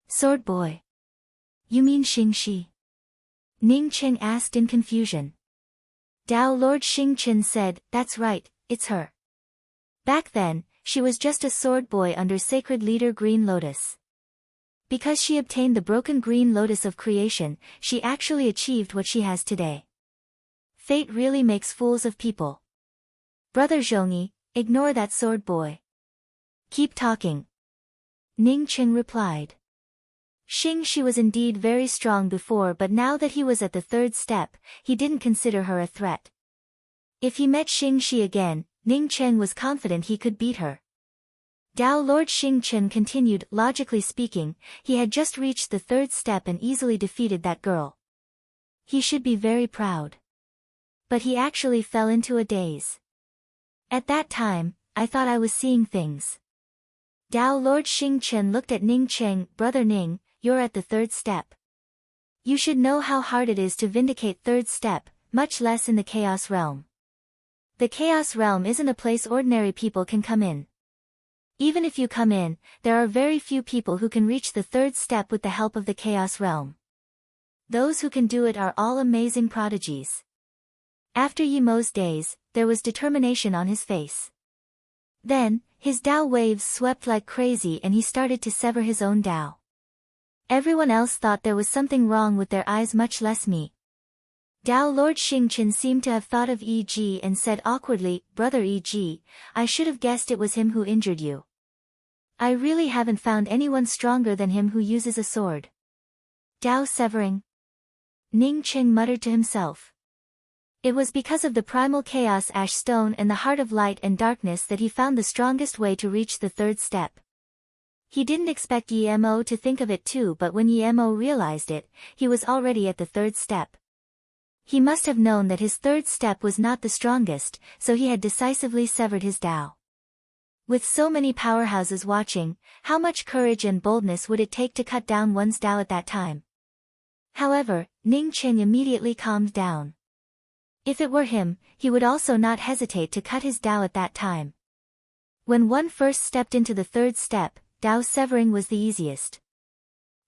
Sword boy. You mean Xing Shi? Ning Qing asked in confusion. Dao Lord Xing Chen said, that's right, it's her. Back then, she was just a sword boy under sacred leader Green Lotus. Because she obtained the broken Green Lotus of creation, she actually achieved what she has today. Fate really makes fools of people. Brother Zhongyi, ignore that sword boy. Keep talking. Ning Qing replied. Xing Shi was indeed very strong before, but now that he was at the third step, he didn't consider her a threat. If he met Xing Shi again, Ning Qing was confident he could beat her. Dao Lord Xing Chen continued, logically speaking, he had just reached the third step and easily defeated that girl. He should be very proud. But he actually fell into a daze. At that time, I thought I was seeing things. Dao Lord Xing Chen looked at Ning Qing, Brother Ning, you're at the third step. You should know how hard it is to vindicate third step, much less in the Chaos Realm. The Chaos Realm isn't a place ordinary people can come in. Even if you come in, there are very few people who can reach the third step with the help of the Chaos Realm. Those who can do it are all amazing prodigies. After Yi Mo's days, there was determination on his face. Then, his Dao waves swept like crazy and he started to sever his own Dao. Everyone else thought there was something wrong with their eyes, much less me. Dao Lord Xing Chen seemed to have thought of E.G. and said awkwardly, Brother E.G., I should have guessed it was him who injured you. I really haven't found anyone stronger than him who uses a sword. Dao severing. Ning Qing muttered to himself. It was because of the primal chaos ash stone and the heart of light and darkness that he found the strongest way to reach the third step. He didn't expect Yi Mo to think of it too, but when Yi Mo realized it, he was already at the third step. He must have known that his third step was not the strongest, so he had decisively severed his Dao. With so many powerhouses watching, how much courage and boldness would it take to cut down one's Dao at that time? However, Ning Qing immediately calmed down. If it were him, he would also not hesitate to cut his Dao at that time. When one first stepped into the third step, Dao severing was the easiest.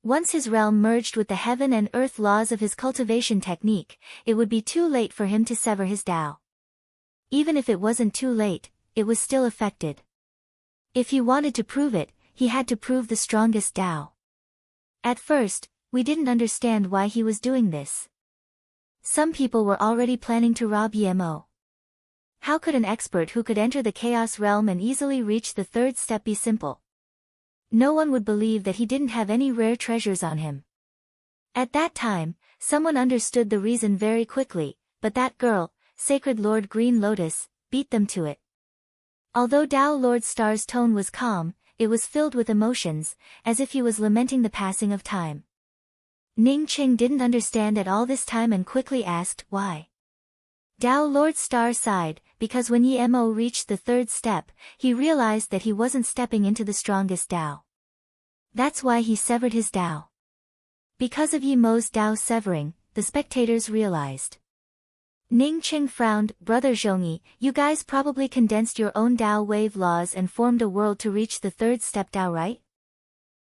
Once his realm merged with the heaven and earth laws of his cultivation technique, it would be too late for him to sever his Dao. Even if it wasn't too late, it was still affected. If he wanted to prove it, he had to prove the strongest Dao. At first, we didn't understand why he was doing this. Some people were already planning to rob Yi Mo. How could an expert who could enter the Chaos Realm and easily reach the third step be simple? No one would believe that he didn't have any rare treasures on him. At that time, someone understood the reason very quickly, but that girl, Sacred Lord Green Lotus, beat them to it. Although Dao Lord Star's tone was calm, it was filled with emotions, as if he was lamenting the passing of time. Ning Qing didn't understand at all this time and quickly asked, why? Dao Lord Star sighed, because when Yi Mo reached the third step, he realized that he wasn't stepping into the strongest Dao. That's why he severed his Dao. Because of Yi Mo's Dao severing, the spectators realized. Ning Qing frowned, Brother Zhongyi, you guys probably condensed your own Dao wave laws and formed a world to reach the third step Dao, right?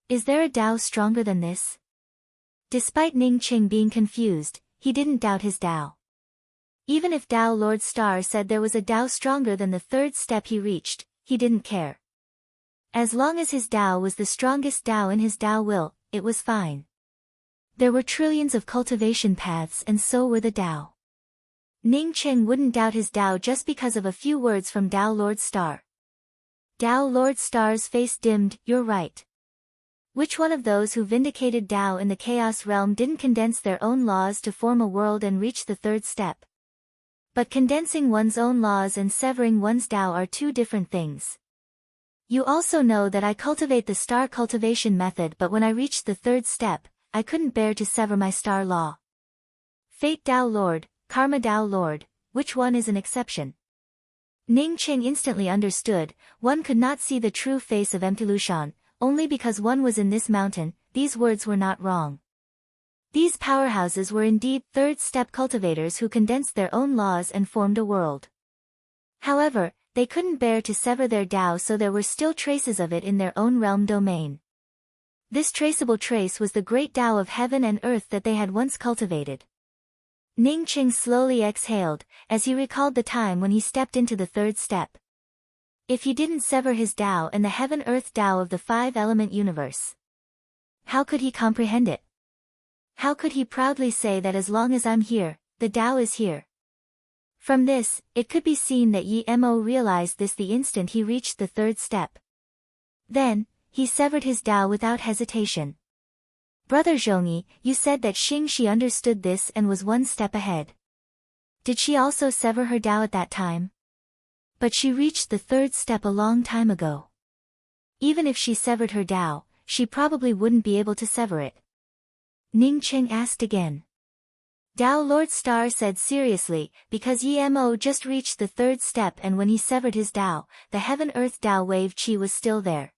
Is there a Dao stronger than this? Despite Ning Qing being confused, he didn't doubt his Dao. Even if Dao Lord Star said there was a Dao stronger than the third step he reached, he didn't care. As long as his Dao was the strongest Dao in his Dao will, it was fine. There were trillions of cultivation paths and so were the Dao. Ning Qing wouldn't doubt his Dao just because of a few words from Dao Lord Star. Dao Lord Star's face dimmed, you're right. Which one of those who vindicated Dao in the Chaos Realm didn't condense their own laws to form a world and reach the third step? But condensing one's own laws and severing one's Dao are two different things. You also know that I cultivate the star cultivation method, but when I reached the third step, I couldn't bear to sever my star law. Fate Dao Lord, Karma Dao Lord, which one is an exception? Ning Qing instantly understood, one could not see the true face of Emtilushan, only because one was in this mountain, these words were not wrong. These powerhouses were indeed third-step cultivators who condensed their own laws and formed a world. However, they couldn't bear to sever their Tao, so there were still traces of it in their own realm domain. This traceable trace was the great Tao of heaven and earth that they had once cultivated. Ning Qing slowly exhaled, as he recalled the time when he stepped into the third step. If he didn't sever his Tao and the heaven-earth Tao of the five-element universe, how could he comprehend it? How could he proudly say that as long as I'm here, the Tao is here? From this, it could be seen that Yi Mo realized this the instant he reached the third step. Then, he severed his Tao without hesitation. Brother Zhongyi, you said that Xing Shi understood this and was one step ahead. Did she also sever her Tao at that time? But she reached the third step a long time ago. Even if she severed her Tao, she probably wouldn't be able to sever it. Ning Qing asked again. Tao Lord Star said seriously, because Yi Mo just reached the third step, and when he severed his Tao, the heaven-earth Tao wave Qi was still there.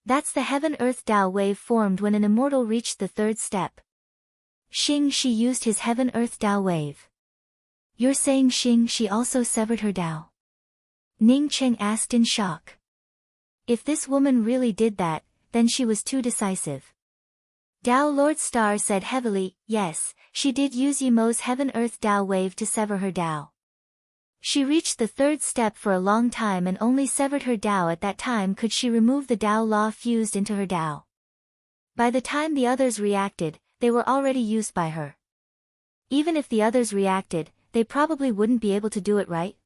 That's the heaven-earth Tao wave formed when an immortal reached the third step. Xing Shi used his heaven-earth Tao wave. You're saying Xing Shi also severed her Tao? Ning Qing asked in shock. If this woman really did that, then she was too decisive. Tao Lord Star said heavily, yes, she did use Yi Mo's heaven-earth Tao wave to sever her Tao. She reached the third step for a long time and only severed her Tao at that time could she remove the Tao law fused into her Tao. By the time the others reacted, they were already used by her. Even if the others reacted, they probably wouldn't be able to do it, right?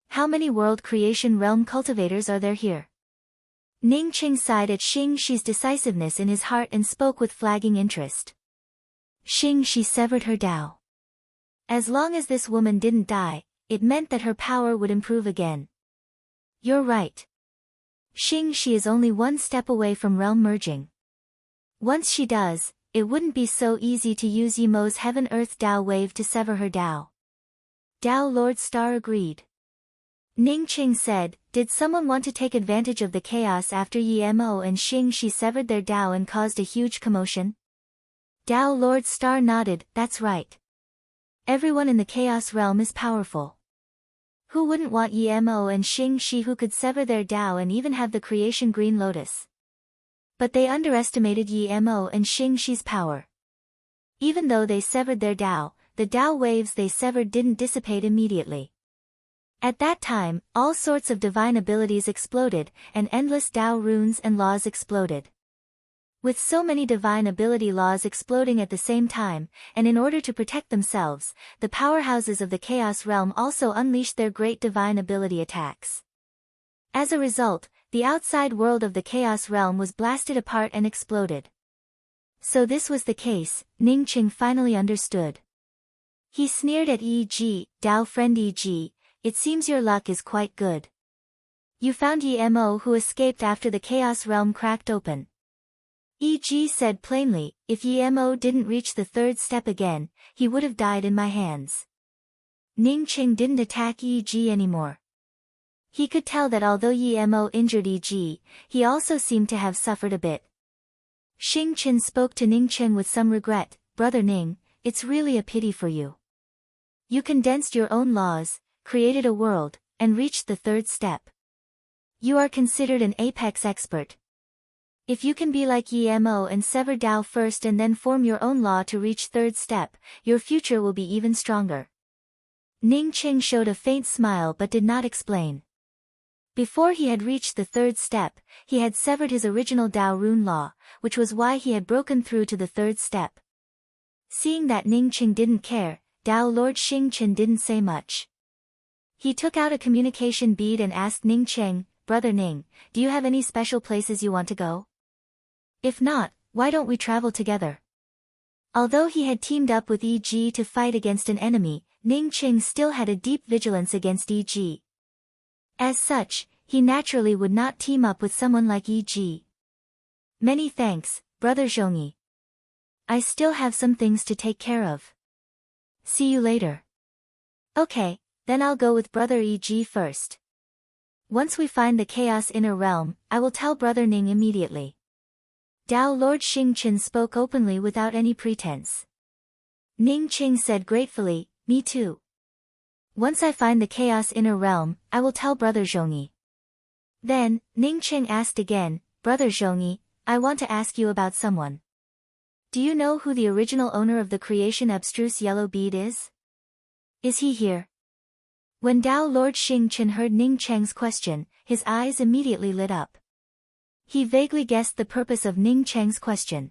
How many world creation realm cultivators are there here? Ning Qing sighed at Xing Shi's decisiveness in his heart and spoke with flagging interest. Xing Shi severed her Tao. As long as this woman didn't die, it meant that her power would improve again. You're right. Xing Shi is only one step away from realm merging. Once she does, it wouldn't be so easy to use Yi Mo's heaven-earth Tao wave to sever her Tao. Tao Lord Star agreed. Ning Qing said, did someone want to take advantage of the chaos after Yi Mo and Xing Shi severed their Tao and caused a huge commotion? Tao Lord Star nodded, that's right. Everyone in the chaos realm is powerful. Who wouldn't want Yi Mo and Xing Shi, who could sever their Tao and even have the creation green lotus? But they underestimated Yi Mo and Xing Shi's power. Even though they severed their Tao, the Tao waves they severed didn't dissipate immediately. At that time, all sorts of divine abilities exploded, and endless Tao runes and laws exploded. With so many divine ability laws exploding at the same time, and in order to protect themselves, the powerhouses of the Chaos Realm also unleashed their great divine ability attacks. As a result, the outside world of the Chaos Realm was blasted apart and exploded. So this was the case, Ning Qing finally understood. He sneered at E.G., Tao friend E.G., it seems your luck is quite good. You found Yi Mo who escaped after the Chaos Realm cracked open. E.G. said plainly, if Yi Mo didn't reach the third step again, he would have died in my hands. Ning Qing didn't attack E.G. anymore. He could tell that although Yi Mo injured E.G., he also seemed to have suffered a bit. Xing Qin spoke to Ning Qing with some regret, Brother Ning, it's really a pity for you. You condensed your own laws, created a world, and reached the third step. You are considered an apex expert. If you can be like Yi Mo and sever Tao first and then form your own law to reach third step, your future will be even stronger. Ning Qing showed a faint smile but did not explain. Before he had reached the third step, he had severed his original Tao rune law, which was why he had broken through to the third step. Seeing that Ning Qing didn't care, Tao Lord Xing Qin didn't say much. He took out a communication bead and asked Ning Qing, Brother Ning, do you have any special places you want to go? If not, why don't we travel together? Although he had teamed up with E.G. to fight against an enemy, Ning Qing still had a deep vigilance against E.G. As such, he naturally would not team up with someone like E.G. Many thanks, Brother Zhongyi. I still have some things to take care of. See you later. Okay. Then I'll go with Brother E.G. first. Once we find the Chaos Inner Realm, I will tell Brother Ning immediately. Dao Lord Xingchen spoke openly without any pretense. Ning Qing said gratefully, "Me too. Once I find the chaos inner realm, I will tell Brother Zhongyi." Then, Ning Qing asked again, "Brother Zhongyi, I want to ask you about someone. Do you know who the original owner of the creation abstruse yellow bead is? Is he here?" When Dao Lord Xingchen heard Ning Cheng's question, his eyes immediately lit up. He vaguely guessed the purpose of Ning Cheng's question.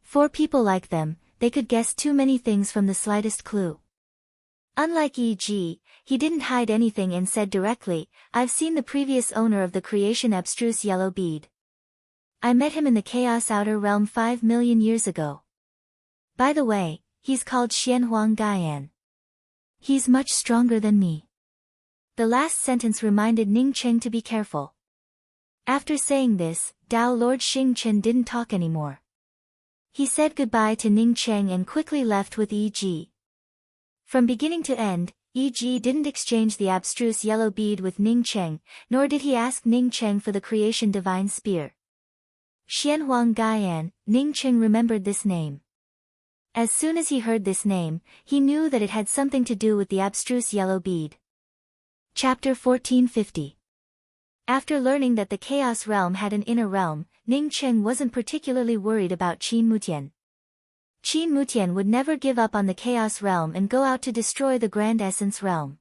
For people like them, they could guess too many things from the slightest clue. Unlike E.G., he didn't hide anything and said directly, "I've seen the previous owner of the creation abstruse yellow bead. I met him in the Chaos Outer Realm 5 million years ago. By the way, he's called Xianhuang Gaian. He's much stronger than me." The last sentence reminded Ning Cheng to be careful. After saying this, Dao Lord Xingchen didn't talk anymore. He said goodbye to Ning Cheng and quickly left with E.G. From beginning to end, E.G. didn't exchange the abstruse yellow bead with Ning Cheng, nor did he ask Ning Cheng for the creation divine spear. Xianhuang Gaian, Ning Cheng remembered this name. As soon as he heard this name, he knew that it had something to do with the abstruse yellow bead. Chapter 1450. After learning that the Chaos Realm had an inner realm, Ning Cheng wasn't particularly worried about Qin Mutian. Qin Mutian would never give up on the Chaos Realm and go out to destroy the Grand Essence Realm.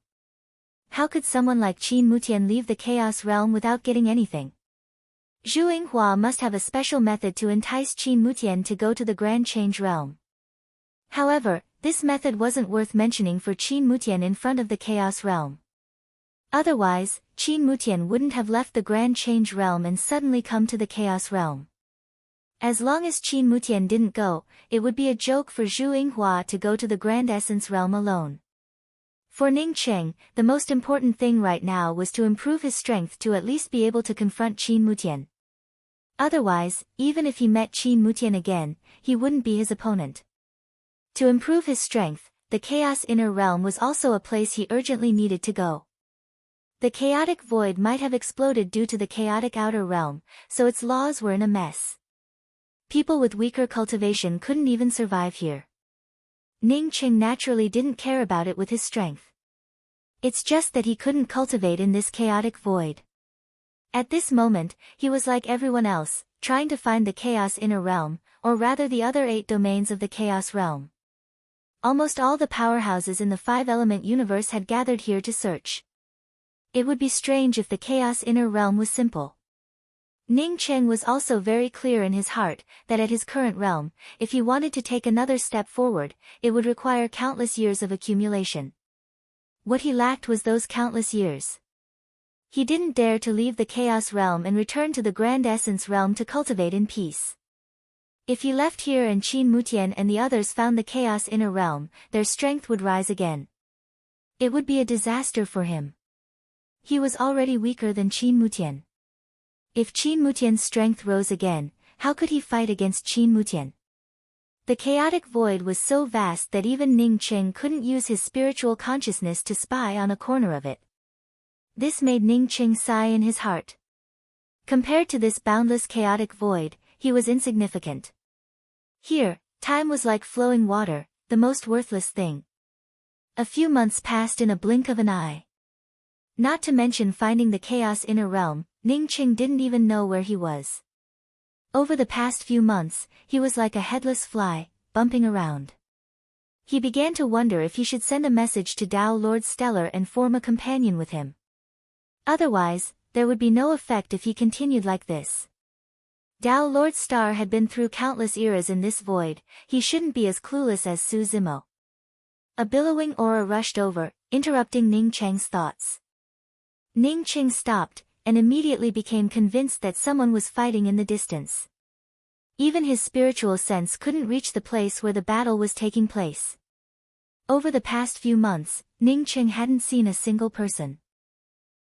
How could someone like Qin Mutian leave the Chaos Realm without getting anything? Zhu Yinghua must have a special method to entice Qin Mutian to go to the Grand Change Realm. However, this method wasn't worth mentioning for Qin Mutian in front of the Chaos Realm. Otherwise, Qin Mutian wouldn't have left the Grand Change Realm and suddenly come to the Chaos Realm. As long as Qin Mutian didn't go, it would be a joke for Zhu Yinghua to go to the Grand Essence Realm alone. For Ning Cheng, the most important thing right now was to improve his strength to at least be able to confront Qin Mutian. Otherwise, even if he met Qin Mutian again, he wouldn't be his opponent. To improve his strength, the Chaos Inner Realm was also a place he urgently needed to go. The chaotic void might have exploded due to the chaotic outer realm, so its laws were in a mess. People with weaker cultivation couldn't even survive here. Ning Cheng naturally didn't care about it with his strength. It's just that he couldn't cultivate in this chaotic void. At this moment, he was like everyone else, trying to find the Chaos Inner Realm, or rather the other 8 domains of the Chaos Realm. Almost all the powerhouses in the 5-element universe had gathered here to search. It would be strange if the Chaos Inner Realm was simple. Ning Cheng was also very clear in his heart, that at his current realm, if he wanted to take another step forward, it would require countless years of accumulation. What he lacked was those countless years. He didn't dare to leave the Chaos Realm and return to the Grand Essence Realm to cultivate in peace. If he left here and Qin Mutian and the others found the Chaos Inner Realm, their strength would rise again. It would be a disaster for him. He was already weaker than Qin Mutian. If Qin Mutian's strength rose again, how could he fight against Qin Mutian? The chaotic void was so vast that even Ning Cheng couldn't use his spiritual consciousness to spy on a corner of it. This made Ning Cheng sigh in his heart. Compared to this boundless chaotic void, he was insignificant. Here, time was like flowing water, the most worthless thing. A few months passed in a blink of an eye. Not to mention finding the Chaos Inner Realm, Ning Cheng didn't even know where he was. Over the past few months, he was like a headless fly, bumping around. He began to wonder if he should send a message to Dao Lord Stellar and form a companion with him. Otherwise, there would be no effect if he continued like this. Dao Lord Star had been through countless eras in this void, he shouldn't be as clueless as Su Zimo. A billowing aura rushed over, interrupting Ning Cheng's thoughts. Ning Cheng stopped, and immediately became convinced that someone was fighting in the distance. Even his spiritual sense couldn't reach the place where the battle was taking place. Over the past few months, Ning Cheng hadn't seen a single person.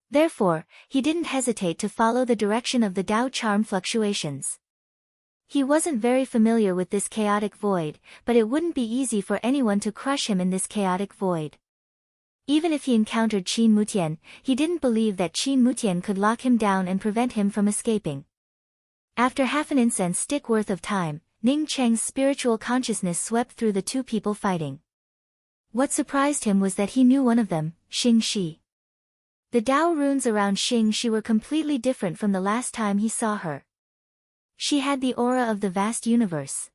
Therefore, he didn't hesitate to follow the direction of the Dao charm fluctuations. He wasn't very familiar with this chaotic void, but it wouldn't be easy for anyone to crush him in this chaotic void. Even if he encountered Qin Mutian, he didn't believe that Qin Mutian could lock him down and prevent him from escaping. After half an incense stick worth of time, Ning Cheng's spiritual consciousness swept through the two people fighting. What surprised him was that he knew one of them, Xing Shi. The Dao runes around Xing Shi were completely different from the last time he saw her. She had the aura of the vast universe.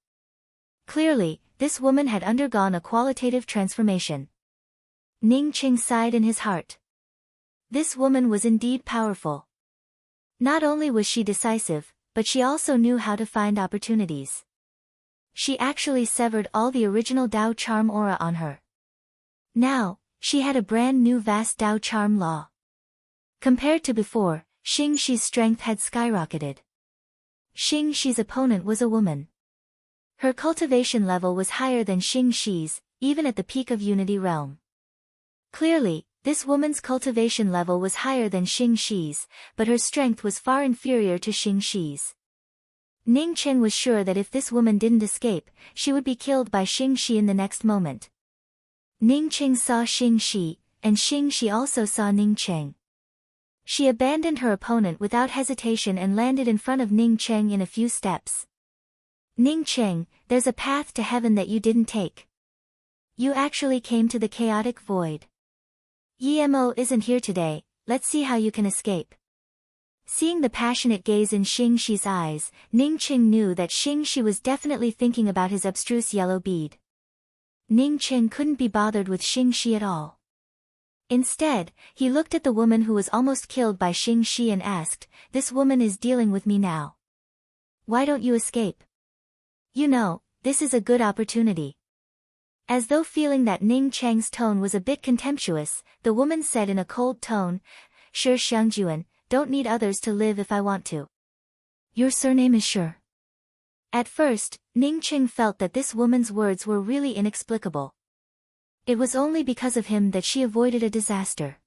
Clearly, this woman had undergone a qualitative transformation. Ning Cheng sighed in his heart. This woman was indeed powerful. Not only was she decisive, but she also knew how to find opportunities. She actually severed all the original Dao charm aura on her. Now, she had a brand new vast Dao charm law. Compared to before, Xing Shi's strength had skyrocketed. Xing Shi's opponent was a woman. Her cultivation level was higher than Xing Shi's, even at the peak of Unity Realm. Clearly, this woman's cultivation level was higher than Xing Shi's, but her strength was far inferior to Xing Shi's. Ning Cheng was sure that if this woman didn't escape, she would be killed by Xing Shi in the next moment. Ning Cheng saw Xing Shi, and Xing Shi also saw Ning Cheng. She abandoned her opponent without hesitation and landed in front of Ning Cheng in a few steps. Ning Cheng, there's a path to heaven that you didn't take. You actually came to the chaotic void. Yemo isn't here today, let's see how you can escape. Seeing the passionate gaze in Xing Shi's eyes, Ning Cheng knew that Xing Shi was definitely thinking about his abstruse yellow bead. Ning Cheng couldn't be bothered with Xing Shi at all. Instead, he looked at the woman who was almost killed by Xing Shi and asked, "This woman is dealing with me now. Why don't you escape? You know, this is a good opportunity." As though feeling that Ning Cheng's tone was a bit contemptuous, the woman said in a cold tone, "Shi Xiangjuan, don't need others to live if I want to." Your surname is Shi. At first, Ning Cheng felt that this woman's words were really inexplicable. It was only because of him that she avoided a disaster.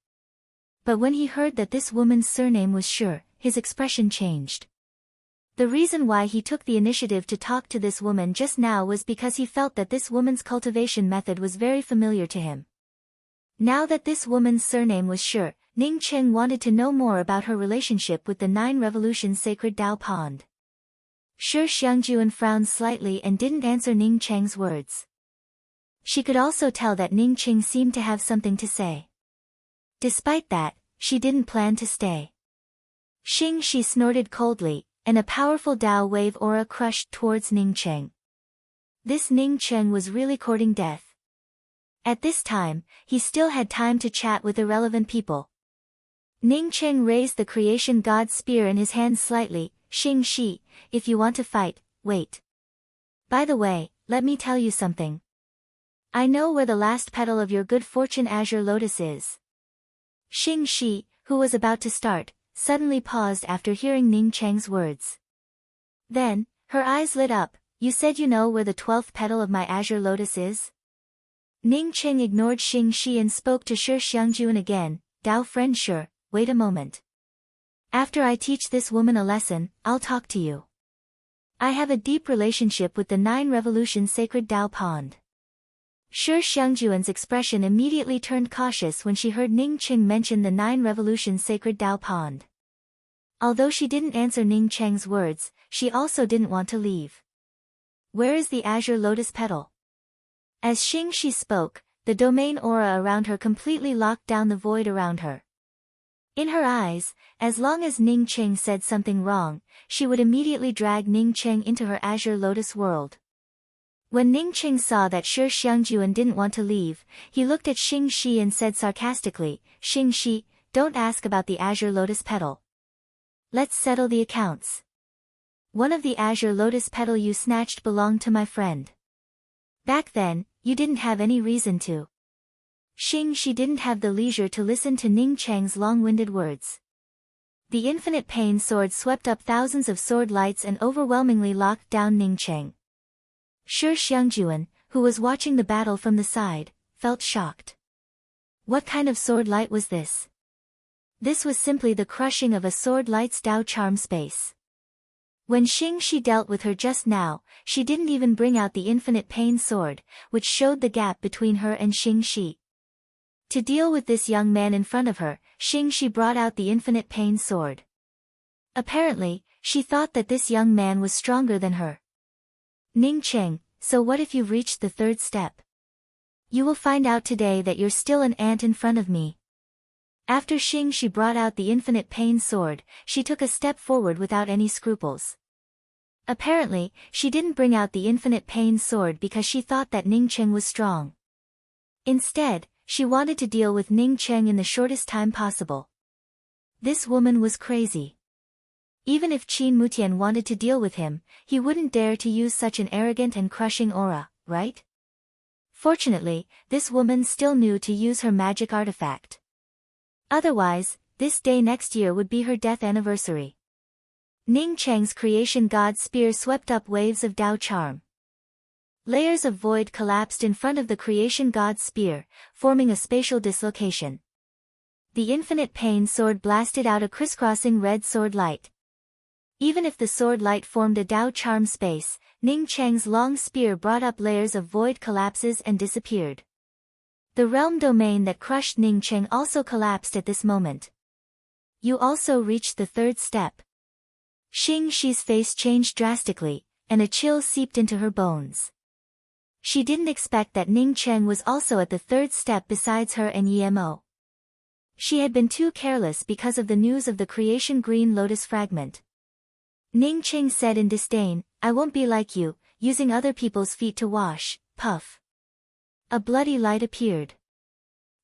But when he heard that this woman's surname was Shi, his expression changed. The reason why he took the initiative to talk to this woman just now was because he felt that this woman's cultivation method was very familiar to him. Now that this woman's surname was Shi, Ning Cheng wanted to know more about her relationship with the 9 Revolution Sacred Dao Pond. Shi Xiangjuan frowned slightly and didn't answer Ning Cheng's words. She could also tell that Ning Cheng seemed to have something to say. Despite that, she didn't plan to stay. Xing Shi snorted coldly, and a powerful Dao wave aura crushed towards Ning Cheng. This Ning Cheng was really courting death. At this time, he still had time to chat with irrelevant people. Ning Cheng raised the creation god's spear in his hand slightly. "Xing Shi, if you want to fight, wait. By the way, let me tell you something. I know where the last petal of your good fortune azure lotus is." Xing Shi, who was about to start, suddenly paused after hearing Ning Cheng's words. Then, her eyes lit up. "You said you know where the 12th petal of my azure lotus is?" Ning Cheng ignored Xing Shi and spoke to Shi Xiangjuan again. "Dao friend Shi, wait a moment. After I teach this woman a lesson, I'll talk to you. I have a deep relationship with the 9 Revolution Sacred Dao Pond." Shi Xiangjuan's expression immediately turned cautious when she heard Ning Cheng mention the 9 Revolution Sacred Dao Pond. Although she didn't answer Ning Cheng's words, she also didn't want to leave. "Where is the azure lotus petal?" As Xing Shi spoke, the domain aura around her completely locked down the void around her. In her eyes, as long as Ning Cheng said something wrong, she would immediately drag Ning Cheng into her azure lotus world. When Ning Cheng saw that Shi Xiangjuan didn't want to leave, he looked at Xing Shi and said sarcastically, "Xing Shi, don't ask about the azure lotus petal. Let's settle the accounts. One of the azure lotus petal you snatched belonged to my friend. Back then, you didn't have any reason to." Xing Shi didn't have the leisure to listen to Ning Cheng's long-winded words. The infinite pain sword swept up thousands of sword lights and overwhelmingly locked down Ning Cheng. Shi Xiangjuan, who was watching the battle from the side, felt shocked. What kind of sword light was this? This was simply the crushing of a sword light's Dao charm space. When Xing Shi dealt with her just now, she didn't even bring out the infinite pain sword, which showed the gap between her and Xing Shi. To deal with this young man in front of her, Xing Shi brought out the infinite pain sword. Apparently, she thought that this young man was stronger than her. Ning Cheng, so what if you've reached the third step? You will find out today that you're still an ant in front of me. After she brought out the infinite pain sword, she took a step forward without any scruples. Apparently, she didn't bring out the infinite pain sword because she thought that Ning Cheng was strong. Instead, she wanted to deal with Ning Cheng in the shortest time possible. This woman was crazy. Even if Qin Mutian wanted to deal with him, he wouldn't dare to use such an arrogant and crushing aura, right? Fortunately, this woman still knew to use her magic artifact. Otherwise, this day next year would be her death anniversary. Ning Cheng's creation god spear swept up waves of Dao charm. Layers of void collapsed in front of the creation god's spear, forming a spatial dislocation. The infinite pain sword blasted out a crisscrossing red sword light. Even if the sword light formed a Dao charm space, Ning Cheng's long spear brought up layers of void collapses and disappeared. The realm domain that crushed Ning Cheng also collapsed at this moment. You also reached the third step. Shi's face changed drastically, and a chill seeped into her bones. She didn't expect that Ning Cheng was also at the third step besides her and Yemo. She had been too careless because of the news of the creation green lotus fragment. Ning Cheng said in disdain, I won't be like you, using other people's feet to wash, puff. A bloody light appeared.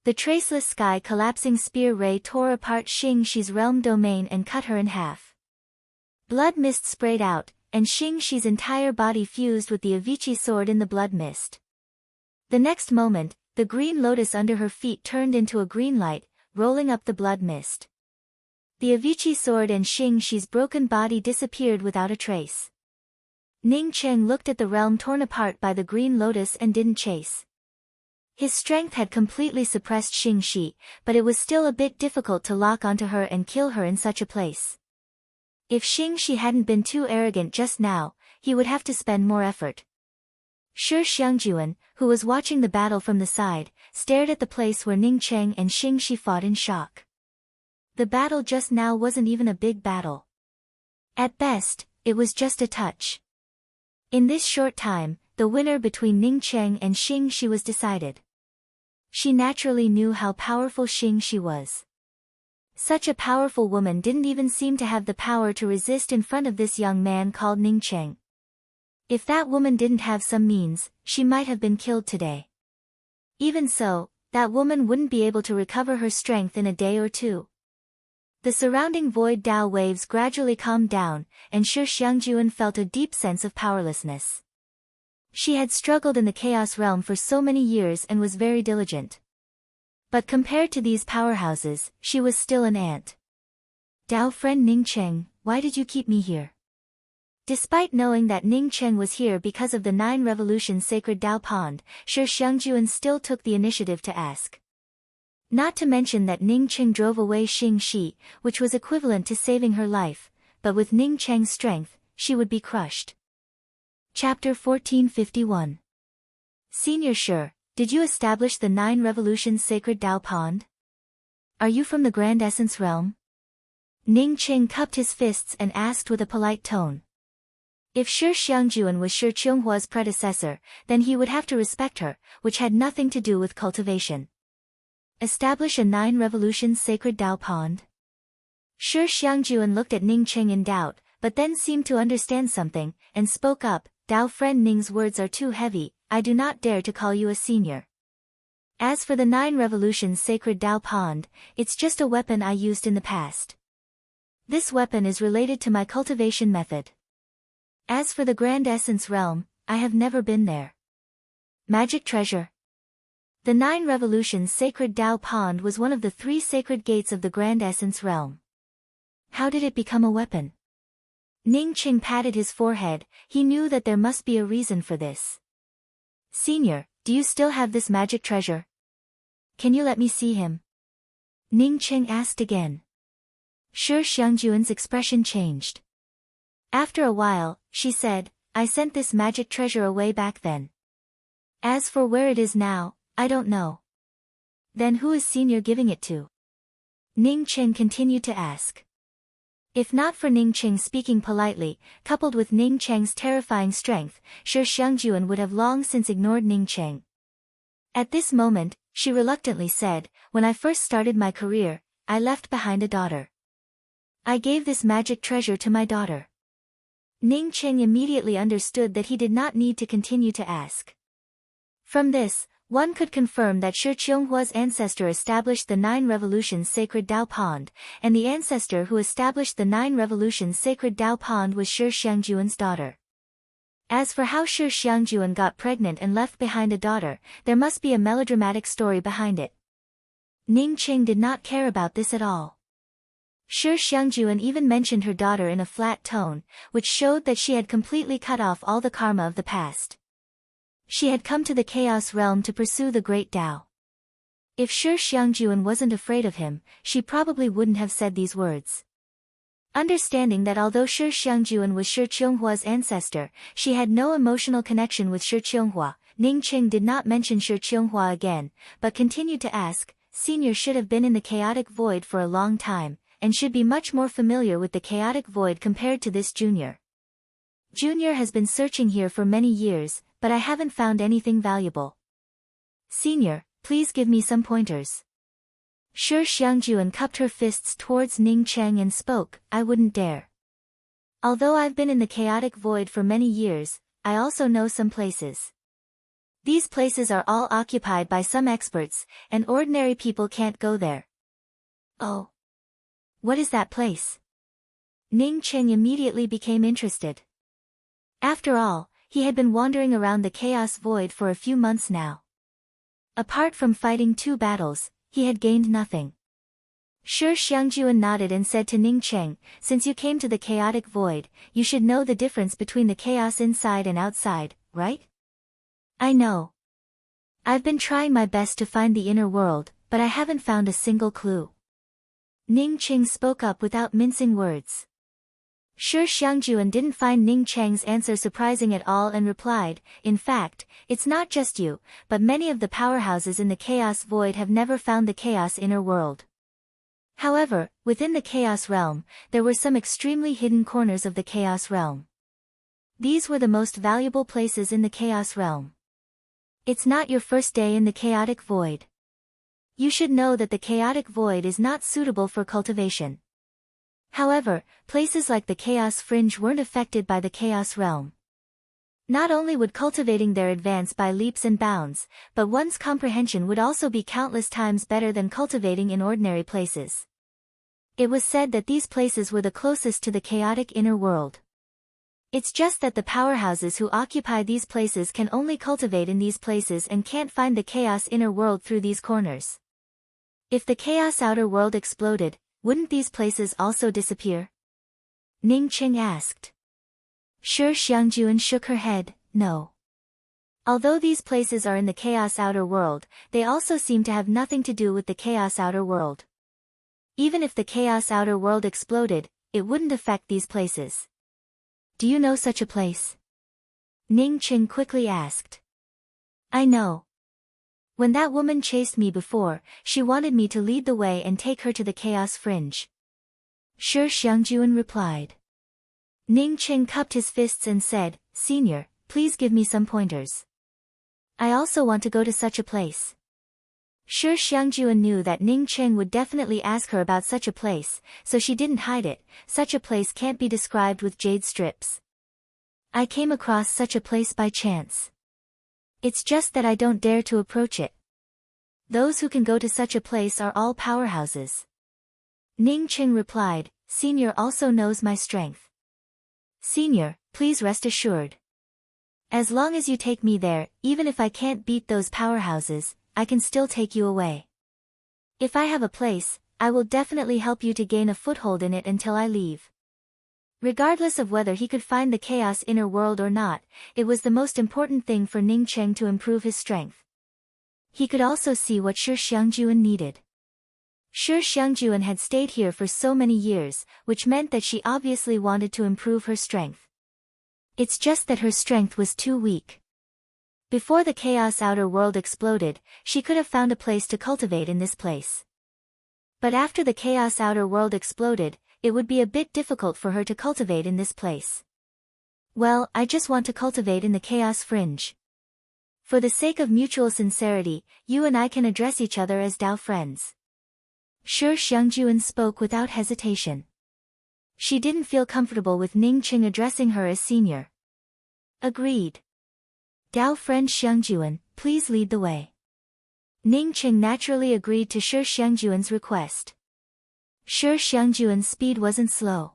The traceless sky collapsing spear ray tore apart Shi's realm domain and cut her in half. Blood mist sprayed out, and Shi's entire body fused with the Avicii sword in the blood mist. The next moment, the green lotus under her feet turned into a green light, rolling up the blood mist. The Avicii sword and Shi's broken body disappeared without a trace. Ning Cheng looked at the realm torn apart by the green lotus and didn't chase. His strength had completely suppressed Shi, but it was still a bit difficult to lock onto her and kill her in such a place. If Shi hadn't been too arrogant just now, he would have to spend more effort. Shi Xiangjuan, who was watching the battle from the side, stared at the place where Ning Cheng and Shi fought in shock. The battle just now wasn't even a big battle. At best, it was just a touch. In this short time, the winner between Ning Cheng and Shi was decided. She naturally knew how powerful Shi was. Such a powerful woman didn't even seem to have the power to resist in front of this young man called Ning Cheng. If that woman didn't have some means, she might have been killed today. Even so, that woman wouldn't be able to recover her strength in a day or two. The surrounding void Dao waves gradually calmed down, and Shi Xiangjuan felt a deep sense of powerlessness. She had struggled in the Chaos Realm for so many years and was very diligent. But compared to these powerhouses, she was still an ant. Dao friend Ning Cheng, why did you keep me here? Despite knowing that Ning Cheng was here because of the 9 Revolution Sacred Dao Pond, Shi Xiangjuan still took the initiative to ask. Not to mention that Ning Cheng drove away Shi, which was equivalent to saving her life, but with Ning Cheng's strength, she would be crushed. Chapter 1451. Senior Shi, did you establish the 9 Revolutions Sacred Dao Pond? Are you from the Grand Essence Realm? Ning Cheng cupped his fists and asked with a polite tone. If Shi Xiangjuan was Shi Qinghua's predecessor, then he would have to respect her, which had nothing to do with cultivation. Establish a 9 Revolutions Sacred Dao Pond? Shi Xiangjuan looked at Ning Cheng in doubt, but then seemed to understand something, and spoke up, Dao friend Ning's words are too heavy, I do not dare to call you a senior. As for the 9 Revolutions Sacred Dao Pond, it's just a weapon I used in the past. This weapon is related to my cultivation method. As for the Grand Essence Realm, I have never been there. Magic treasure. The 9 Revolutions Sacred Dao Pond was one of the 3 sacred gates of the Grand Essence Realm. How did it become a weapon? Ning Cheng patted his forehead, he knew that there must be a reason for this. Senior, do you still have this magic treasure? Can you let me see him? Ning Cheng asked again. Shi Xiangjuan's expression changed. After a while, she said, I sent this magic treasure away back then. As for where it is now, I don't know. Then who is Senior giving it to? Ning Cheng continued to ask. If not for Ning Qing speaking politely, coupled with Ning Cheng's terrifying strength, sure Xiangjuan would have long since ignored Ning Cheng. At this moment, she reluctantly said, "When I first started my career, I left behind a daughter. I gave this magic treasure to my daughter." Ning Cheng immediately understood that he did not need to continue to ask. From this, one could confirm that Shi Qionghua's ancestor established the 9 Revolutions Sacred Tao Pond, and the ancestor who established the 9 Revolutions Sacred Tao Pond was Shi Xiangjuan's daughter. As for how Shi Xiangjuan got pregnant and left behind a daughter, there must be a melodramatic story behind it. Ning Qing did not care about this at all. Shi Xiangjuan even mentioned her daughter in a flat tone, which showed that she had completely cut off all the karma of the past. She had come to the Chaos Realm to pursue the Great Tao. If Shi Xiangjuan wasn't afraid of him, she probably wouldn't have said these words. Understanding that although Shi Xiangjuan was Shi Qionghua's ancestor, she had no emotional connection with Shi Qionghuа, Ning Qing did not mention Shi Qionghuа again, but continued to ask, "Senior should have been in the chaotic void for a long time, and should be much more familiar with the chaotic void compared to this Junior. Junior has been searching here for many years, but I haven't found anything valuable. Senior, please give me some pointers." Shi Xiangjuan cupped her fists towards Ning Cheng and spoke, "I wouldn't dare. Although I've been in the chaotic void for many years, I also know some places. These places are all occupied by some experts, and ordinary people can't go there." "Oh. What is that place?" Ning Cheng immediately became interested. After all, he had been wandering around the chaos void for a few months now. Apart from fighting 2 battles, he had gained nothing. Shi Xiangjuan nodded and said to Ning Cheng, "Since you came to the chaotic void, you should know the difference between the chaos inside and outside, right?" "I know. I've been trying my best to find the inner world, but I haven't found a single clue." Ning Cheng spoke up without mincing words. Shi Xiangjuan didn't find Ning Cheng's answer surprising at all and replied, "In fact, it's not just you, but many of the powerhouses in the Chaos Void have never found the Chaos Inner World. However, within the Chaos Realm, there were some extremely hidden corners of the Chaos Realm. These were the most valuable places in the Chaos Realm. It's not your first day in the Chaotic Void. You should know that the Chaotic Void is not suitable for cultivation. However, places like the Chaos Fringe weren't affected by the Chaos Realm. Not only would cultivating there advance by leaps and bounds, but one's comprehension would also be countless times better than cultivating in ordinary places. It was said that these places were the closest to the chaotic inner world. It's just that the powerhouses who occupy these places can only cultivate in these places and can't find the chaos inner world through these corners. If the chaos outer world exploded, wouldn't these places also disappear?" Ning Qing asked. Shi Xiangjuan shook her head, "No. Although these places are in the chaos outer world, they also seem to have nothing to do with the chaos outer world. Even if the chaos outer world exploded, it wouldn't affect these places." "Do you know such a place?" Ning Qing quickly asked. "I know. When that woman chased me before, she wanted me to lead the way and take her to the Chaos Fringe." Shi Xiangjuan replied. Ning Qing cupped his fists and said, "Senior, please give me some pointers. I also want to go to such a place." Shi Xiangjuan knew that Ning Qing would definitely ask her about such a place, so she didn't hide it. "Such a place can't be described with jade strips. I came across such a place by chance. It's just that I don't dare to approach it. Those who can go to such a place are all powerhouses." Ning Qing replied, "Senior also knows my strength. Senior, please rest assured. As long as you take me there, even if I can't beat those powerhouses, I can still take you away. If I have a place, I will definitely help you to gain a foothold in it until I leave." Regardless of whether he could find the chaos inner world or not, it was the most important thing for Ning Cheng to improve his strength. He could also see what Shi Xiangjuan needed. Shi Xiangjuan had stayed here for so many years, which meant that she obviously wanted to improve her strength. It's just that her strength was too weak. Before the chaos outer world exploded, she could have found a place to cultivate in this place. But after the chaos outer world exploded, it would be a bit difficult for her to cultivate in this place. Well, I just want to cultivate in the chaos fringe. For the sake of mutual sincerity, you and I can address each other as Dao friends. Shi Xiangjuan spoke without hesitation. She didn't feel comfortable with Ning Qing addressing her as senior. Agreed. Dao friend Xiangjuan, please lead the way. Ning Qing naturally agreed to Shi Xiangjuan's request. Shi Xiangjuan's speed wasn't slow.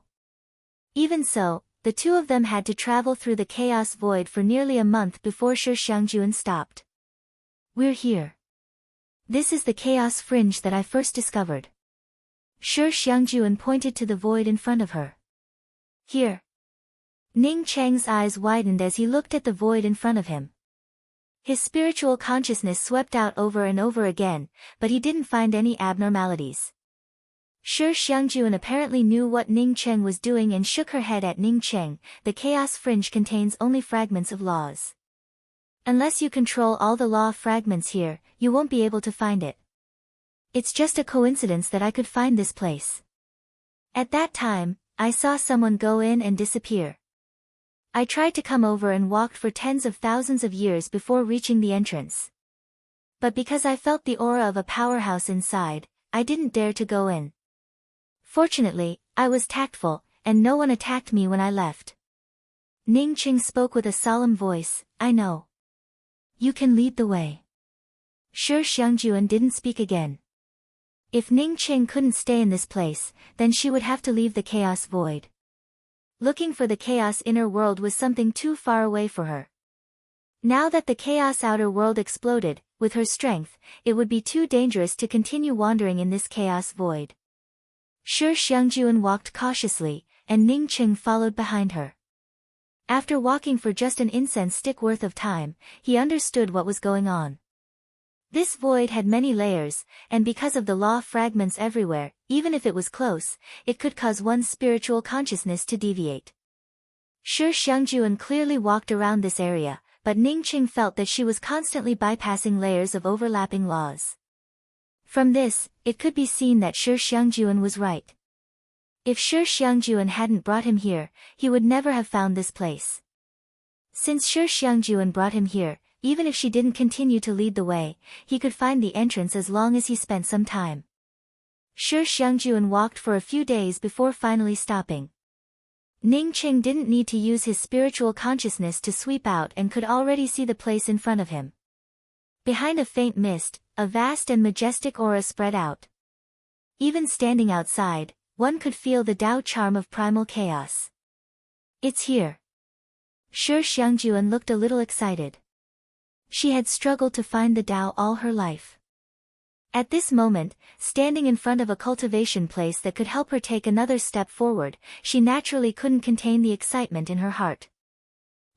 Even so, the two of them had to travel through the chaos void for nearly a month before Shi Xiangjuan stopped. We're here. This is the chaos fringe that I first discovered. Shi Xiangjuan pointed to the void in front of her. Here. Ning Cheng's eyes widened as he looked at the void in front of him. His spiritual consciousness swept out over and over again, but he didn't find any abnormalities. Shi Xiangjuan apparently knew what Ning Cheng was doing and shook her head at Ning Cheng. The chaos fringe contains only fragments of laws. Unless you control all the law fragments here, you won't be able to find it. It's just a coincidence that I could find this place. At that time, I saw someone go in and disappear. I tried to come over and walked for tens of thousands of years before reaching the entrance. But because I felt the aura of a powerhouse inside, I didn't dare to go in. Fortunately, I was tactful, and no one attacked me when I left. Ning Qing spoke with a solemn voice, I know. You can lead the way. Shi Xiangjuan didn't speak again. If Ning Qing couldn't stay in this place, then she would have to leave the chaos void. Looking for the chaos inner world was something too far away for her. Now that the chaos outer world exploded, with her strength, it would be too dangerous to continue wandering in this chaos void. Shi Xiangjuan walked cautiously, and Ning Qing followed behind her. After walking for just an incense stick worth of time, he understood what was going on. This void had many layers, and because of the law fragments everywhere, even if it was close, it could cause one's spiritual consciousness to deviate. Shi Xiangjuan clearly walked around this area, but Ning Qing felt that she was constantly bypassing layers of overlapping laws. From this, it could be seen that Shi Xiangjuan was right. If Shi Xiangjuan hadn't brought him here, he would never have found this place. Since Shi Xiangjuan brought him here, even if she didn't continue to lead the way, he could find the entrance as long as he spent some time. Shi Xiangjuan walked for a few days before finally stopping. Ning Qing didn't need to use his spiritual consciousness to sweep out and could already see the place in front of him. Behind a faint mist, a vast and majestic aura spread out. Even standing outside, one could feel the Tao charm of primal chaos. It's here. Shi Xiangjuan looked a little excited. She had struggled to find the Tao all her life. At this moment, standing in front of a cultivation place that could help her take another step forward, she naturally couldn't contain the excitement in her heart.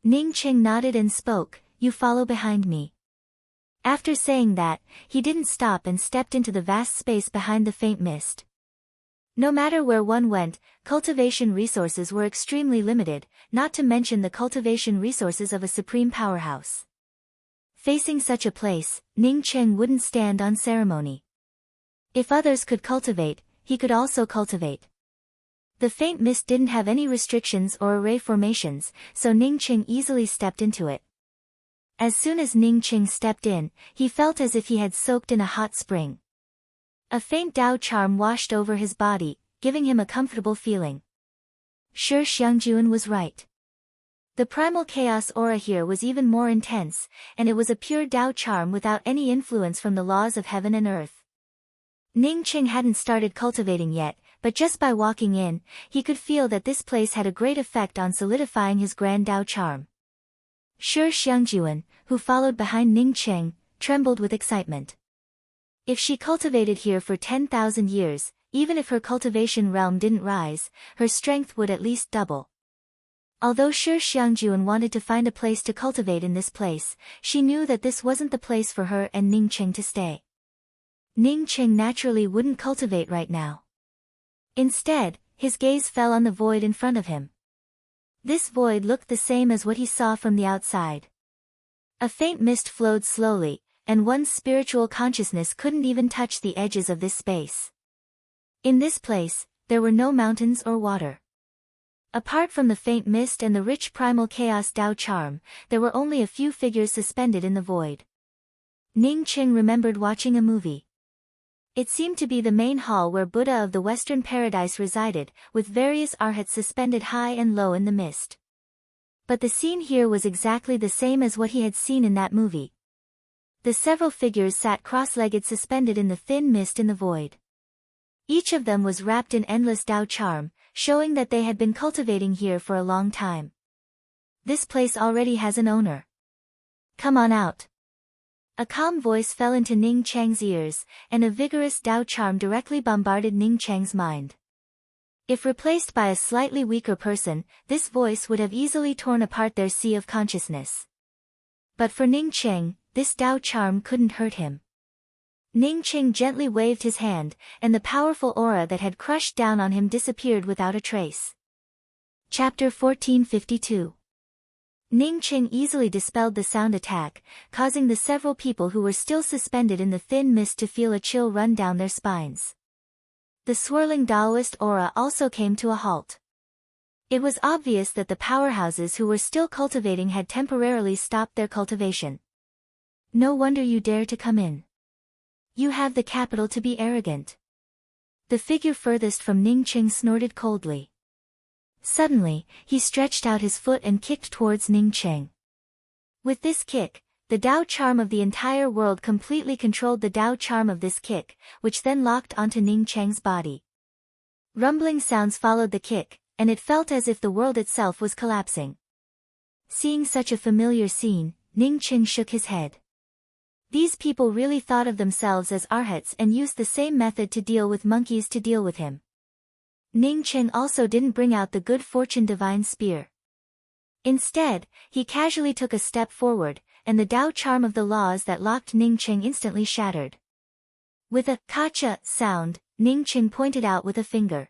Ning Qing nodded and spoke, "You follow behind me." After saying that, he didn't stop and stepped into the vast space behind the faint mist. No matter where one went, cultivation resources were extremely limited, not to mention the cultivation resources of a supreme powerhouse. Facing such a place, Ning Qing wouldn't stand on ceremony. If others could cultivate, he could also cultivate. The faint mist didn't have any restrictions or array formations, so Ning Qing easily stepped into it. As soon as Ning Qing stepped in, he felt as if he had soaked in a hot spring. A faint Tao charm washed over his body, giving him a comfortable feeling. Shi Xiangjuan was right. The primal chaos aura here was even more intense, and it was a pure Tao charm without any influence from the laws of heaven and earth. Ning Qing hadn't started cultivating yet, but just by walking in, he could feel that this place had a great effect on solidifying his grand Tao charm. Shi Xiangjuan, who followed behind Ning Qing, trembled with excitement. If she cultivated here for 10,000 years, even if her cultivation realm didn't rise, her strength would at least double. Although Shi Xiangjuan wanted to find a place to cultivate in this place, she knew that this wasn't the place for her and Ning Qing to stay. Ning Qing naturally wouldn't cultivate right now. Instead, his gaze fell on the void in front of him. This void looked the same as what he saw from the outside. A faint mist flowed slowly, and one's spiritual consciousness couldn't even touch the edges of this space. In this place, there were no mountains or water. Apart from the faint mist and the rich primal chaos Tao charm, there were only a few figures suspended in the void. Ning Qing remembered watching a movie. It seemed to be the main hall where Buddha of the Western Paradise resided, with various arhats suspended high and low in the mist. But the scene here was exactly the same as what he had seen in that movie. The several figures sat cross-legged suspended in the thin mist in the void. Each of them was wrapped in endless Tao charm, showing that they had been cultivating here for a long time. This place already has an owner. Come on out. A calm voice fell into Ning Chang's ears, and a vigorous Tao charm directly bombarded Ning Chang's mind. If replaced by a slightly weaker person, this voice would have easily torn apart their sea of consciousness. But for Ning Chang, this Tao charm couldn't hurt him. Ning Chang gently waved his hand, and the powerful aura that had crushed down on him disappeared without a trace. Chapter 1452. Ning Chang easily dispelled the sound attack, causing the several people who were still suspended in the thin mist to feel a chill run down their spines. The swirling Taoist aura also came to a halt. It was obvious that the powerhouses who were still cultivating had temporarily stopped their cultivation. No wonder you dare to come in. You have the capital to be arrogant. The figure furthest from Ning Chang snorted coldly. Suddenly, he stretched out his foot and kicked towards Ning Chang. With this kick, the Tao charm of the entire world completely controlled the Tao charm of this kick, which then locked onto Ning Chang's body. Rumbling sounds followed the kick, and it felt as if the world itself was collapsing. Seeing such a familiar scene, Ning Chang shook his head. These people really thought of themselves as arhats and used the same method to deal with monkeys to deal with him. Ning Chang also didn't bring out the good fortune divine spear. Instead, he casually took a step forward, and the Tao charm of the laws that locked Ning Chang instantly shattered. With a "kacha" sound, Ning Chang pointed out with a finger.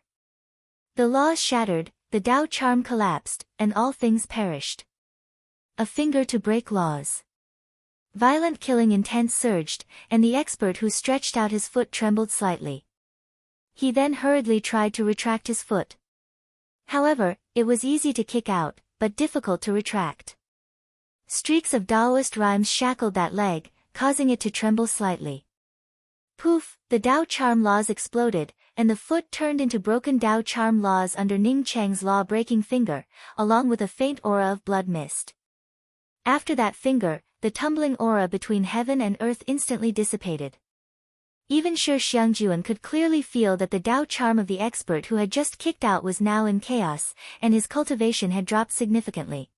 The laws shattered, the Tao charm collapsed, and all things perished. A finger to break laws. Violent killing intent surged, and the expert who stretched out his foot trembled slightly. He then hurriedly tried to retract his foot. However, it was easy to kick out, but difficult to retract. Streaks of Taoist rhymes shackled that leg, causing it to tremble slightly. Poof, the Tao charm laws exploded, and the foot turned into broken Tao charm laws under Ning Chang's law-breaking finger, along with a faint aura of blood mist. After that finger, the tumbling aura between heaven and earth instantly dissipated. Even Shi Xiangjuan could clearly feel that the Tao charm of the expert who had just kicked out was now in chaos, and his cultivation had dropped significantly.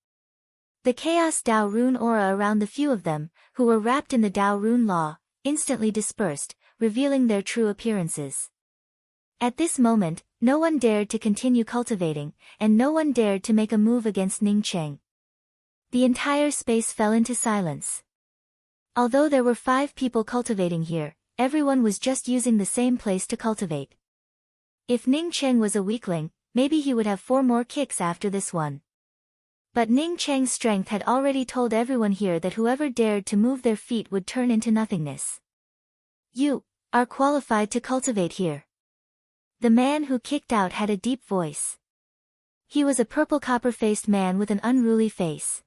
The chaos Tao rune aura around the few of them, who were wrapped in the Tao rune law, instantly dispersed, revealing their true appearances. At this moment, no one dared to continue cultivating, and no one dared to make a move against Ning Chang. The entire space fell into silence. Although there were 5 people cultivating here, everyone was just using the same place to cultivate. If Ning Chang was a weakling, maybe he would have 4 more kicks after this one. But Ning Chang's strength had already told everyone here that whoever dared to move their feet would turn into nothingness. You are qualified to cultivate here. The man who kicked out had a deep voice. He was a purple copper-faced man with an unruly face.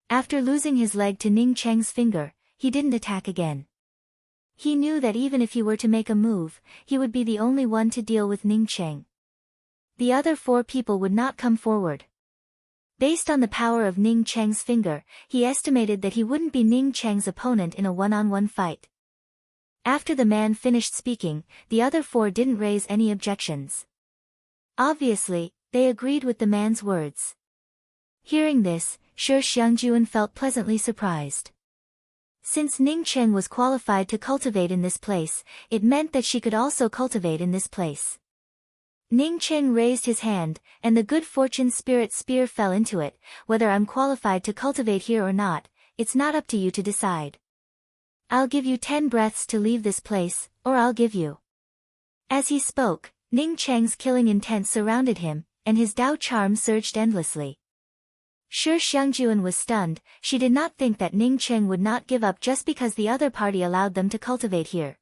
After losing his leg to Ning Chang's finger, he didn't attack again. He knew that even if he were to make a move, he would be the only one to deal with Ning Chang. The other 4 people would not come forward. Based on the power of Ning Chang's finger, he estimated that he wouldn't be Ning Chang's opponent in a one-on-one fight. After the man finished speaking, the other 4 didn't raise any objections. Obviously, they agreed with the man's words. Hearing this, Shi Xiangjuan felt pleasantly surprised. Since Ning Chang was qualified to cultivate in this place, it meant that she could also cultivate in this place. Ning Chang raised his hand, and the good fortune spirit spear fell into it. Whether I'm qualified to cultivate here or not, it's not up to you to decide. I'll give you 10 breaths to leave this place, or I'll give you. As he spoke, Ning Chang's killing intent surrounded him, and his Tao charm surged endlessly. Shi Xiangjuan was stunned. She did not think that Ning Chang would not give up just because the other party allowed them to cultivate here.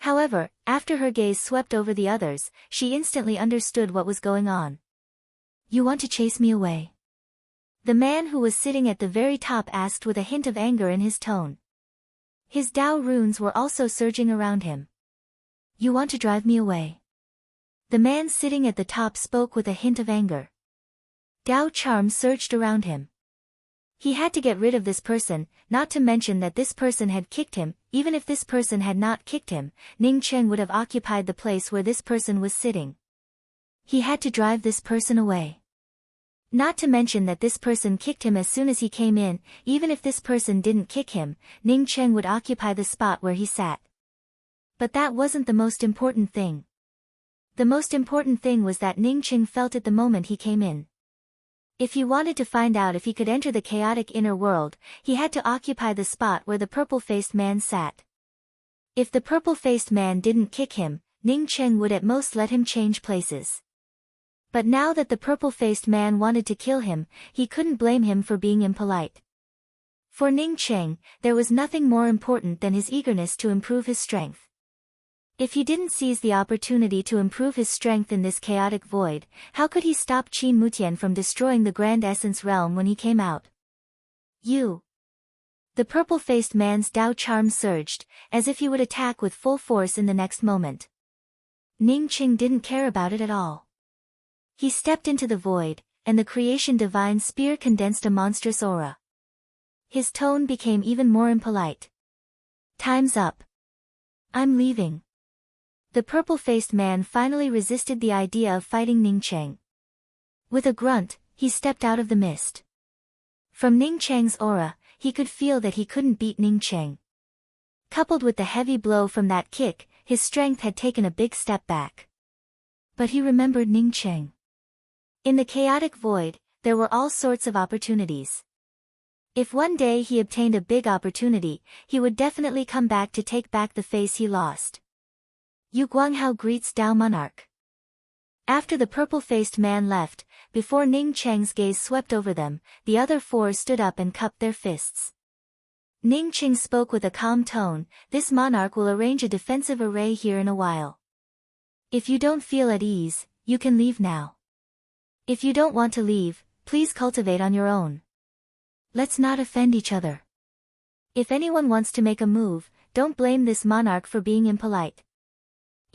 However, after her gaze swept over the others, she instantly understood what was going on. You want to chase me away? The man who was sitting at the very top asked with a hint of anger in his tone. His Tao runes were also surging around him. You want to drive me away? The man sitting at the top spoke with a hint of anger. Tao charm surged around him. He had to get rid of this person, not to mention that this person had kicked him. Even if this person had not kicked him, Ning Cheng would have occupied the place where this person was sitting. He had to drive this person away. Not to mention that this person kicked him as soon as he came in. Even if this person didn't kick him, Ning Cheng would occupy the spot where he sat. But that wasn't the most important thing. The most important thing was that Ning Cheng felt it the moment he came in. If he wanted to find out if he could enter the chaotic inner world, he had to occupy the spot where the purple-faced man sat. If the purple-faced man didn't kick him, Ning Cheng would at most let him change places. But now that the purple-faced man wanted to kill him, he couldn't blame him for being impolite. For Ning Cheng, there was nothing more important than his eagerness to improve his strength. If he didn't seize the opportunity to improve his strength in this chaotic void, how could he stop Qin Mutian from destroying the Grand Essence realm when he came out? You! The purple-faced man's Tao charm surged, as if he would attack with full force in the next moment. Ning Cheng didn't care about it at all. He stepped into the void, and the creation divine spear condensed a monstrous aura. His tone became even more impolite. Time's up. I'm leaving. The purple-faced man finally resisted the idea of fighting Ning Cheng. With a grunt, he stepped out of the mist. From Ning Cheng's aura, he could feel that he couldn't beat Ning Cheng. Coupled with the heavy blow from that kick, his strength had taken a big step back. But he remembered Ning Cheng. In the chaotic void, there were all sorts of opportunities. If one day he obtained a big opportunity, he would definitely come back to take back the face he lost. Yu Guanghao greets Tao Monarch. After the purple-faced man left, before Ning Cheng's gaze swept over them, the other four stood up and cupped their fists. Ning Cheng spoke with a calm tone, this monarch will arrange a defensive array here in a while. If you don't feel at ease, you can leave now. If you don't want to leave, please cultivate on your own. Let's not offend each other. If anyone wants to make a move, don't blame this monarch for being impolite.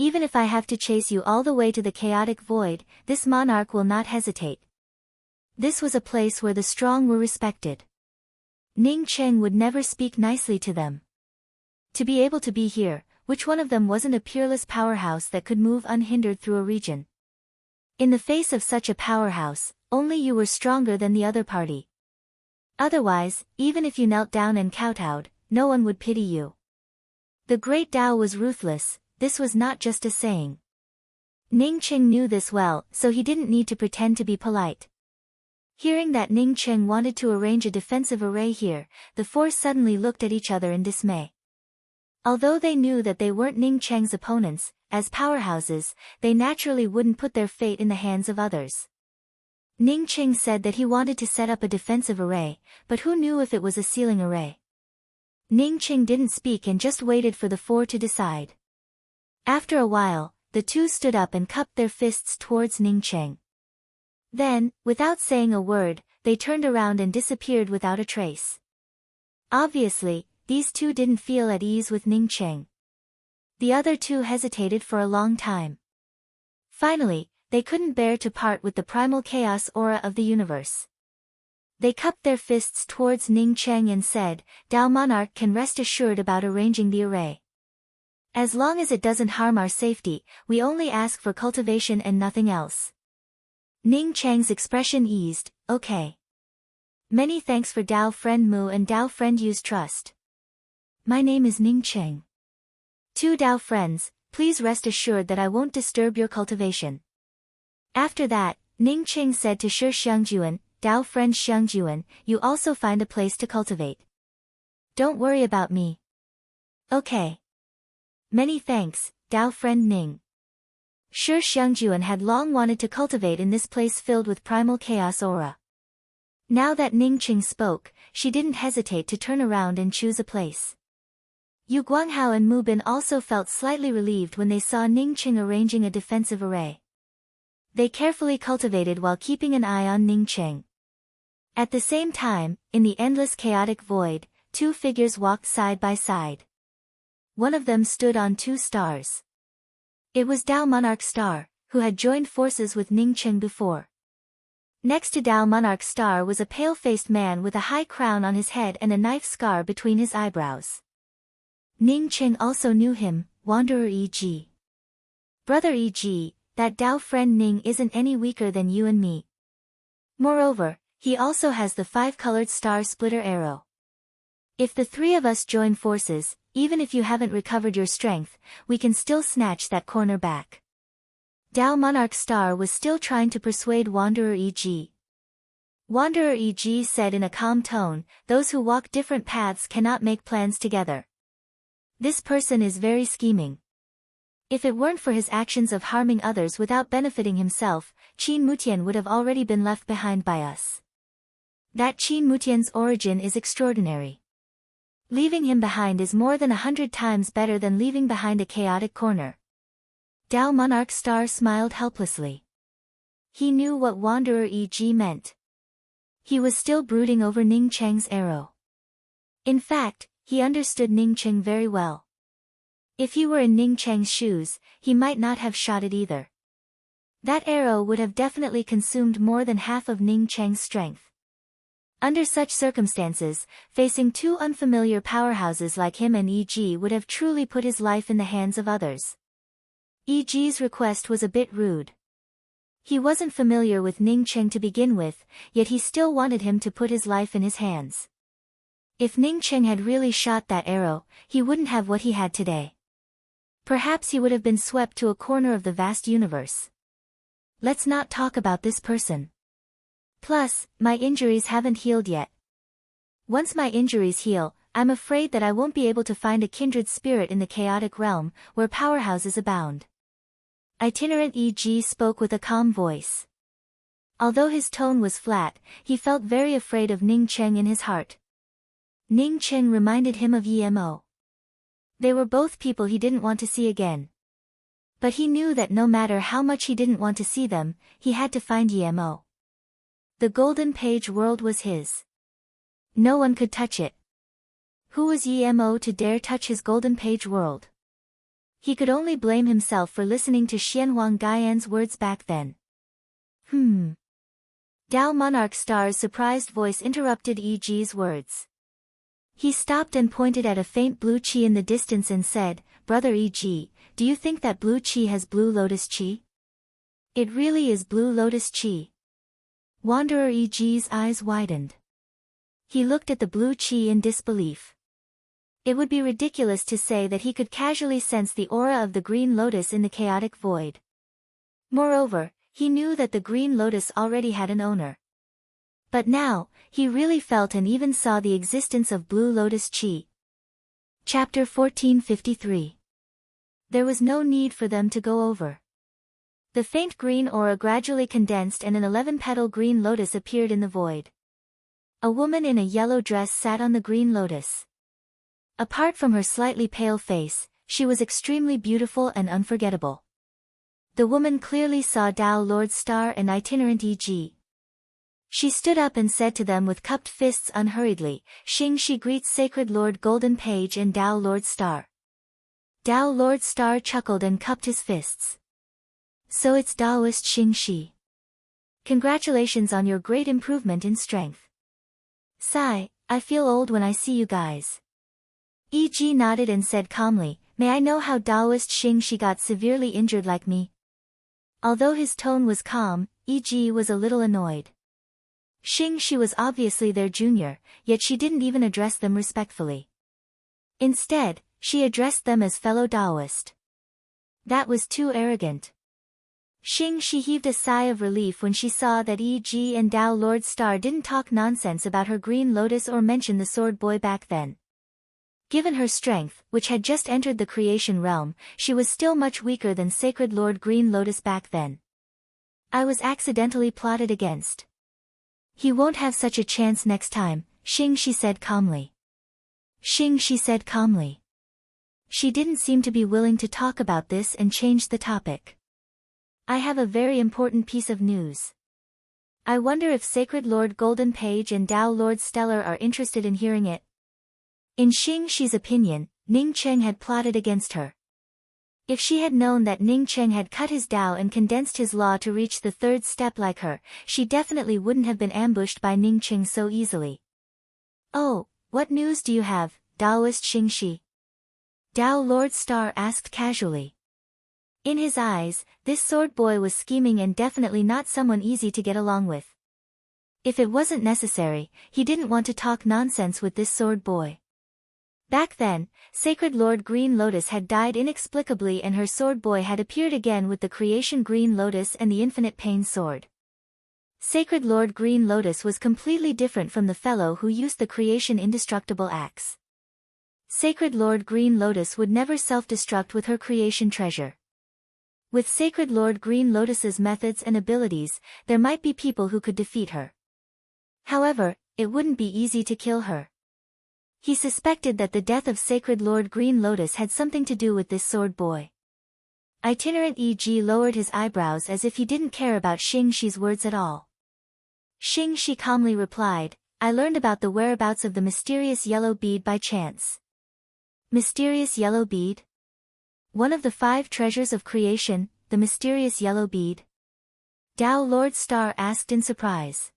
Even if I have to chase you all the way to the chaotic void, this monarch will not hesitate. This was a place where the strong were respected. Ning Cheng would never speak nicely to them. To be able to be here, which one of them wasn't a peerless powerhouse that could move unhindered through a region? In the face of such a powerhouse, only you were stronger than the other party. Otherwise, even if you knelt down and kowtowed, no one would pity you. The great Tao was ruthless. This was not just a saying. Ning Cheng knew this well, so he didn't need to pretend to be polite. Hearing that Ning Cheng wanted to arrange a defensive array here, the four suddenly looked at each other in dismay. Although they knew that they weren't Ning Cheng's opponents, as powerhouses, they naturally wouldn't put their fate in the hands of others. Ning Cheng said that he wanted to set up a defensive array, but who knew if it was a sealing array? Ning Cheng didn't speak and just waited for the four to decide. After a while, the two stood up and cupped their fists towards Ning Cheng. Then, without saying a word, they turned around and disappeared without a trace. Obviously, these two didn't feel at ease with Ning Cheng. The other two hesitated for a long time. Finally, they couldn't bear to part with the primal chaos aura of the universe. They cupped their fists towards Ning Cheng and said, Tao Monarch can rest assured about arranging the array. As long as it doesn't harm our safety, we only ask for cultivation and nothing else. Ning Cheng's expression eased, okay. Many thanks for Tao Friend Mu and Tao Friend Yu's trust. My name is Ning Cheng. Two Tao friends, please rest assured that I won't disturb your cultivation. After that, Ning Cheng said to Shi Xiangjuan, Tao Friend Xiangjuan, you also find a place to cultivate. Don't worry about me. Okay. Many thanks, Tao Friend Ning. Shi Xiangjuan had long wanted to cultivate in this place filled with primal chaos aura. Now that Ning Cheng spoke, she didn't hesitate to turn around and choose a place. Yu Guanghao and Mu Bin also felt slightly relieved when they saw Ning Qing arranging a defensive array. They carefully cultivated while keeping an eye on Ning Qing. At the same time, in the endless chaotic void, two figures walked side by side. One of them stood on two stars. It was Dao Monarch Star, who had joined forces with Ning Qing before. Next to Dao Monarch Star was a pale-faced man with a high crown on his head and a knife scar between his eyebrows. Ning Qing also knew him, Wanderer E.G. Brother E.G., that Dao friend Ning isn't any weaker than you and me. Moreover, he also has the 5-colored star splitter arrow. If the three of us join forces, even if you haven't recovered your strength, we can still snatch that corner back. Dao Monarch Star was still trying to persuade Wanderer E.G. Wanderer E.G. said in a calm tone, those who walk different paths cannot make plans together. This person is very scheming. If it weren't for his actions of harming others without benefiting himself, Qin Mutian would have already been left behind by us. That Qin Mutian's origin is extraordinary. Leaving him behind is more than 100 times better than leaving behind a chaotic corner. Dao Monarch Star smiled helplessly. He knew what Wanderer E.G. meant. He was still brooding over Ning Cheng's arrow. In fact, he understood Ning Cheng very well. If he were in Ning Cheng's shoes, he might not have shot it either. That arrow would have definitely consumed more than half of Ning Cheng's strength. Under such circumstances, facing two unfamiliar powerhouses like him and E.G. would have truly put his life in the hands of others. E.G.'s request was a bit rude. He wasn't familiar with Ning Cheng to begin with, yet he still wanted him to put his life in his hands. If Ning Cheng had really shot that arrow, he wouldn't have what he had today. Perhaps he would have been swept to a corner of the vast universe. Let's not talk about this person. Plus, my injuries haven't healed yet. Once my injuries heal, I'm afraid that I won't be able to find a kindred spirit in the chaotic realm, where powerhouses abound. Itinerant E.G. spoke with a calm voice. Although his tone was flat, he felt very afraid of Ning Cheng in his heart. Ning Cheng reminded him of Yemo. They were both people he didn't want to see again. But he knew that no matter how much he didn't want to see them, he had to find Yemo. The Golden Page world was his. No one could touch it. Who was Yemo to dare touch his Golden Page world? He could only blame himself for listening to Xianhuang Gaian's words back then. Dao Monarch Star's surprised voice interrupted E.G.'s words. He stopped and pointed at a faint blue chi in the distance and said, Brother E.G., do you think that blue chi has blue lotus chi? It really is blue lotus chi. Wanderer E.G.'s eyes widened. He looked at the blue chi in disbelief. It would be ridiculous to say that he could casually sense the aura of the green lotus in the chaotic void. Moreover, he knew that the green lotus already had an owner. But now, he really felt and even saw the existence of blue lotus chi. Chapter 1453. There was no need for them to go over. The faint green aura gradually condensed and an 11-petal green lotus appeared in the void. A woman in a yellow dress sat on the green lotus. Apart from her slightly pale face, she was extremely beautiful and unforgettable. The woman clearly saw Dao Lord Star and Itinerant E.G. She stood up and said to them with cupped fists unhurriedly, Xing Shi greets Sacred Lord Golden Page and Dao Lord Star. Dao Lord Star chuckled and cupped his fists. So it's Daoist Xing Shi. Congratulations on your great improvement in strength. Sigh, I feel old when I see you guys. E.G. nodded and said calmly, may I know how Daoist Xing Shi got severely injured like me? Although his tone was calm, E.G. was a little annoyed. Xing Shi was obviously their junior, yet she didn't even address them respectfully. Instead, she addressed them as fellow Daoist. That was too arrogant. Xing Shi heaved a sigh of relief when she saw that E.G. and Dao Lord Star didn't talk nonsense about her green lotus or mention the sword boy back then. Given her strength, which had just entered the creation realm, she was still much weaker than Sacred Lord Green Lotus back then. I was accidentally plotted against. He won't have such a chance next time, Xing Shi said calmly. Xing Shi said calmly. She didn't seem to be willing to talk about this and changed the topic. I have a very important piece of news. I wonder if Sacred Lord Golden Page and Tao Lord Stellar are interested in hearing it. In Xing Shi's opinion, Ning Cheng had plotted against her. If she had known that Ning Cheng had cut his Tao and condensed his law to reach the third step like her, she definitely wouldn't have been ambushed by Ning Cheng so easily. Oh, what news do you have, Taoist Xing Shi? Tao Lord Star asked casually. In his eyes, this sword boy was scheming and definitely not someone easy to get along with. If it wasn't necessary, he didn't want to talk nonsense with this sword boy. Back then, Sacred Lord Green Lotus had died inexplicably and her sword boy had appeared again with the creation Green Lotus and the Infinite Pain Sword. Sacred Lord Green Lotus was completely different from the fellow who used the creation Indestructible Axe. Sacred Lord Green Lotus would never self-destruct with her creation treasure. With Sacred Lord Green Lotus's methods and abilities, there might be people who could defeat her. However, it wouldn't be easy to kill her. He suspected that the death of Sacred Lord Green Lotus had something to do with this sword boy. Itinerant E.G. lowered his eyebrows as if he didn't care about Xing Shi's words at all. Xing Shi calmly replied, I learned about the whereabouts of the mysterious yellow bead by chance. Mysterious yellow bead? One of the 5 treasures of creation, the mysterious yellow bead? Tao Lord Star asked in surprise.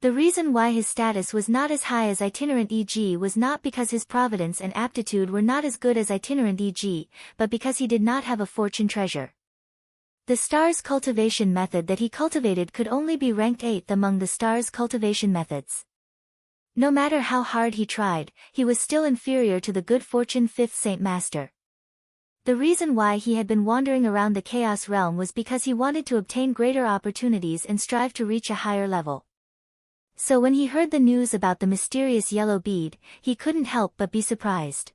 The reason why his status was not as high as Itinerant E.G. was not because his providence and aptitude were not as good as Itinerant E.G., but because he did not have a fortune treasure. The star's cultivation method that he cultivated could only be ranked 8th among the star's cultivation methods. No matter how hard he tried, he was still inferior to the good fortune 5th Saint Master. The reason why he had been wandering around the Chaos Realm was because he wanted to obtain greater opportunities and strive to reach a higher level. So when he heard the news about the mysterious yellow bead, he couldn't help but be surprised.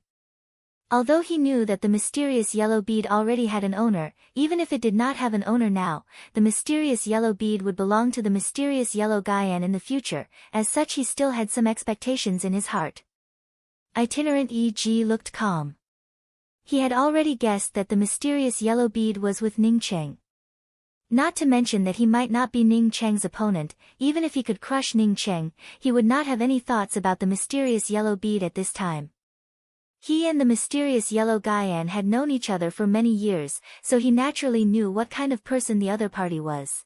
Although he knew that the mysterious yellow bead already had an owner, even if it did not have an owner now, the mysterious yellow bead would belong to the mysterious yellow Gaian in the future, as such he still had some expectations in his heart. Itinerant E.G. looked calm. He had already guessed that the mysterious yellow bead was with Ning Cheng. Not to mention that he might not be Ning Cheng's opponent, even if he could crush Ning Cheng, he would not have any thoughts about the mysterious yellow bead at this time. He and the mysterious yellow Gaian had known each other for many years, so he naturally knew what kind of person the other party was.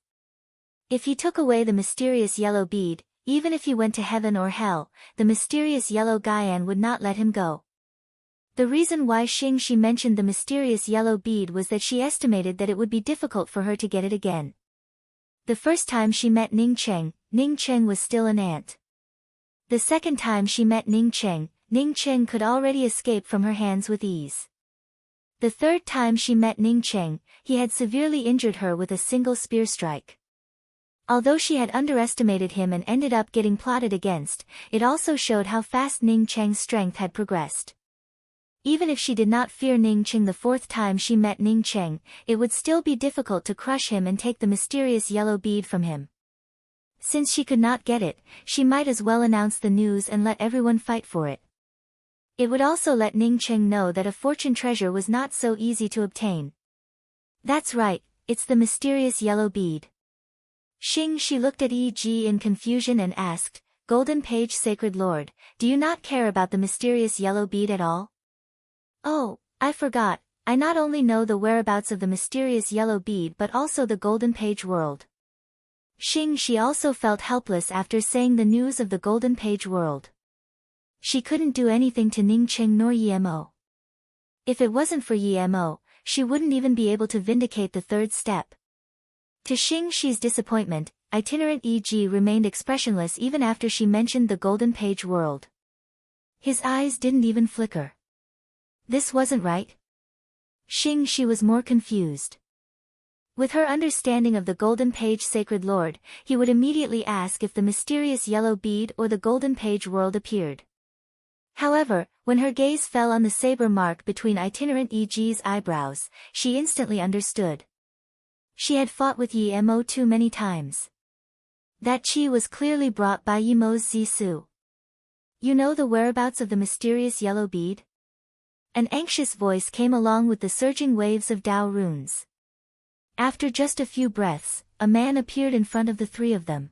If he took away the mysterious yellow bead, even if he went to heaven or hell, the mysterious yellow Gaian would not let him go. The reason why Xing Shi mentioned the mysterious yellow bead was that she estimated that it would be difficult for her to get it again. The first time she met Ning Cheng was still an ant. The second time she met Ning Cheng could already escape from her hands with ease. The third time she met Ning Cheng, he had severely injured her with a single spear strike. Although she had underestimated him and ended up getting plotted against, it also showed how fast Ning Cheng's strength had progressed. Even if she did not fear Ning Cheng the 4th time she met Ning Cheng, it would still be difficult to crush him and take the mysterious yellow bead from him. Since she could not get it, she might as well announce the news and let everyone fight for it. It would also let Ning Cheng know that a fortune treasure was not so easy to obtain. That's right, it's the mysterious yellow bead. Xing Shi looked at E.G. in confusion and asked, Golden Page Sacred Lord, do you not care about the mysterious yellow bead at all? Oh, I forgot, I not only know the whereabouts of the mysterious yellow bead but also the Golden Page world. Xing Shi also felt helpless after saying the news of the Golden Page world. She couldn't do anything to Ning Cheng nor Yemo. If it wasn't for Yemo, she wouldn't even be able to vindicate the 3rd step. To Xing Shi's disappointment, Itinerant E.G. remained expressionless even after she mentioned the Golden Page world. His eyes didn't even flicker. This wasn't right. Xing Shi was more confused. With her understanding of the Golden Page Sacred Lord, he would immediately ask if the mysterious yellow bead or the Golden Page world appeared. However, when her gaze fell on the saber mark between Itinerant E.G.'s eyebrows, she instantly understood. She had fought with Yemo too many times. That chi was clearly brought by Yemo's Zisu. You know the whereabouts of the mysterious yellow bead? An anxious voice came along with the surging waves of Tao runes. After just a few breaths, a man appeared in front of the three of them.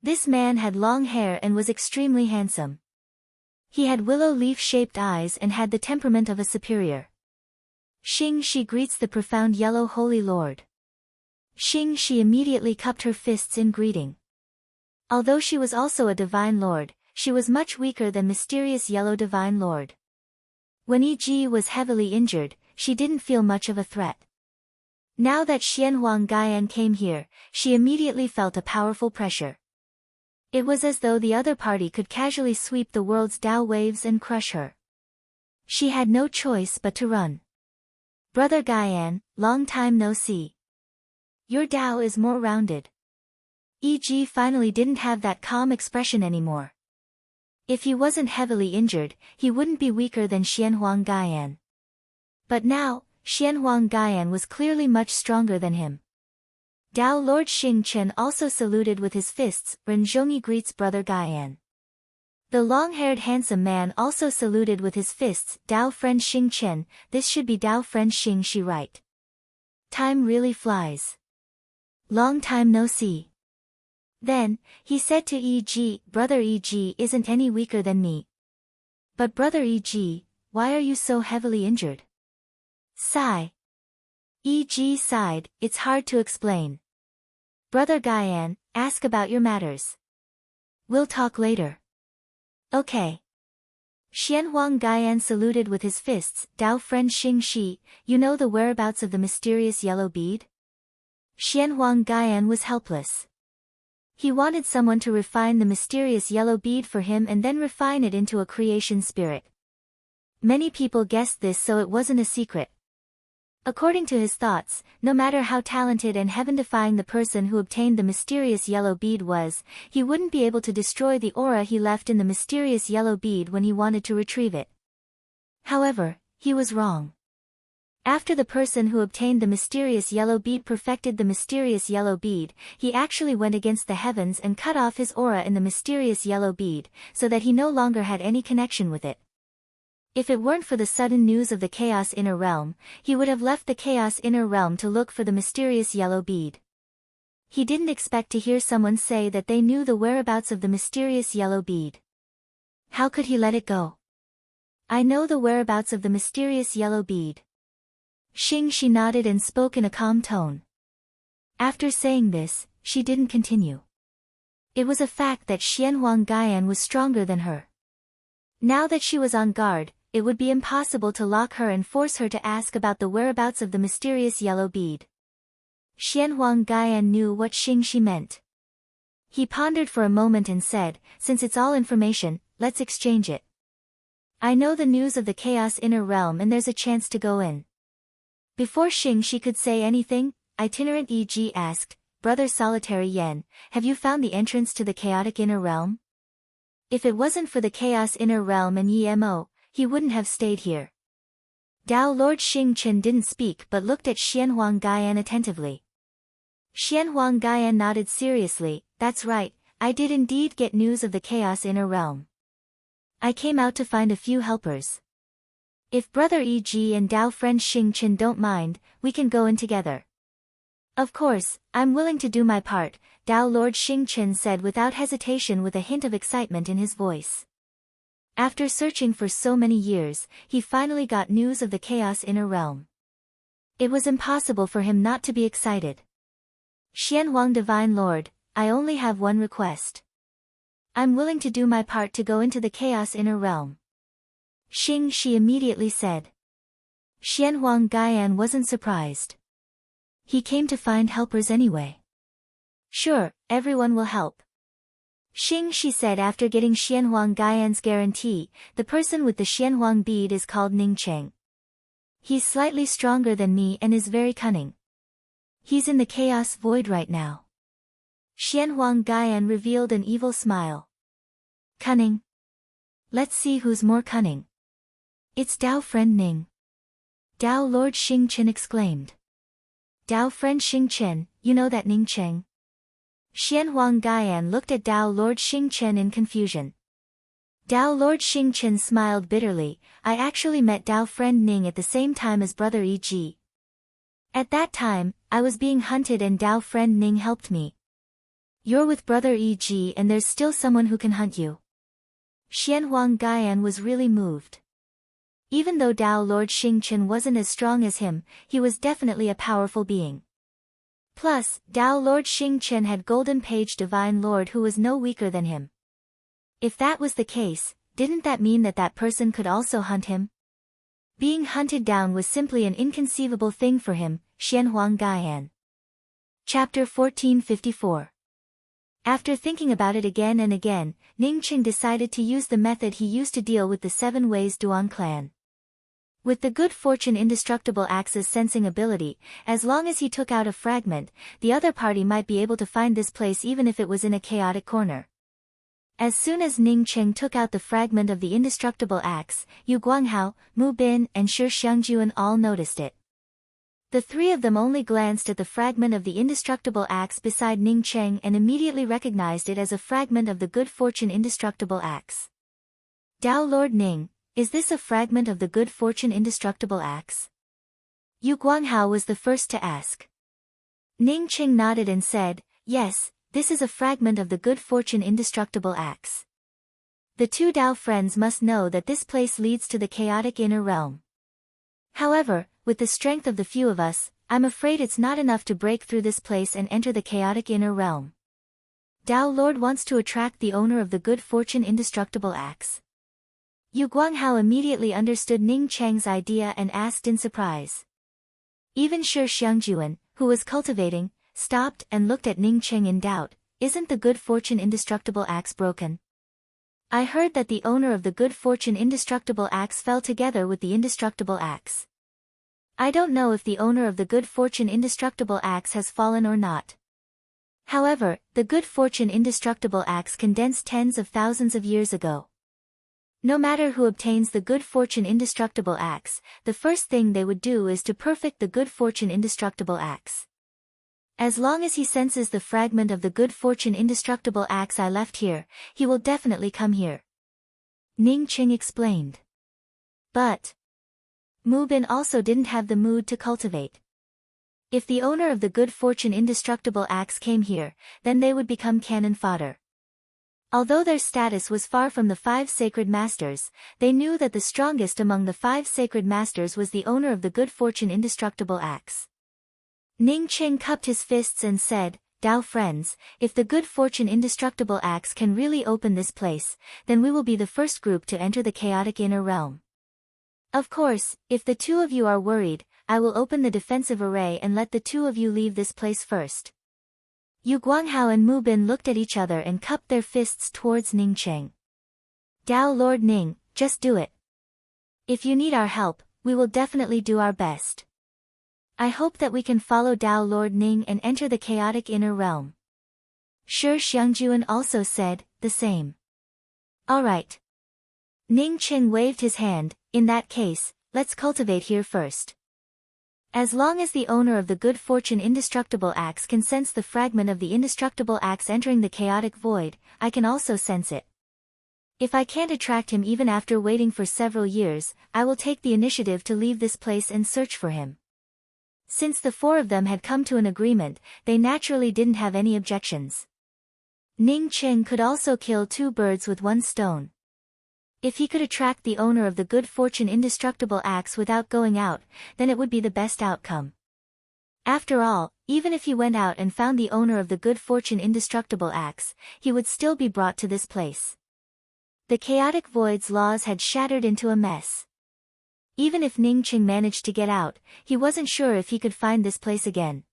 This man had long hair and was extremely handsome. He had willow leaf-shaped eyes and had the temperament of a superior. Xing Shi greets the profound yellow holy lord. Xing Shi immediately cupped her fists in greeting. Although she was also a divine lord, she was much weaker than mysterious yellow divine lord. When Yi was heavily injured, she didn't feel much of a threat. Now that Xianhuang Gaian came here, she immediately felt a powerful pressure. It was as though the other party could casually sweep the world's Tao waves and crush her. She had no choice but to run. Brother Gaian, long time no see. Your Tao is more rounded. Yi finally didn't have that calm expression anymore. If he wasn't heavily injured, he wouldn't be weaker than Xianhuang Gaian. But now, Xianhuang Gaian was clearly much stronger than him. Tao Lord Xing Chen also saluted with his fists. Ren Zhongyi greets Brother Gaian. The long-haired handsome man also saluted with his fists. Tao friend Xing Chen, this should be Tao friend Xing Shi right. Time really flies. Long time no see. Then, he said to Yi, Brother Yi isn't any weaker than me. But Brother Yi, why are you so heavily injured? Sigh. Yi sighed, it's hard to explain. Brother Gaian, ask about your matters. We'll talk later. Okay. Xianhuang Gaian saluted with his fists. Tao friend Xing Shi, you know the whereabouts of the mysterious yellow bead? Xianhuang Gaian was helpless. He wanted someone to refine the mysterious yellow bead for him and then refine it into a creation spirit. Many people guessed this, so it wasn't a secret. According to his thoughts, no matter how talented and heaven-defying the person who obtained the mysterious yellow bead was, he wouldn't be able to destroy the aura he left in the mysterious yellow bead when he wanted to retrieve it. However, he was wrong. After the person who obtained the mysterious yellow bead perfected the mysterious yellow bead, he actually went against the heavens and cut off his aura in the mysterious yellow bead, so that he no longer had any connection with it. If it weren't for the sudden news of the Chaos Inner Realm, he would have left the Chaos Inner Realm to look for the mysterious yellow bead. He didn't expect to hear someone say that they knew the whereabouts of the mysterious yellow bead. How could he let it go? I know the whereabouts of the mysterious yellow bead. Xing Shi nodded and spoke in a calm tone. After saying this, she didn't continue. It was a fact that Xianhuang Gaian was stronger than her. Now that she was on guard, it would be impossible to lock her and force her to ask about the whereabouts of the mysterious yellow bead. Xianhuang Gaian knew what Xing Shi meant. He pondered for a moment and said, since it's all information, let's exchange it. I know the news of the Chaos Inner Realm and there's a chance to go in. Before Xing Shi could say anything, Itinerant Yi asked, Brother Solitary Yen, have you found the entrance to the Chaotic Inner Realm? If it wasn't for the Chaos Inner Realm and Yi Mo, he wouldn't have stayed here. Tao Lord Xing Chen didn't speak but looked at Xianhuang Gaian attentively. Xianhuang Gaian nodded seriously, that's right, I did indeed get news of the Chaos Inner Realm. I came out to find a few helpers. If Brother Yi and Tao friend Xing Chen don't mind, we can go in together. Of course, I'm willing to do my part, Tao Lord Xing Chen said without hesitation with a hint of excitement in his voice. After searching for so many years, he finally got news of the Chaos Inner Realm. It was impossible for him not to be excited. Xianhuang Divine Lord, I only have one request. I'm willing to do my part to go into the Chaos Inner Realm. Xing Shi immediately said. Xianhuang Gaian wasn't surprised. He came to find helpers anyway. Sure, everyone will help. Xing Shi said after getting Xianhuang Gaian's guarantee. The person with the Xianhuang bead is called Ningcheng. He's slightly stronger than me and is very cunning. He's in the chaos void right now. Xianhuang Gaian revealed an evil smile. Cunning? Let's see who's more cunning. It's Tao friend Ning. Tao Lord Xing Chen exclaimed. Tao friend Xing Chen, you know that Ningcheng? Xianhuang Gaian looked at Tao Lord Xing Chen in confusion. Dao Lord Xingchen smiled bitterly. I actually met Dao friend Ning at the same time as brother E.G. At that time, I was being hunted and Dao friend Ning helped me. You're with brother E.G. and there's still someone who can hunt you. Xianhuang Gaian was really moved. Even though Dao Lord Xingchen wasn't as strong as him, he was definitely a powerful being. Plus, Dao Lord Xingchen had Golden Page Divine Lord who was no weaker than him. If that was the case, didn't that mean that that person could also hunt him? Being hunted down was simply an inconceivable thing for him, Xianhuang Gaian. Chapter 1454. After thinking about it again and again, Ning Qing decided to use the method he used to deal with the 7 Ways Duan clan. With the good fortune indestructible axe's sensing ability, as long as he took out a fragment, the other party might be able to find this place even if it was in a chaotic corner. As soon as Ning Qing took out the fragment of the indestructible axe, Yu Guanghao, Mu Bin and Shi Xiangjuan all noticed it. The 3 of them only glanced at the fragment of the indestructible axe beside Ning Qing and immediately recognized it as a fragment of the good fortune indestructible axe. Dao Lord Ning, is this a fragment of the good fortune indestructible axe? Yu Guanghao was the first to ask. Ning Qing nodded and said, yes, this is a fragment of the good fortune indestructible axe. The 2 Dao friends must know that this place leads to the chaotic inner realm. However, with the strength of the few of us, I'm afraid it's not enough to break through this place and enter the chaotic inner realm. Dao Lord wants to attract the owner of the good fortune indestructible axe. Yu Guanghao immediately understood Ning Cheng's idea and asked in surprise. Even Shi Xiangjuan, who was cultivating, stopped and looked at Ning Cheng in doubt. Isn't the good fortune indestructible axe broken? I heard that the owner of the good fortune indestructible axe fell together with the indestructible axe. I don't know if the owner of the good fortune indestructible axe has fallen or not. However, the good fortune indestructible axe condensed tens of thousands of years ago. No matter who obtains the good fortune indestructible axe, the first thing they would do is to perfect the good fortune indestructible axe. As long as he senses the fragment of the good fortune indestructible axe I left here, he will definitely come here. Ning Qing explained. But Mu Bin also didn't have the mood to cultivate. If the owner of the good fortune indestructible axe came here, then they would become cannon fodder. Although their status was far from the 5 sacred masters, they knew that the strongest among the 5 sacred masters was the owner of the good fortune indestructible axe. Ning Qing cupped his fists and said, Dao friends, if the good fortune indestructible axe can really open this place, then we will be the first group to enter the chaotic inner realm. Of course, if the 2 of you are worried, I will open the defensive array and let the 2 of you leave this place first. Yu Guanghao and Mu Bin looked at each other and cupped their fists towards Ning Qing. Dao Lord Ning, just do it. If you need our help, we will definitely do our best. I hope that we can follow Dao Lord Ning and enter the chaotic inner realm. Shi Xiangjuan also said the same. Alright. Ning Qing waved his hand, in that case, let's cultivate here first. As long as the owner of the good fortune indestructible axe can sense the fragment of the indestructible axe entering the chaotic void, I can also sense it. If I can't attract him even after waiting for several years, I will take the initiative to leave this place and search for him. Since the 4 of them had come to an agreement, they naturally didn't have any objections. Ning Qing could also kill 2 birds with 1 stone. If he could attract the owner of the good fortune indestructible axe without going out, then it would be the best outcome. After all, even if he went out and found the owner of the good fortune indestructible axe, he would still be brought to this place. The chaotic void's laws had shattered into a mess. Even if Ning Qing managed to get out, he wasn't sure if he could find this place again.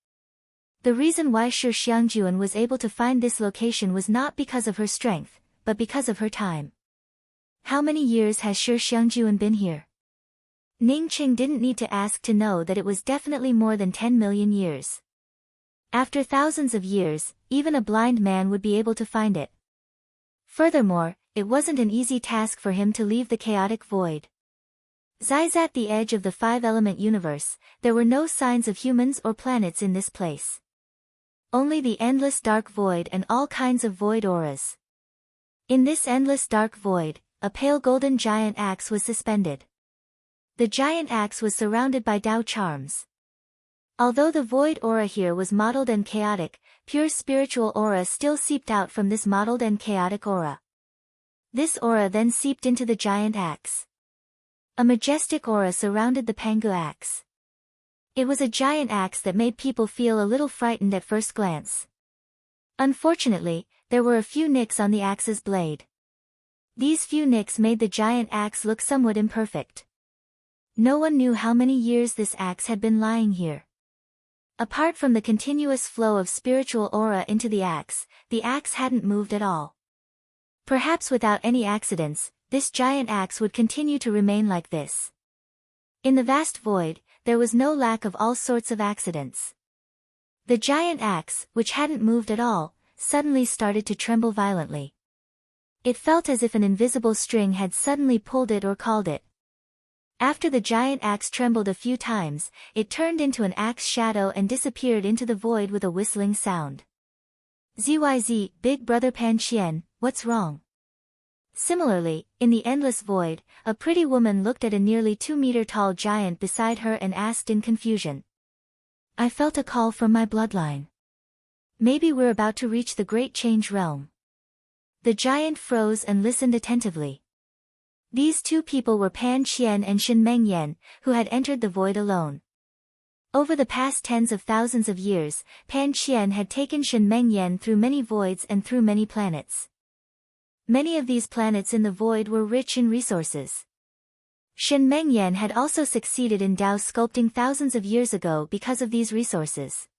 The reason why Shi Xiangjuan was able to find this location was not because of her strength, but because of her time. How many years has Shi Xiangjuan been here? Ning Qing didn't need to ask to know that it was definitely more than 10 million years. After thousands of years, even a blind man would be able to find it. Furthermore, it wasn't an easy task for him to leave the chaotic void. At the edge of the 5-element universe, there were no signs of humans or planets in this place. Only the endless dark void and all kinds of void auras. In this endless dark void, a pale golden giant axe was suspended. The giant axe was surrounded by Tao charms. Although the void aura here was mottled and chaotic, pure spiritual aura still seeped out from this mottled and chaotic aura. This aura then seeped into the giant axe. A majestic aura surrounded the Pangu axe. It was a giant axe that made people feel a little frightened at first glance. Unfortunately, there were a few nicks on the axe's blade. These few nicks made the giant axe look somewhat imperfect. No one knew how many years this axe had been lying here. Apart from the continuous flow of spiritual aura into the axe hadn't moved at all. Perhaps without any accidents, this giant axe would continue to remain like this. In the vast void, there was no lack of all sorts of accidents. The giant axe, which hadn't moved at all, suddenly started to tremble violently. It felt as if an invisible string had suddenly pulled it or called it. After the giant axe trembled a few times, it turned into an axe shadow and disappeared into the void with a whistling sound. ZYZ, Big Brother Pan Qian, what's wrong? Similarly, in the endless void, a pretty woman looked at a nearly 2-meter-tall giant beside her and asked in confusion. I felt a call from my bloodline. Maybe we're about to reach the Great Change Realm. The giant froze and listened attentively. These two people were Pan Qian and Shen Mengyan, who had entered the void alone. Over the past tens of thousands of years, Pan Qian had taken Shen Mengyan through many voids and through many planets. Many of these planets in the void were rich in resources. Shen Mengyan had also succeeded in Dao sculpting thousands of years ago because of these resources.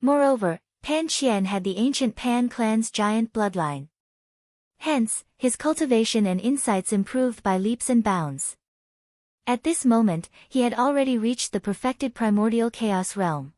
Moreover, Pan Qian had the ancient Pan clan's giant bloodline. Hence, his cultivation and insights improved by leaps and bounds. At this moment, he had already reached the perfected primordial chaos realm.